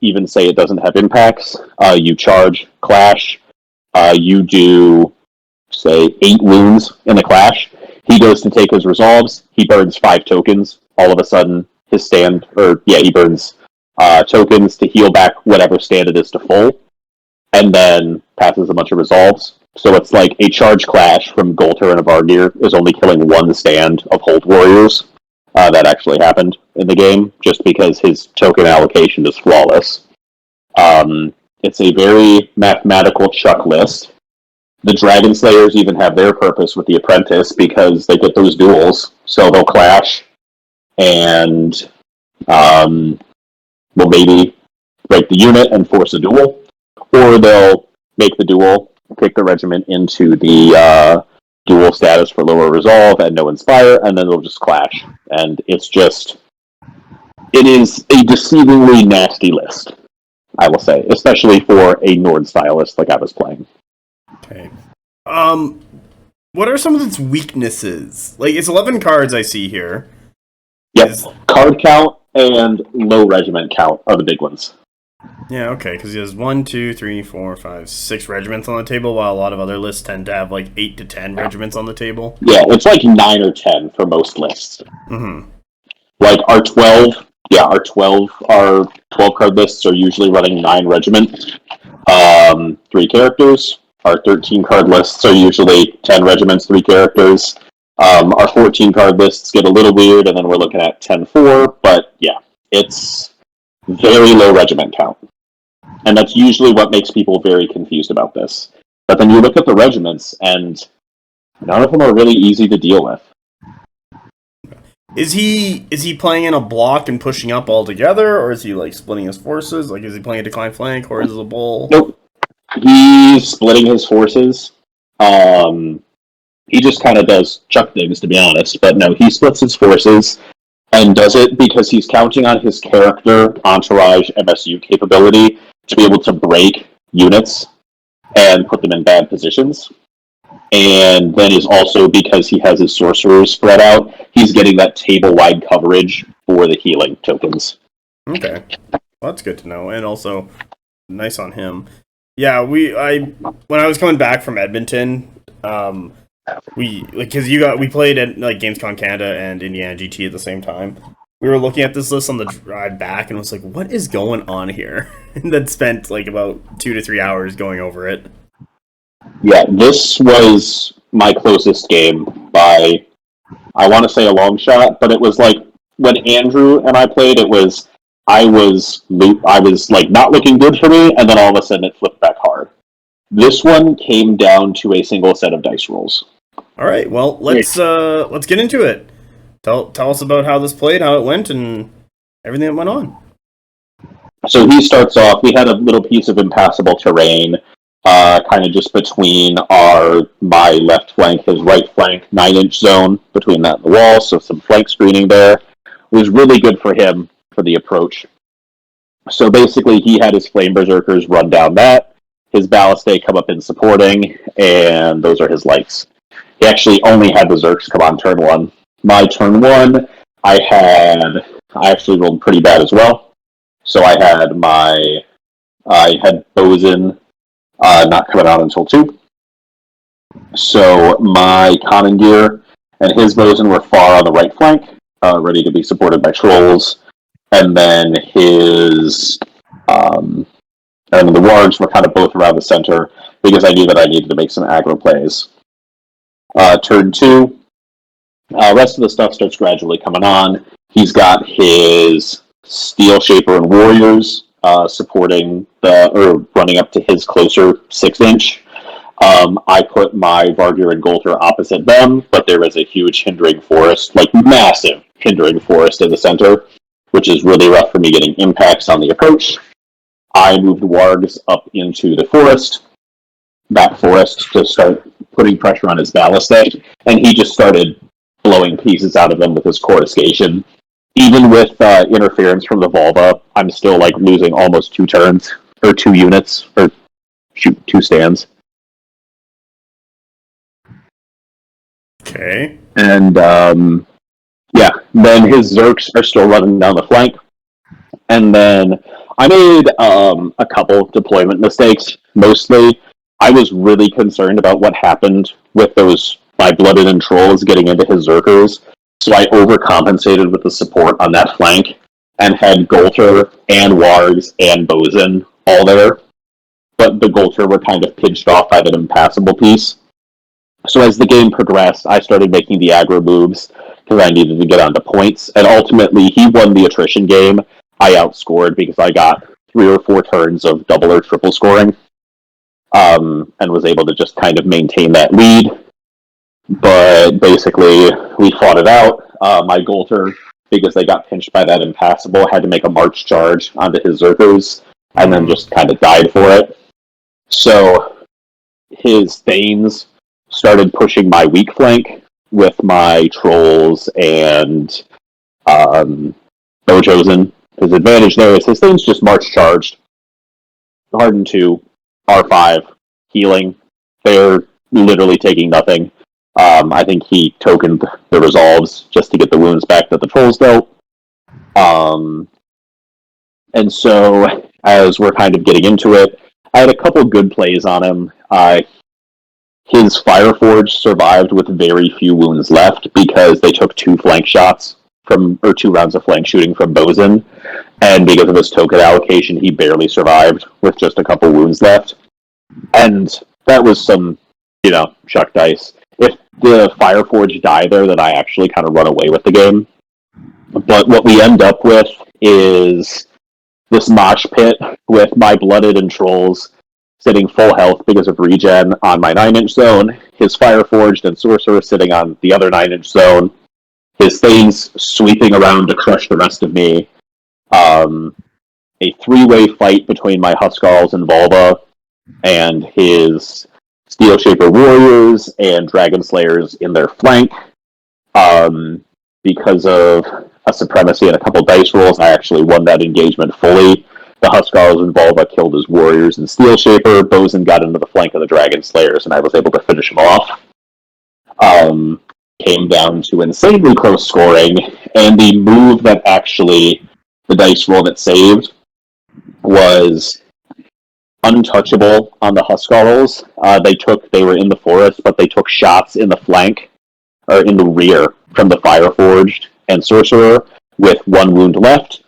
Even say it doesn't have impacts, you charge clash, you do, say, 8 wounds in a clash. He goes to take his resolves, he burns 5 tokens, all of a sudden his stand, he burns tokens to heal back whatever stand it is to full, and then passes a bunch of resolves. So it's like a charge clash from Goltr and a Vargyr is only killing 1 stand of Hold Warriors. That actually happened in the game, just because his token allocation is flawless. It's a very mathematical Chuck list. The Dragon Slayers even have their purpose with the Apprentice, because they get those duels, so they'll clash, and will maybe break the unit and force a duel, or they'll make the duel, kick the regiment into the dual status for lower resolve and no inspire, and then they'll just clash. And it is a deceivingly nasty list, I will say, especially for a Nord stylist like I was playing. Okay. What are some of its weaknesses? Like, it's 11 cards I see here. Yes, card count and low regiment count are the big ones. Yeah, okay, because he has 1, 2, 3, 4, 5, 6 regiments on the table, while a lot of other lists tend to have like 8 to 10 regiments on the table. Yeah, it's like 9 or 10 for most lists. Mm-hmm. Like our 12 card lists are usually running 9 regiments, 3 characters. Our 13 card lists are usually 10 regiments, 3 characters. Our 14 card lists get a little weird, and then we're looking at 10-4, but yeah, it's very low regiment count. And that's usually what makes people very confused about this. But then you look at the regiments, and none of them are really easy to deal with. Is he playing in a block and pushing up all together, or is he like splitting his forces? Like, is he playing a decline flank, or is it a bull? Nope. He's splitting his forces. He just kind of does chuck things, to be honest. But no, he splits his forces and does it because he's counting on his character, entourage, MSU capability to be able to break units and put them in bad positions. And then is also because he has his sorcerers spread out, he's getting that table-wide coverage for the healing tokens. Okay, well, that's good to know, and also nice on him. Yeah, when I was coming back from Edmonton, we played at like Gamescom Canada and Indiana GT at the same time. We were looking at this list on the drive back and was like, "What is going on here?" And then spent like about 2 to 3 hours going over it. Yeah, this was my closest game by, I want to say, a long shot, but it was like when Andrew and I played, I was like not looking good for me, and then all of a sudden it flipped back hard. This one came down to a single set of dice rolls. All right, well let's get into it. Tell us about how this played, how it went, and everything that went on. So he starts off. We had a little piece of impassable terrain, kind of just between my left flank, his right flank, 9-inch zone between that and the wall. So some flank screening there. It was really good for him for the approach. So basically, he had his flame berserkers run down that. His ballistae come up in supporting, and those are his lights. He actually only had berserks come on turn 1. My turn 1, I actually rolled pretty bad as well. So I had Bosun not coming out until 2. So my Konungyr and his Bosun were far on the right flank, ready to be supported by trolls. And then and the wargs were kind of both around the center because I knew that I needed to make some aggro plays. Turn 2, rest of the stuff starts gradually coming on. He's got his Steel Shaper and Warriors supporting running up to his closer 6-inch. I put my Vargyr and Goltr opposite them, but there is a huge hindering forest, like massive hindering forest in the center, which is really rough for me getting impacts on the approach. I moved wargs up into the forest, that forest, to start putting pressure on his ballistae, and he just started blowing pieces out of them with his coruscation. Even with interference from the Volva, I'm still like losing almost 2 turns, or 2 units, or 2 stands. Okay. And then his Zerks are still running down the flank. And then I made a couple deployment mistakes. Mostly, I was really concerned about what happened with my Blooded and Trolls getting into his Zerkers. So I overcompensated with the support on that flank and had Goltr and Wargs and Bosun all there. But the Goltr were kind of pinched off by that impassable piece. So as the game progressed, I started making the aggro moves because I needed to get onto points. And ultimately, he won the attrition game. I outscored because I got 3 or 4 turns of double or triple scoring, and was able to just kind of maintain that lead. But basically, we fought it out. My Goltr, because they got pinched by that impassable, had to make a march charge onto his Zerkers, and then just kind of died for it. So his Thanes started pushing my weak flank with my Trolls and Chosen. His advantage there is his Thanes just march charged. Harden 2, R5, healing. They're literally taking nothing. I think he tokened the resolves just to get the wounds back that the Trolls dealt. And so as we're kind of getting into it. I had a couple good plays on him. His Fireforge survived with very few wounds left because they took 2 flank shots or 2 rounds of flank shooting from Bosun, and because of his token allocation, he barely survived with just a couple wounds left. And that was some, chuck dice. If the Fireforge die there, then I actually kind of run away with the game. But what we end up with is this mosh pit with my Blooded and Trolls sitting full health because of regen on my 9-inch zone, his Fireforged and Sorcerer sitting on the other 9-inch zone, his Thanes sweeping around to crush the rest of me, a 3-way fight between my Huskarls and Volva, and his Steel Shaper Warriors and Dragon Slayers in their flank. Because of a supremacy and a couple dice rolls, I actually won that engagement fully. The Huskarls and Volva killed his Warriors and Steel Shaper. Bosun got into the flank of the Dragon Slayers, and I was able to finish him off. Came down to insanely close scoring, and the move that actually the dice roll that saved was untouchable on the Huskarls. They were in the forest, but they took shots in the flank, or in the rear, from the Fireforged and Sorcerer with 1 wound left.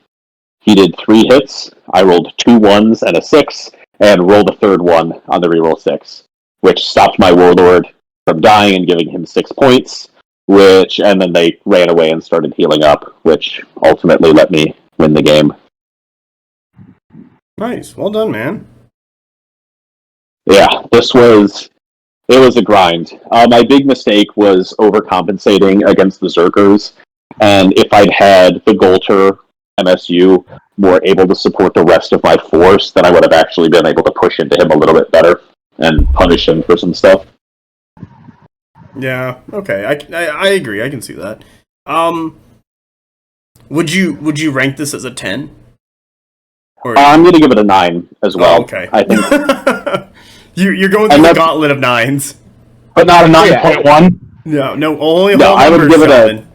He did 3 hits. I rolled 2 1s and a 6, and rolled a 3rd one on the reroll 6, which stopped my Warlord from dying and giving him 6 points, and then they ran away and started healing up, which ultimately let me win the game. Nice. Well done, man. Yeah, it was a grind. My big mistake was overcompensating against the Zerkers, and if I'd had the Goltr MSU more able to support the rest of my force, then I would have actually been able to push into him a little bit better and punish him for some stuff. Yeah, okay. I agree. I can see that. Would you rank this as a 10? Or... I'm going to give it a 9 as well. Oh, okay. I think you're going through the gauntlet of 9s. But not a 9.1? No, only no, I would give it Shaman.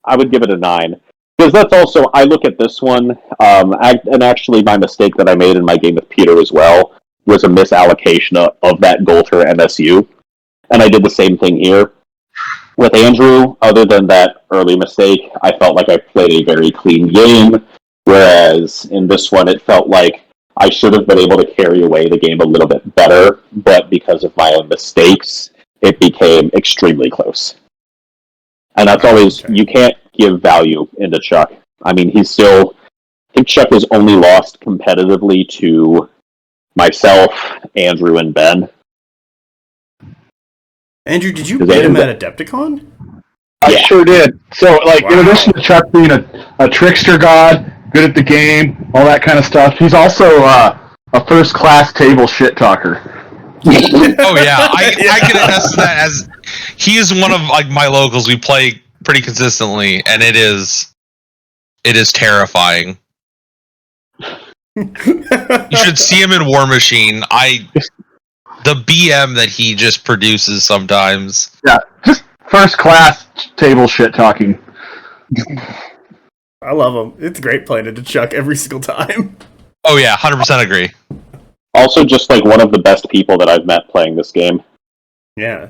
I would give it a 9. Because that's also, I look at this one, and actually my mistake that I made in my game with Peter as well was a misallocation of that Goltr MSU. And I did the same thing here. With Andrew, other than that early mistake, I felt like I played a very clean game, whereas in this one it felt like I should have been able to carry away the game a little bit better, but because of my own mistakes, it became extremely close. And that's always, you can't give value into Chuck. I mean, I think Chuck has only lost competitively to myself, Andrew, and Ben. Andrew, did you beat him at Adepticon? I sure did. So, in addition to Chuck being a trickster god, good at the game, all that kind of stuff, he's also a first-class table shit talker. Oh yeah, I can attest to that, as he is one of my locals. We play pretty consistently, and it is terrifying. You should see him in War Machine. The BM that he just produces sometimes. Yeah, just first-class table shit talking. I love him. It's great playing it to Chuck every single time. Oh yeah, 100% agree. Also, just one of the best people that I've met playing this game. Yeah.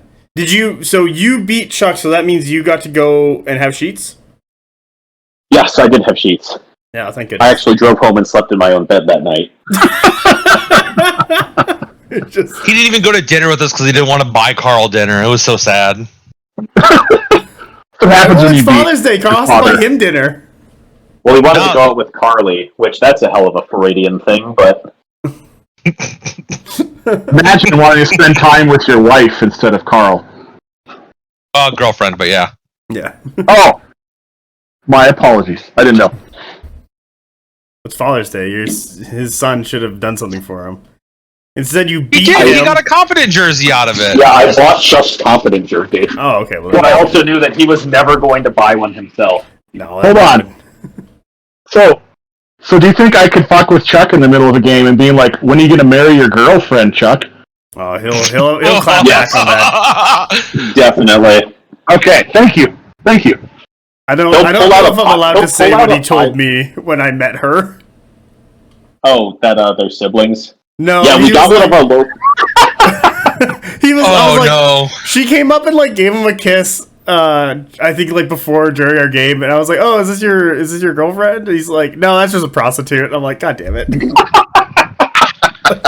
So you beat Chuck, so that means you got to go and have sheets? Yes, I did have sheets. Yeah, thank goodness. I actually drove home and slept in my own bed that night. He didn't even go to dinner with us because he didn't want to buy Karl dinner. It was so sad. What happens when you beat Father's Day, Carl. Buy him dinner. Well, he wanted to go out with Carly, which that's a hell of a Freudian thing, but... Imagine wanting to spend time with your wife instead of Karl. Girlfriend, but yeah. Yeah. Oh! My apologies. I didn't know. It's Father's Day. His son should have done something for him. Instead, you beat He did. him. He got a confident jersey out of it. Yeah, I bought Chuck's confident jersey. Oh, okay. Well, But I also knew that he was never going to buy one himself. No, Hold on. So do you think I could fuck with Chuck in the middle of a game and being like, when are you going to marry your girlfriend, Chuck? Oh, he'll clap back on that. Definitely. Okay, thank you. I don't know if I'm allowed to say what he told me when I met her. Oh, that their siblings. No, Yeah, we got one of our local. Oh no! She came up and like gave him a kiss. I think like before during our game, and I was like, "Oh, is this your girlfriend?" And he's like, "No, that's just a prostitute." And I'm like, "God damn it!"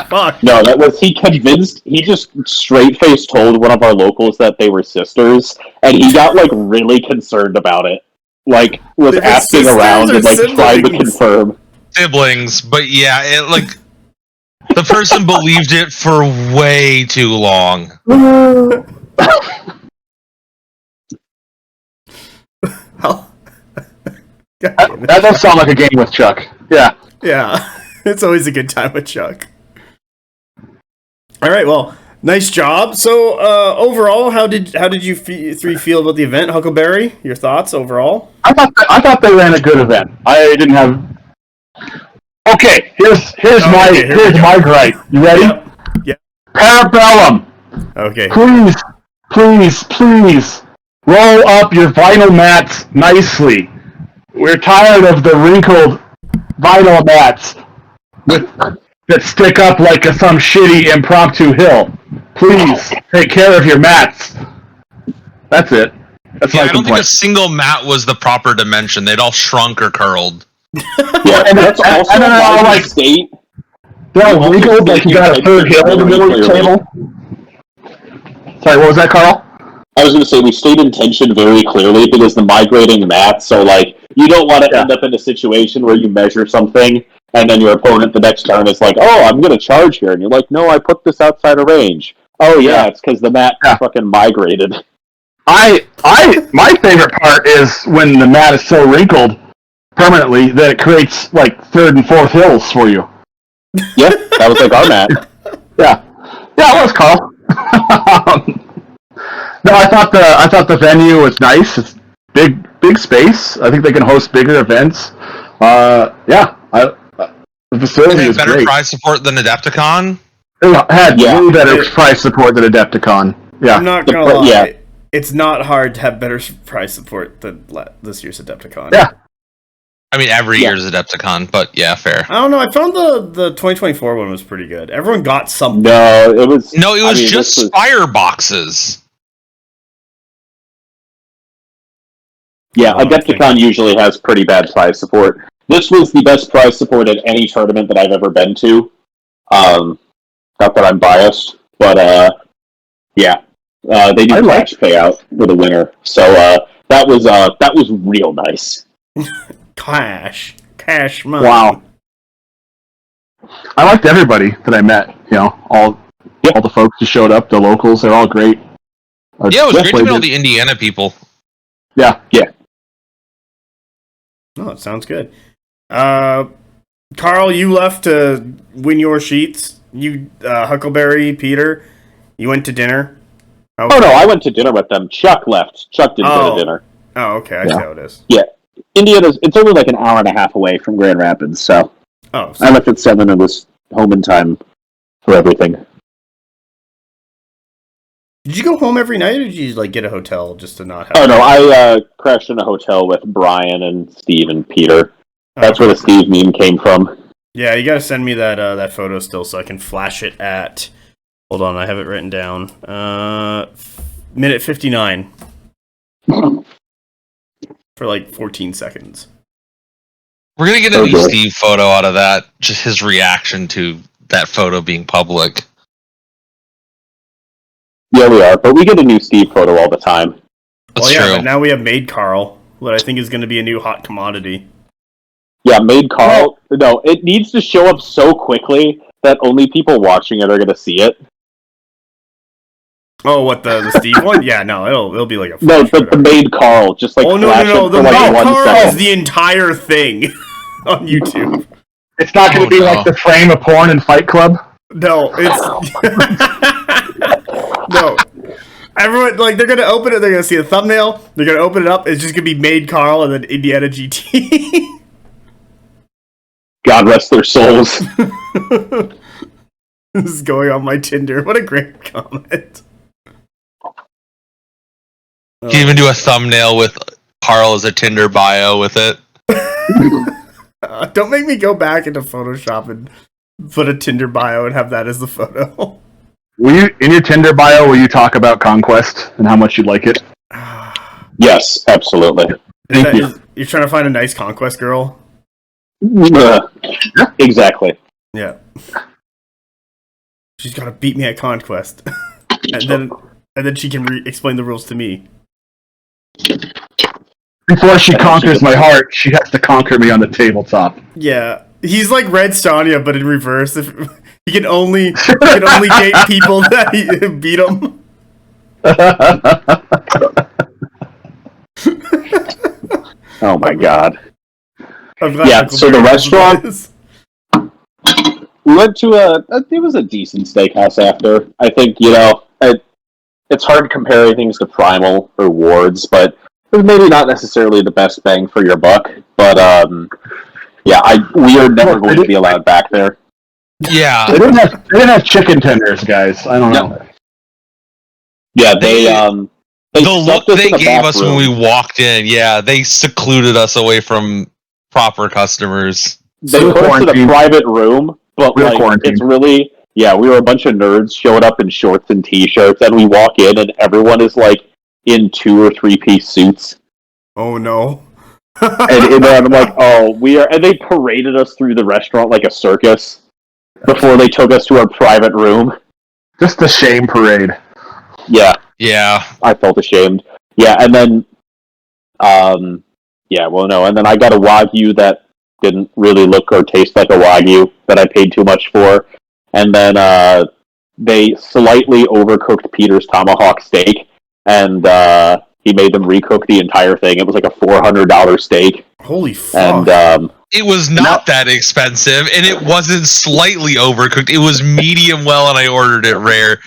Fuck. No, that was he convinced. He just straight face told one of our locals that they were sisters, and he got like really concerned about it. Like was They were asking sisters around or and like trying to siblings? confirm. Siblings, but yeah, it like the person believed it for way too long. Hell. That does sound like a game with Chuck. Yeah. Yeah, it's always a good time with Chuck. All right, well, nice job. So overall, how did you three feel about the event, Huckleberry? Your thoughts overall? I thought they ran a good event. I didn't have. Okay, here's my gripe. You ready? Yep. Parabellum. Okay. Please roll up your vinyl mats nicely. We're tired of the wrinkled vinyl mats that stick up like some shitty impromptu hill. Please take care of your mats. That's it. That's Yeah, my I don't think complaint. a single mat was the proper dimension. They'd all shrunk or curled. Yeah, and that's also and then they're all why like the state. they're all wrinkled like you got a third hill in the middle of the table. Sorry, what was that, Carl? I was going to say we state intention very clearly because the migrating mats are like you don't want to end up in a situation where you measure something and then your opponent the next turn is like, "Oh, I'm going to charge here," and you're like, "No, I put this outside of range." Oh yeah, it's because the mat fucking migrated. My favorite part is when the mat is so wrinkled permanently that it creates like third and fourth hills for you. Yeah, that was like our mat. Yeah, it was Carl. No, I thought the venue was nice. It's big space. I think they can host bigger events. The facility They is had better great. prize support than Adepticon. It had way better price support than Adepticon. Yeah, I'm not gonna lie. It's not hard to have better price support than this year's Adepticon. Yeah. I mean, every year's Adepticon, but yeah, fair. I don't know. I found the 2024 one was pretty good. Everyone got something. No, it was just Spire boxes. Yeah, Adepticon usually has pretty bad prize support. This was the best prize support at any tournament that I've ever been to. Not that I'm biased, but they do cash payout for the winner, so that was real nice. Cash money. Wow. I liked everybody that I met. You know, all the folks who showed up, the locals, they're all great. Yeah, it was great to meet all the Indiana people. Yeah. Oh, it sounds good. Carl, you left to win your sheets. You, Huckleberry, Peter, you went to dinner. Oh no, I went to dinner with them. Chuck left. Chuck didn't go to dinner. Oh, okay, I see how it is. Yeah, it's only like an hour and a half away from Grand Rapids, so. I left at 7 and was home in time for everything. Did you go home every night, or did you like get a hotel just to not have? Oh no, I crashed in a hotel with Brian and Steve and Peter. That's where the Steve meme came from. Yeah, you gotta send me that photo still so I can flash it at. Hold on, I have it written down. Minute 59 for like 14 seconds. We're gonna get a new Steve photo out of that. Just his reaction to that photo being public. Yeah, we are, but we get a new Steve photo all the time. That's true. But now we have Maid Carl, what I think is going to be a new hot commodity. Yeah, Maid Carl. No, it needs to show up so quickly that only people watching it are going to see it. Oh, what the Steve one? Yeah, no, it'll be like a no, but the Maid Carl just like the Maid Carl is the entire thing on YouTube. It's not going to be like the frame of porn in Fight Club. No, it's no. Everyone they're gonna open it. They're gonna see a thumbnail. They're gonna open it up. It's just gonna be Maid Carl and then Indiana GT. God rest their souls. This is going on my Tinder. What a great comment. You can even do a thumbnail with Carl as a Tinder bio with it. Don't make me go back into Photoshop and put a Tinder bio and have that as the photo. Will you, in your Tinder bio, will you talk about Conquest and how much you like it? Yes, absolutely. Thank you. You're trying to find a nice Conquest girl? Exactly. Yeah. She's got to beat me at Conquest. and then she can explain the rules to me. Before she conquers my heart, she has to conquer me on the tabletop. Yeah. He's like Red Sonja, but in reverse. If he can only date people that beat him. Oh my god. Yeah, so the restaurant, we went to it was a decent steakhouse after. I think, it's hard to compare things to Primal or Wards, but it was maybe not necessarily the best bang for your buck. But, we are never going to be allowed back there. Yeah. They didn't have chicken tenders, guys. I don't know. Yeah, the look they gave us when we room. walked in, they secluded us away from proper customers. They put us in a private room, but it's really, we were a bunch of nerds showing up in shorts and t-shirts, and we walk in and everyone is in 2 or 3 piece suits. Oh no. and I'm like, and they paraded us through the restaurant like a circus before they took us to our private room. Just a shame parade. Yeah. Yeah. I felt ashamed. Yeah, and then, and then I got a Wagyu that didn't really look or taste like a Wagyu that I paid too much for. And then, they slightly overcooked Peter's tomahawk steak, and, he made them recook the entire thing. It was like a $400 steak. Holy fuck. And, it was not that expensive, and it wasn't slightly overcooked. It was medium well, and I ordered it rare.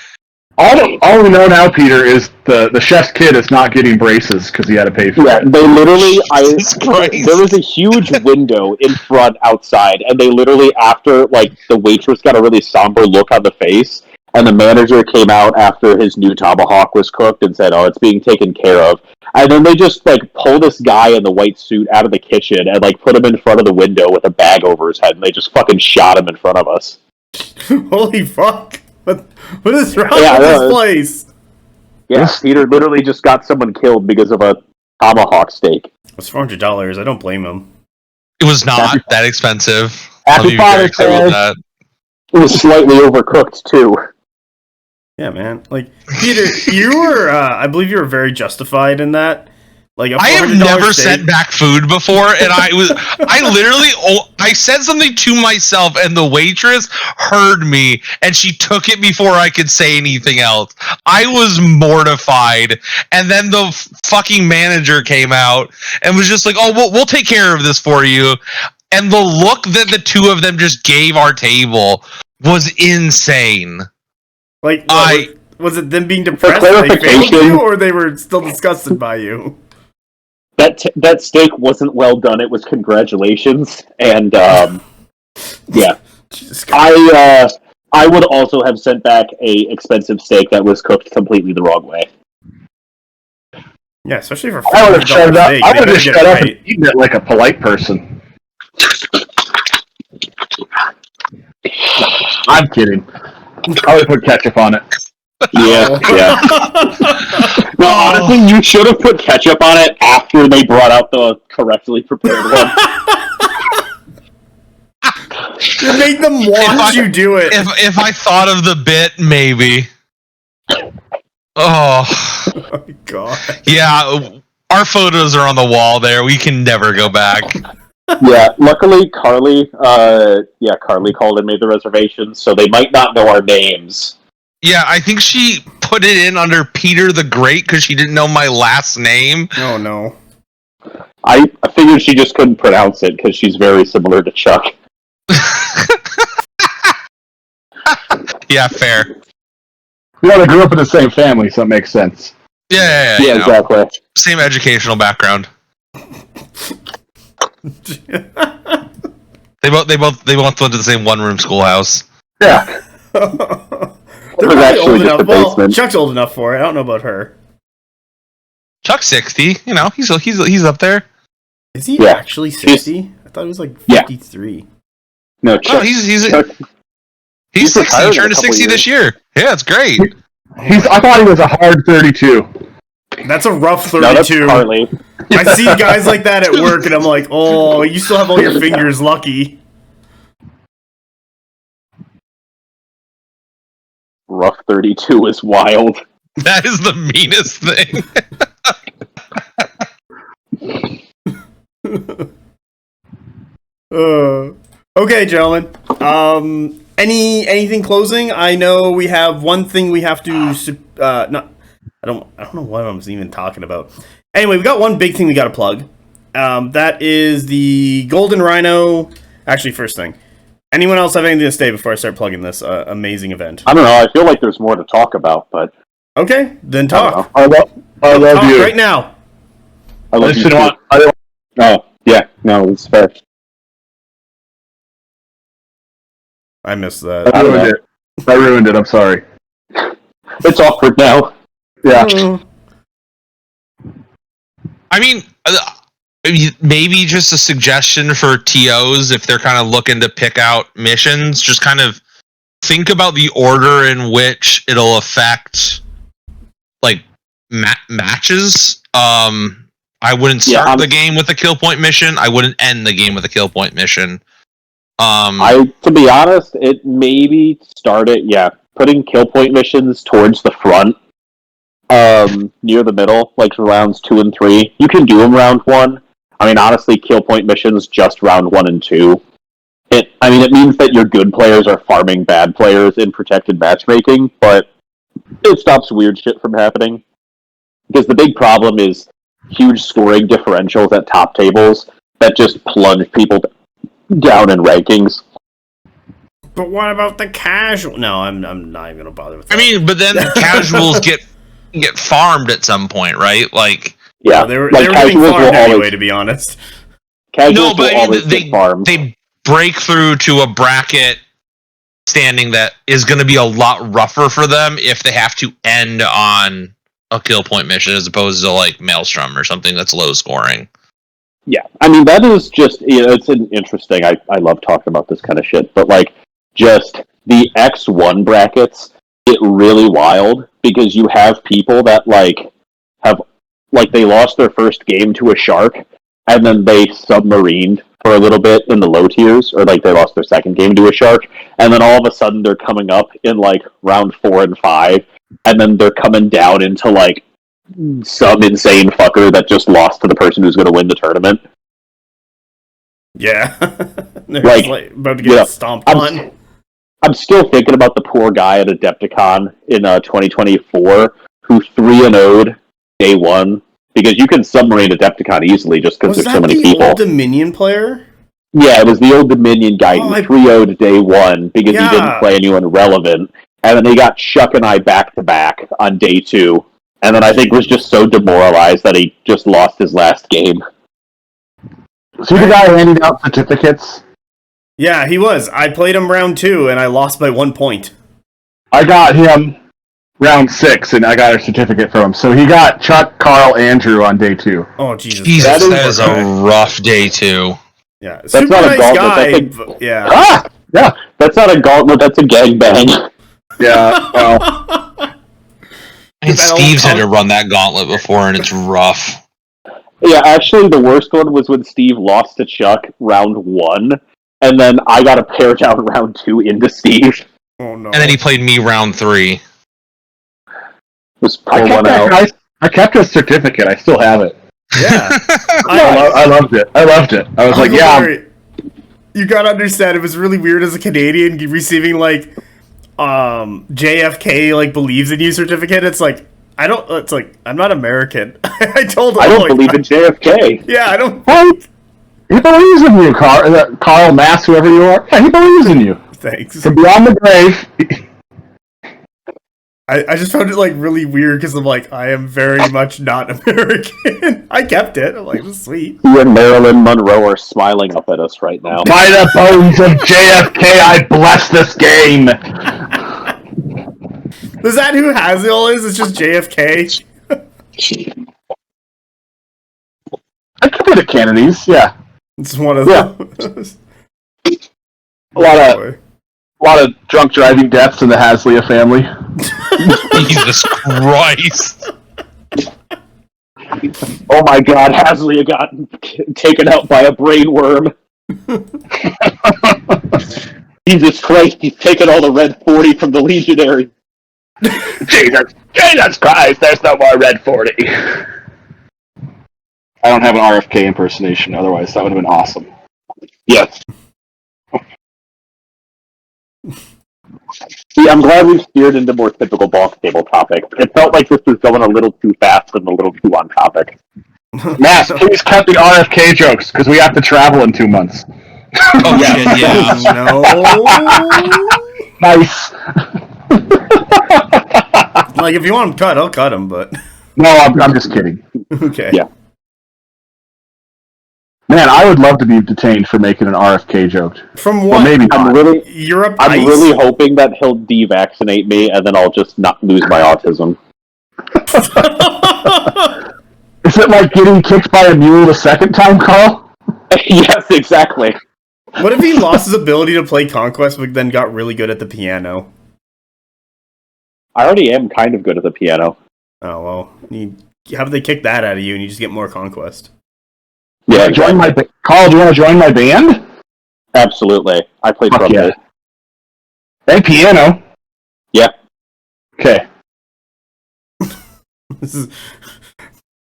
All we know now, Peter, is the chef's kid is not getting braces because he had to pay for it. They literally, there was a huge window in front outside, and they literally, after, the waitress got a really somber look on the face, and the manager came out after his new tomahawk was cooked and said, it's being taken care of. And then they just, pull this guy in the white suit out of the kitchen and, put him in front of the window with a bag over his head, and they just fucking shot him in front of us. Holy fuck. What is wrong with this place? Yeah, Peter literally just got someone killed because of a tomahawk steak. It's $400. I don't blame him. It was not that expensive. Happy Father's Day. It was slightly overcooked, too. Yeah, man. Peter, you were, I believe you were very justified in that. I have never sent back food before, and I said something to myself, and the waitress heard me, and she took it before I could say anything else. I was mortified, and then the fucking manager came out and was just like, we'll take care of this for you. And the look that the two of them just gave our table was insane. Was it them being depressed that they failed you, or they were still disgusted by you? That steak wasn't well done. It was congratulations, and I would also have sent back a expensive steak that was cooked completely the wrong way. Yeah, especially for I would have shut up. Steak, I would have shut up and eaten it like a polite person. I'm kidding. I would put ketchup on it. Yeah. No, honestly, you should have put ketchup on it after they brought out the correctly prepared one. You made them watch you do it. If I thought of the bit, maybe. Oh my god. Yeah, our photos are on the wall there. We can never go back. Yeah, luckily Carly called and made the reservations, so they might not know our names. Yeah, I think she put it in under Peter the Great because she didn't know my last name. Oh, no. I figured she just couldn't pronounce it because she's very similar to Chuck. Yeah, fair. They grew up in the same family, so it makes sense. Yeah, exactly. Same educational background. They both went to the same one-room schoolhouse. Yeah. They're actually old enough. Well, Chuck's old enough for it. I don't know about her. Chuck's 60. He's up there. Is he actually 60? I thought it was like Yeah. 53. No, Oh, Chuck, he's Chuck, 60. retired in a Turned to couple 60 years. this year. Yeah, it's great. I thought he was a hard 32. That's a rough no, that's 32. Harley. I see guys like that at work, and I'm like, oh, you still have all your fingers lucky. Rough 32 is wild. That is the meanest thing. Okay, gentlemen. Anything closing? I know we have one thing we have to. I don't know what I'm even talking about. Anyway, we've got one big thing we got to plug. That is the Golden Rhino. Actually, first thing. Anyone else have anything to say before I start plugging this amazing event? I don't know. I feel like there's more to talk about, but Okay, then talk. I love Talk you. right now. I love you too. Oh, yeah. No, it's fair. I missed that. I ruined it. I'm sorry. It's awkward now. Yeah. I mean, maybe just a suggestion for TOs if they're kind of looking to pick out missions. Just kind of think about the order in which it'll affect, like, matches. I wouldn't start the game with a kill point mission. I wouldn't end the game with a kill point mission. To be honest, it maybe started, putting kill point missions towards the front, near the middle, like rounds 2 and 3. You can do them round 1. I mean, honestly, kill point missions just round 1 and 2. It means that your good players are farming bad players in protected matchmaking, but it stops weird shit from happening. Because the big problem is huge scoring differentials at top tables that just plunge people down in rankings. But what about the casual? No, I'm not even gonna bother with that. I mean, but then casuals get farmed at some point, right? Like, Yeah, they were like getting casuals farmed will anyway, always, to be honest. casuals will always get farmed. they break through to a bracket standing that is going to be a lot rougher for them if they have to end on a kill point mission as opposed to like Maelstrom or something that's low scoring. Yeah, I mean, that is just, it's an interesting, I love talking about this kind of shit, but like, just the X1 brackets get really wild because you have people that they lost their first game to a shark and then they submarined for a little bit in the low tiers, or like they lost their second game to a shark, and then all of a sudden they're coming up in like round 4 and 5, and then they're coming down into like some insane fucker that just lost to the person who's going to win the tournament. Yeah, they're Like, just, about to get stomped on. I'm still thinking about the poor guy at Adepticon in 2024 who 3-0'd day 1, because you can submarine Adepticon easily just because there's so many people. Old Dominion player? Yeah, it was the old Dominion guy who 3-0'd day 1 because he didn't play anyone relevant, and then he got Chuck and I back-to-back on day 2, and then I think was just so demoralized that he just lost his last game. See the guy handing out certificates? Yeah, he was. I played him round 2, and I lost by 1 point. I got him round 6, and I got a certificate from him. So he got Chuck, Karl, Andrew on day 2. Oh, Jesus. That is a rough day 2. Yeah, That's super not a nice gauntlet, guy. Yeah. Ah! Yeah, that's not a gauntlet, that's a gangbang. Yeah, well. And Steve's had to run that gauntlet before, and it's rough. Yeah, actually, the worst one was when Steve lost to Chuck round 1, and then I got a pair down round 2 into Steve. Oh, no. And then he played me round 3. Just pull one out. I kept his certificate. I still have it. Yeah. I loved it. I was like, yeah. You gotta understand, it was really weird as a Canadian receiving, like, JFK, like, believes in you certificate. It's like, I'm not American. I told him. I don't believe in JFK. Yeah, I don't. He believes in you, Karl Mass, whoever you are. Yeah, he believes in you. Thanks. From beyond the grave. I just found it, like, really weird because I'm like, I am very much not American. I kept it. I'm like, this is sweet. You and Marilyn Monroe are smiling up at us right now. By the bones of JFK, I bless this game. Is that who Hazel is? It's just JFK? I could be the Kennedys, yeah. It's one of Yeah. those. A lot of drunk driving deaths in the Haslia family. Jesus Christ. Oh my God, Haslia got taken out by a brain worm. Jesus Christ, he's taken all the red 40 from the Legionary. Jesus Christ, there's no more red 40. I don't have an RFK impersonation, otherwise that would have been awesome. Yes. See, I'm glad we steered into more typical BonkTable topics. It felt like this was going a little too fast and a little too on topic. Mass, please cut the RFK jokes, because we have to travel in 2 months. Oh, shit, yeah. No. Nice. Like, if you want them cut, I'll cut them, but... No, I'm just kidding. Okay. Yeah. Man, I would love to be detained for making an RFK joke. From Well, what? maybe not. Europe I'm ice? really hoping that he'll devaccinate me and then I'll just not lose my autism. Is it like getting kicked by a mule the second time, Carl? Yes, exactly. What if he lost his ability to play Conquest but then got really good at the piano? I already am kind of good at the piano. Oh, well. How do they kick that out of you and you just get more Conquest? Yeah, Join my Carl, do you want to join my band? absolutely. I play Fuck trumpet. yeah. And piano. Yeah. Okay. This is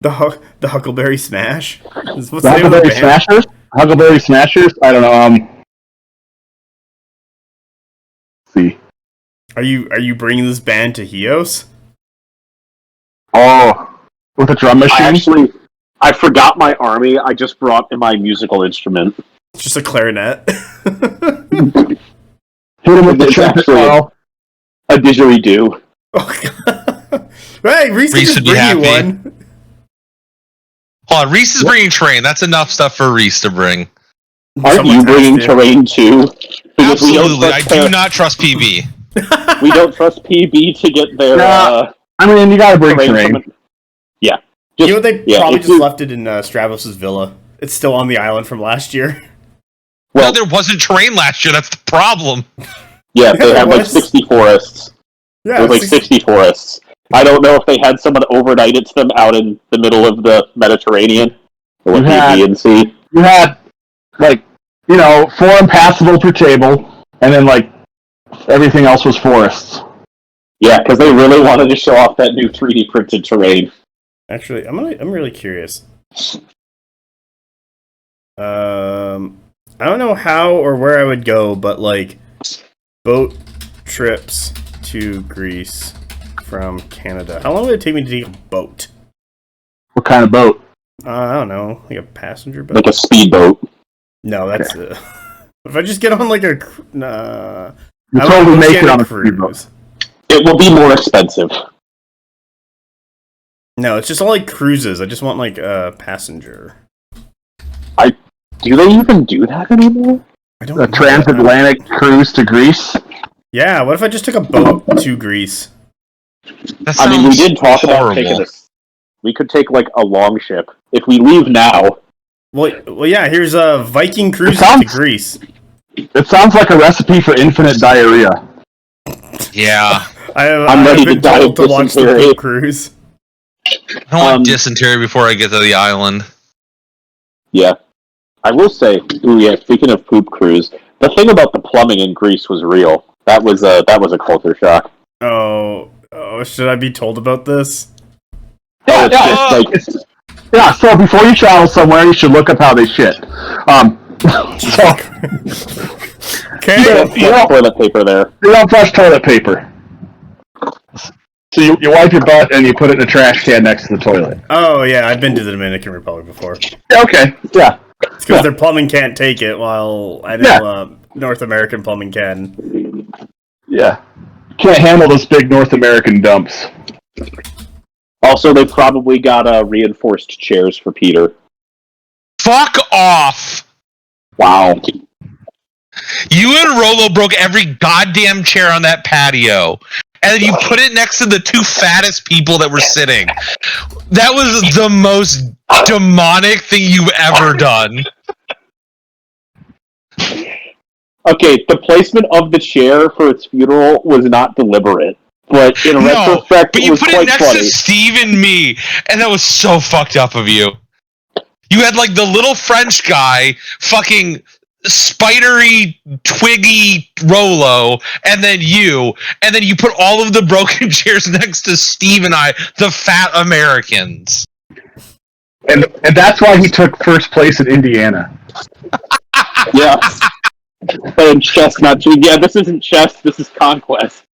the Huckleberry Smash? What's The the name of the Huckleberry band? Smashers? Huckleberry Smashers? I don't know. Let's see. Are you bringing this band to Hios? Oh, with a drum machine? I forgot my army. I just brought my musical instrument. It's just a clarinet. Hit him with the It's trumpet, actually Carl. a didgeridoo. Oh, God. Hey, Reese Reese just would be bring you happy. one. Hold on, Reese is bringing terrain. That's enough stuff for Reese to bring. Aren't Someone's you bringing asked it. terrain too? Because Absolutely, I do trust not trust PB. we don't trust PB to get their Nah. I mean, you gotta bring terrain. from- Yeah. You know, they probably if just left it in Stravos' villa. It's still on the island from last year. Well, Well, there wasn't terrain last year. That's the problem. yeah, they Yeah, have like what? 60 forests. Yeah, There's like 60 forests. I don't know if they had someone overnight it to them out in the middle of the Mediterranean. Or You the had- Aegean Sea. You had, like, 4 impassable per table, and then, like, everything else was forests. Yeah, because they really wanted to show off that new 3D printed terrain. Actually, I'm really curious. I don't know how or where I would go, but like boat trips to Greece from Canada. How long would it take me to take a boat? What kind of boat? I don't know, like a passenger boat. Like a speedboat. No, that's. What if I just get on like a? Nah. You I totally would make get it a on a speedboat. It will be more expensive. No, it's just all like cruises. I just want like a passenger. Do they even do that anymore? I don't A know. transatlantic cruise to Greece? Yeah, what if I just took a boat to Greece? That I mean, we sounds did talk about taking horrible. this. We could take like a long ship. If we leave now, Well, yeah. Here's a Viking cruise to sounds- Greece. It sounds like a recipe for infinite diarrhea. Yeah. I'm ready I've to been die told of to watch the dysentery. poop cruise. I don't want dysentery before I get to the island. yeah. I will say, speaking of poop cruise, the thing about the plumbing in Greece was real. That was a culture shock. Oh, should I be told about this? Yeah, It's just like Yeah, so before you travel somewhere, you should look up how they shit. So, Okay. Yeah. toilet paper there. you don't flush toilet paper. So you wipe your butt and you put it in a trash can next to the toilet. Oh yeah, I've been to the Dominican Republic before. It's Yeah, okay, yeah. because their plumbing can't take it, while I know North American plumbing can. Yeah. Can't handle those big North American dumps. Also, they probably got reinforced chairs for Peter. Fuck off! Wow. You and Rolo broke every goddamn chair on that patio. And then you put it next to the 2 fattest people that were sitting. That was the most demonic thing you've ever done. Okay, the placement of the chair for its funeral was not deliberate, but in retrospect, but it you was put it quite next funny. to Steve and me, and that was so fucked up of you. You had like the little French guy, fucking spidery, twiggy Rolo, and then you put all of the broken chairs next to Steve and I, the fat Americans. And that's why he took first place in Indiana. Yeah. Playing chess, not too. Yeah, this isn't chess, this is Conquest.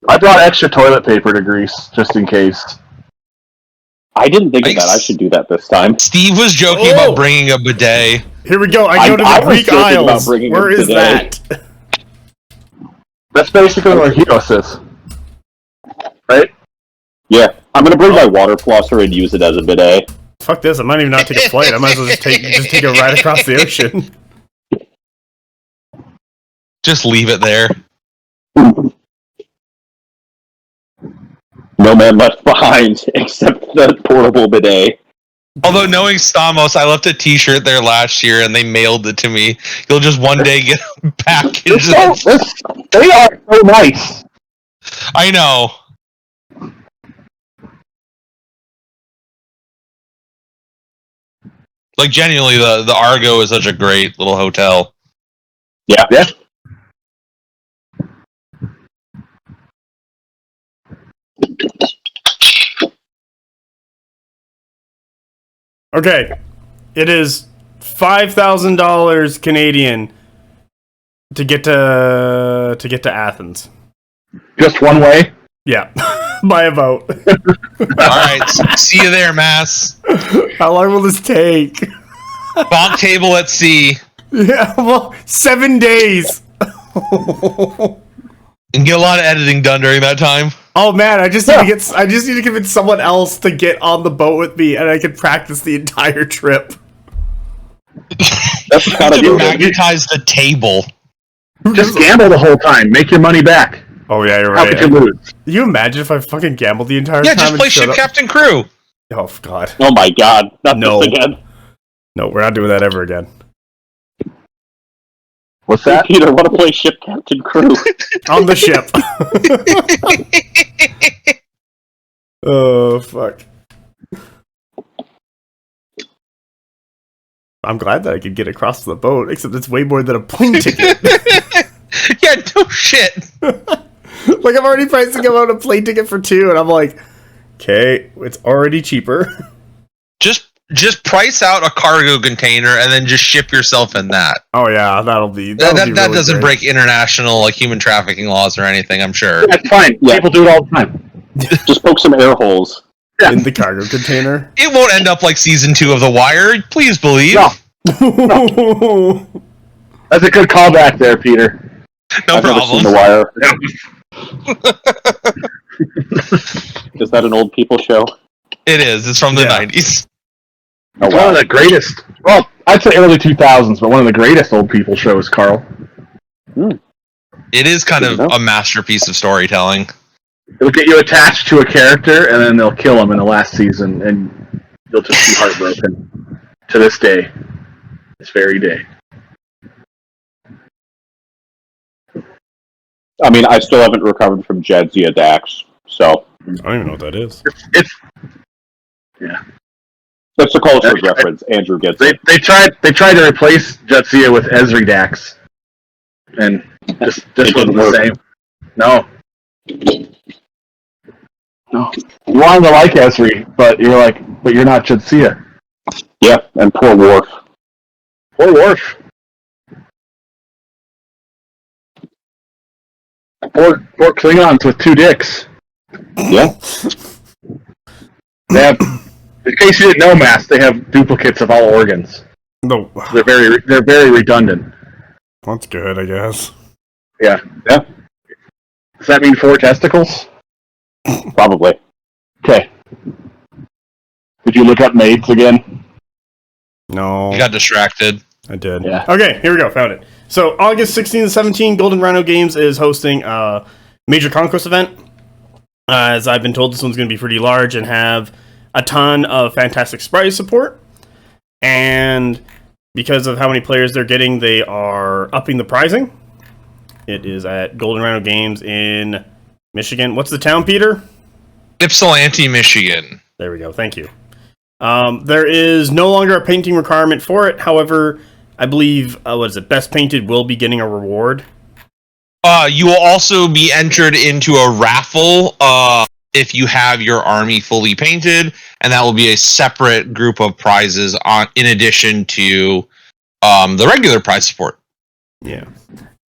I brought extra toilet paper to grease, just in case. I didn't think of that. I should do that this time. Steve was joking about bringing a bidet. Here we go. I go to the Greek Isles. Where is that? That's basically what Rhinos is. Right? Yeah. I'm going to bring my water flosser and use it as a bidet. Fuck this. I might even not take a flight. I might as well just take a ride across the ocean. Just leave it there. No man left behind, except the portable bidet. Although knowing Stamos, I left a t-shirt there last year and they mailed it to me. You'll just one day get a package. They are so nice. I know. Like, genuinely, the Argo is such a great little hotel. Yeah. Yeah. Okay. It is $5,000 Canadian to get to Athens. Just one way? Yeah. By a boat. Alright, see you there, Mass. How long will this take? BonkTable at sea. Yeah, well, 7 days. And get a lot of editing done during that time. Oh man, I just need to convince someone else to get on the boat with me, and I can practice the entire trip. That's kind of to magnetize the table. Just gamble the whole time. Make your money back. Oh yeah, you're How right. could you lose? Can you imagine if I fucking gambled the entire Yeah, time? just play Ship Captain Crew. Oh god. Oh my god, not No. this again. No, we're not doing that ever again. What's that? Peter, want to play Ship Captain Crew? On the ship. Oh fuck. I'm glad that I could get across the boat, except it's way more than a plane ticket. Yeah, no shit. Like, I'm already pricing out a plane ticket for 2, and I'm like, okay, it's already cheaper. Just price out a cargo container and then just ship yourself in that. Oh yeah, that'll be That really doesn't great. break international like human trafficking laws or anything, I'm sure. That's fine. Yeah. People do it all the time. Just poke some air holes. In the cargo container. It won't end up like season 2 of The Wire, please believe. No. That's a good callback there, Peter. No I've never seen problem. The Wire. Is that an old people show? It is. It's from the Yeah. 90s. Oh, It's wow. one of the greatest. Well, I'd say early 2000s, but one of the greatest old people shows, Carl. It is kind Good of to know. a masterpiece of storytelling. It'll get you attached to a character, and then they'll kill him in the last season, and you'll just be heartbroken. To this day. This very day. I mean, I still haven't recovered from Jadzia Dax, so I don't even know what that is. It's yeah. that's a culture reference. Andrew gets it. They tried to replace Jadzia with Ezri Dax, and this wasn't the same. No. You wanted to like Ezri, but you're like, but you're not Jadzia. Yeah, and poor Worf. Poor Worf. Poor Klingons with 2 dicks. Yeah. They have, in case you didn't know, Mass, they have duplicates of all organs. No, They're very redundant. that's good, I guess. Yeah. Yeah. Does that mean 4 testicles? Probably. Okay. Did you look up maids again? No, You got distracted. I did. Yeah. Okay, here we go. Found it. So August 16 to 17, Golden Rhino Games is hosting a major Conquest event. As I've been told, this one's going to be pretty large and have a ton of fantastic surprise support. And because of how many players they're getting, they are upping the pricing. It is at Golden Rhino Games in Michigan. What's the town, Peter? Ypsilanti, Michigan. There we go. Thank you. There is no longer a painting requirement for it. However, I believe, Best Painted will be getting a reward. You will also be entered into a raffle if you have your army fully painted, and that will be a separate group of prizes in addition to the regular prize support. Yeah.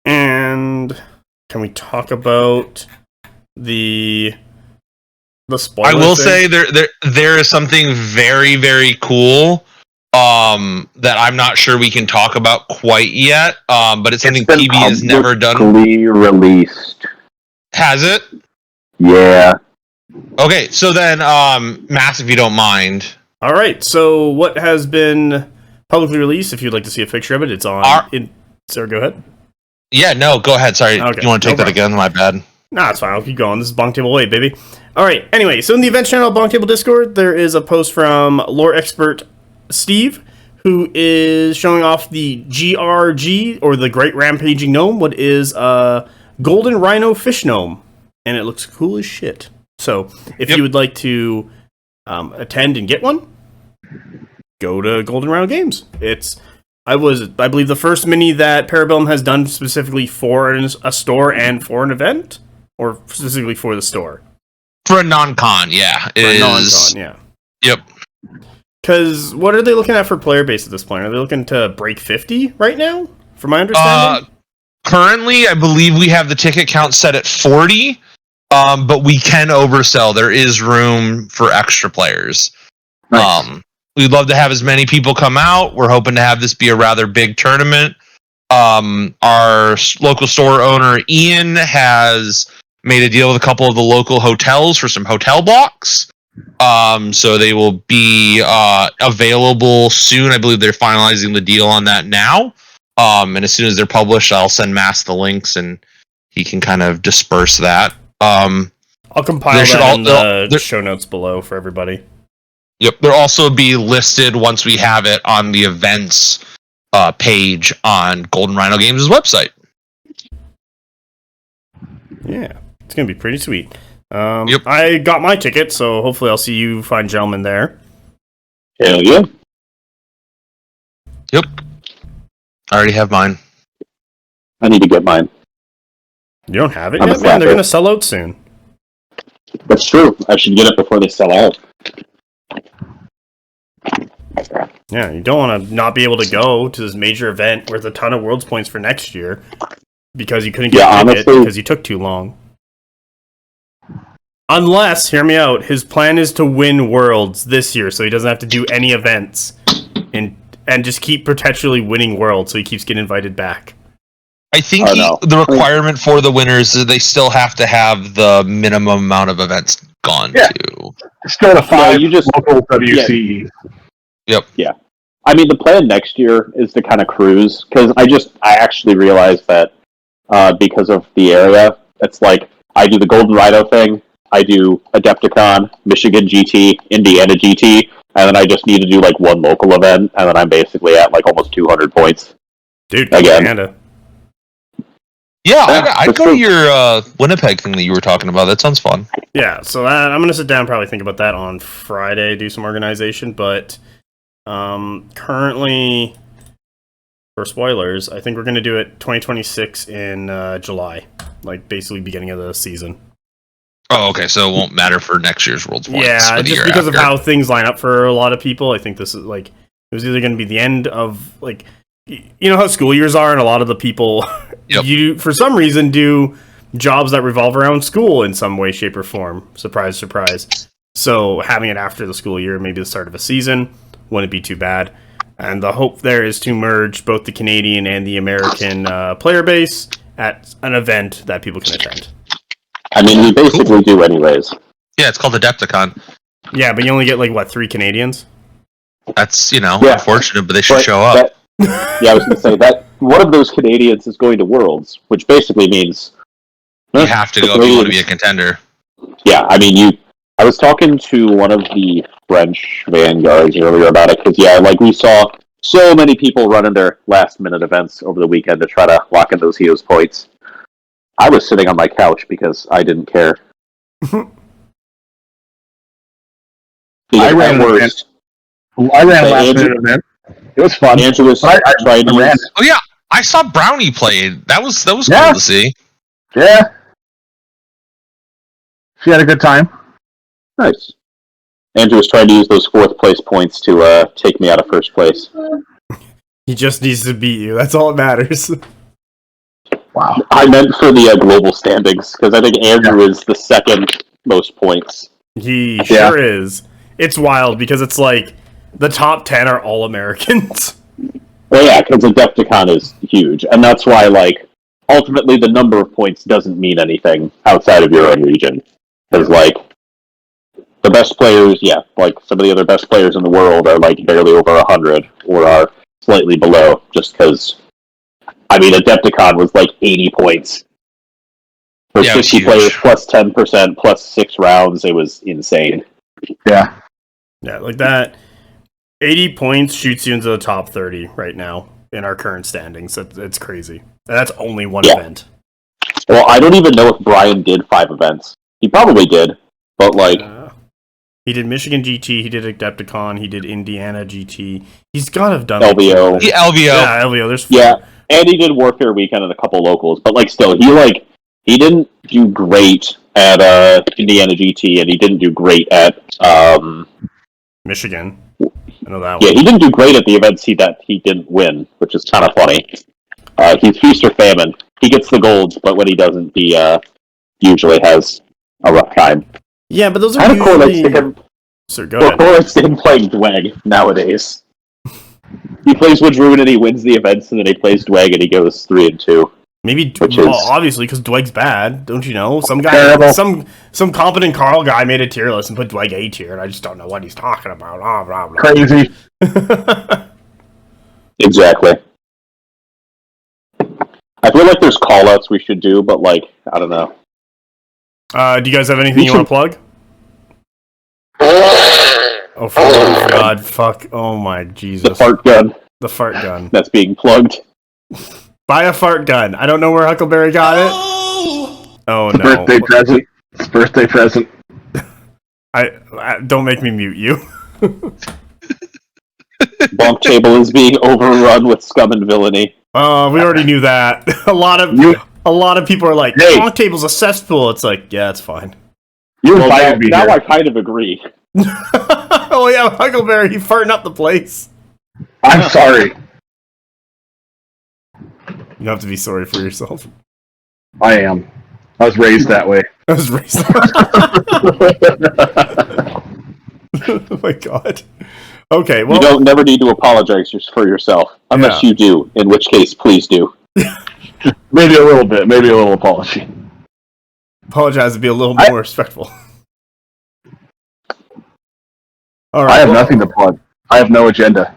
And can we talk about the spoiler I will thing? say there is something very, very cool that I'm not sure we can talk about quite yet, but it's something PB has never done. Released. Has it? Yeah. Okay, so then, Mass, if you don't mind. All right, so what has been publicly released, if you'd like to see a picture of it, it's on... Sarah, go ahead. Yeah, no, go ahead. Sorry, okay. You want to take that again? My bad. Nah, it's fine. I'll keep going. This is BonkTable Way, baby. All right, anyway, so in the event channel BonkTable Discord, there is a post from lore expert Steve, who is showing off the GRG, or the Great Rampaging Gnome, what is a Golden Rhino Fish Gnome. And it looks cool as shit. So, if you would like to attend and get one, go to Golden Rhino Games. I believe, the first mini that Parabellum has done specifically for a store and for an event, or specifically for the store. For a non-con, yeah. Non-con, yeah. Yep. Because what are they looking at for player base at this point? Are they looking to break 50 right now, from my understanding? Currently, I believe we have the ticket count set at 40, but we can oversell. There is room for extra players. Nice. We'd love to have as many people come out. We're hoping to have this be a rather big tournament. Our local store owner, Ian, has made a deal with a couple of the local hotels for some hotel blocks. So they will be available soon. I believe they're finalizing the deal on that now. And as soon as they're published, I'll send Mass the links and he can kind of disperse that. I'll compile that in the show notes below for everybody. Yep, there'll also be listed once we have it on the events page on Golden Rhino Games' website. Yeah, it's going to be pretty sweet. Yep. I got my ticket, so hopefully I'll see you fine gentlemen there. Hell yeah. Yep. I already have mine. I need to get mine. You don't have it yet, man? They're going to sell out soon. That's true. I should get it before they sell out. Yeah, you don't want to not be able to go to this major event worth a ton of Worlds points for next year because you couldn't get a ticket because you took too long. Unless, hear me out, his plan is to win Worlds this year so he doesn't have to do any events and just keep perpetually winning Worlds so he keeps getting invited back. I think the requirement for the winners is they still have to have the minimum amount of events gone to. Still a 5 local WCE. Yep. Yeah. I mean, the plan next year is to kind of cruise, because I actually realized that because of the area, it's like, I do the Golden Rhino thing, I do Adepticon, Michigan GT, Indiana GT, and then I just need to do like one local event, and then I'm basically at like almost 200 points. Dude, again. Canada. Yeah, I'd go to your Winnipeg thing that you were talking about. That sounds fun. Yeah, so I'm going to sit down and probably think about that on Friday, do some organization, but currently, for spoilers, I think we're going to do it 2026 in July, like basically beginning of the season. Oh, okay, so it won't matter for next year's World's points. Yeah, just because of how things line up for a lot of people, I think this is like, it was either going to be the end of, like, you know how school years are, and a lot of the people, you, for some reason, do jobs that revolve around school in some way, shape, or form. Surprise, surprise. So having it after the school year, maybe the start of a season, wouldn't be too bad. And the hope there is to merge both the Canadian and the American player base at an event that people can attend. I mean, we basically do anyways. Yeah, it's called Adepticon. Yeah, but you only get, like, what, 3 Canadians? That's, unfortunate, but they should show up. Yeah, I was going to say that one of those Canadians is going to Worlds, which basically means you have to go if you want to be a contender. Yeah, I mean, I was talking to one of the French vanguards earlier about it, because, yeah, like, we saw so many people running their last-minute events over the weekend to try to lock in those Heroes points. I was sitting on my couch because I didn't care. I ran a last-minute event. It was fun. Andrew was I ran. Oh yeah, I saw Brownie play. That was cool to see. Yeah. She had a good time. Nice. Andrew was trying to use those 4th place points to take me out of 1st place. He just needs to beat you. That's all that matters. Wow. I meant for the global standings, because I think Andrew is the 2nd most points. He sure is. It's wild, because it's like, the top 10 are all Americans. Well, yeah, because Adepticon is huge, and that's why, like, ultimately the number of points doesn't mean anything outside of your own region. Because, like, the best players, like, some of the other best players in the world are, like, barely over 100, or are slightly below, just because, I mean, Adepticon was, like, 80 points. For 60 players, plus 10%, plus 6 rounds, it was insane. Yeah. Yeah, like that. 80 points shoots you into the top 30 right now in our current standings. It's crazy. And that's only one event. Well, I don't even know if Brian did 5 events. He probably did, but like... he did Michigan GT, he did Adepticon, he did Indiana GT. He's got to have done... LVO. LVO. Yeah, LVO. There's 4. Yeah, and he did Warfare Weekend and a couple locals, but like still, he didn't do great at Indiana GT, and he didn't do great at... Michigan. I know that one. Yeah, he didn't do great at the events that he didn't win, which is kind of funny. He's feast or famine. He gets the golds, but when he doesn't, he usually has a rough time. Yeah, but those are kind of usually... correlates to him. Sir, go ahead. Correlates to him playing Dweg nowadays. He plays with Druid and he wins the events, and then he plays Dweg and he goes 3-2. Maybe, obviously, because Dweg's bad, don't you know? Some guy, some competent Karl guy made a tier list and put Dweg A tier, and I just don't know what he's talking about. Oh, blah, blah. Crazy. Exactly. I feel like there's call-outs we should do, but like, I don't know. Do you guys have anything you want to plug? Oh, for God, fuck. Oh my Jesus. The fart gun. The fart gun. That's being plugged. Buy a fart gun. I don't know where Huckleberry got it. Oh no. Birthday present. It's birthday present. I don't make me mute you. BonkTable is being overrun with scum and villainy. We already knew that. A lot of people are like, hey. BonkTable's a cesspool. It's like, yeah, it's fine. You invited me now here. I kind of agree. Oh yeah, Huckleberry, you farting up the place. I'm sorry. You don't have to be sorry for yourself. I am. I was raised that way. I was raised. Oh my God. Okay, well, You don't never need to apologize for yourself, unless you do, in which case, please do. Maybe a little bit. Maybe a little apology. Apologize to be a little more respectful. All right, I have nothing to plug. I have no agenda.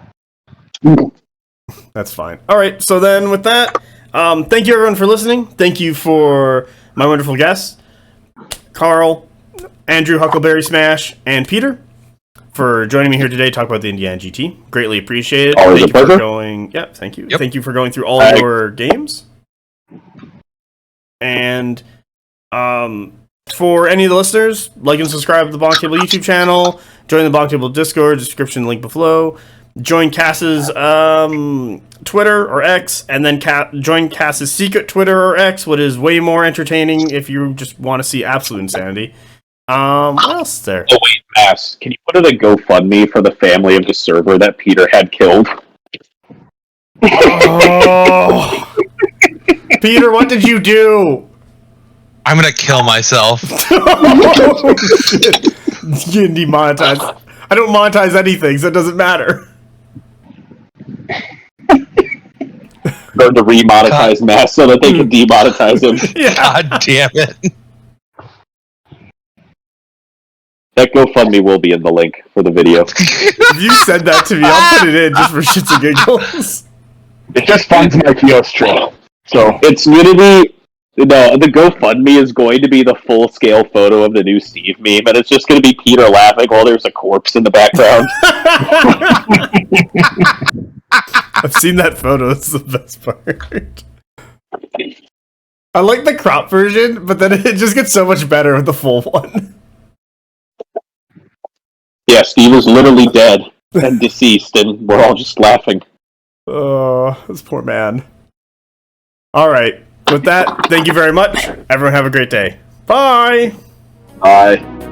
That's fine. All right, so then with that, thank you everyone for listening. Thank you for my wonderful guests, Karl, Andrew, Huckleberry Smash, and Peter, for joining me here today to talk about the Indiana GT. Greatly appreciated. Always thank a you pleasure. for going. Yeah, thank you. Yep. Thank you for going through all your games. And for any of the listeners, like and subscribe to the BonkTable YouTube channel. Join the BonkTable Discord, description link below. Join Cass's Twitter or X, and then join Cass's secret Twitter or X, what is way more entertaining if you just want to see absolute insanity. What else is there? Oh wait, Mass, can you put in a GoFundMe for the family of the server that Peter had killed? Oh. Peter, what did you do? I'm gonna kill myself. Oh, shit. You demonetize. I don't monetize anything, so it doesn't matter. Going to remonetize Mass so that they can demonetize him. Yeah. God damn it. That GoFundMe will be in the link for the video. If you said that to me, I'll put it in just for shits and giggles. It just funds my Kiosk trip. So It's gonna be No, the GoFundMe is going to be the full-scale photo of the new Steve meme, and it's just going to be Peter laughing while there's a corpse in the background. I've seen that photo. It's the best part. I like the crop version, but then it just gets so much better with the full one. Yeah, Steve is literally dead and deceased, and we're all just laughing. Oh, this poor man. All right. With that, thank you very much. Everyone have a great day. Bye. Bye.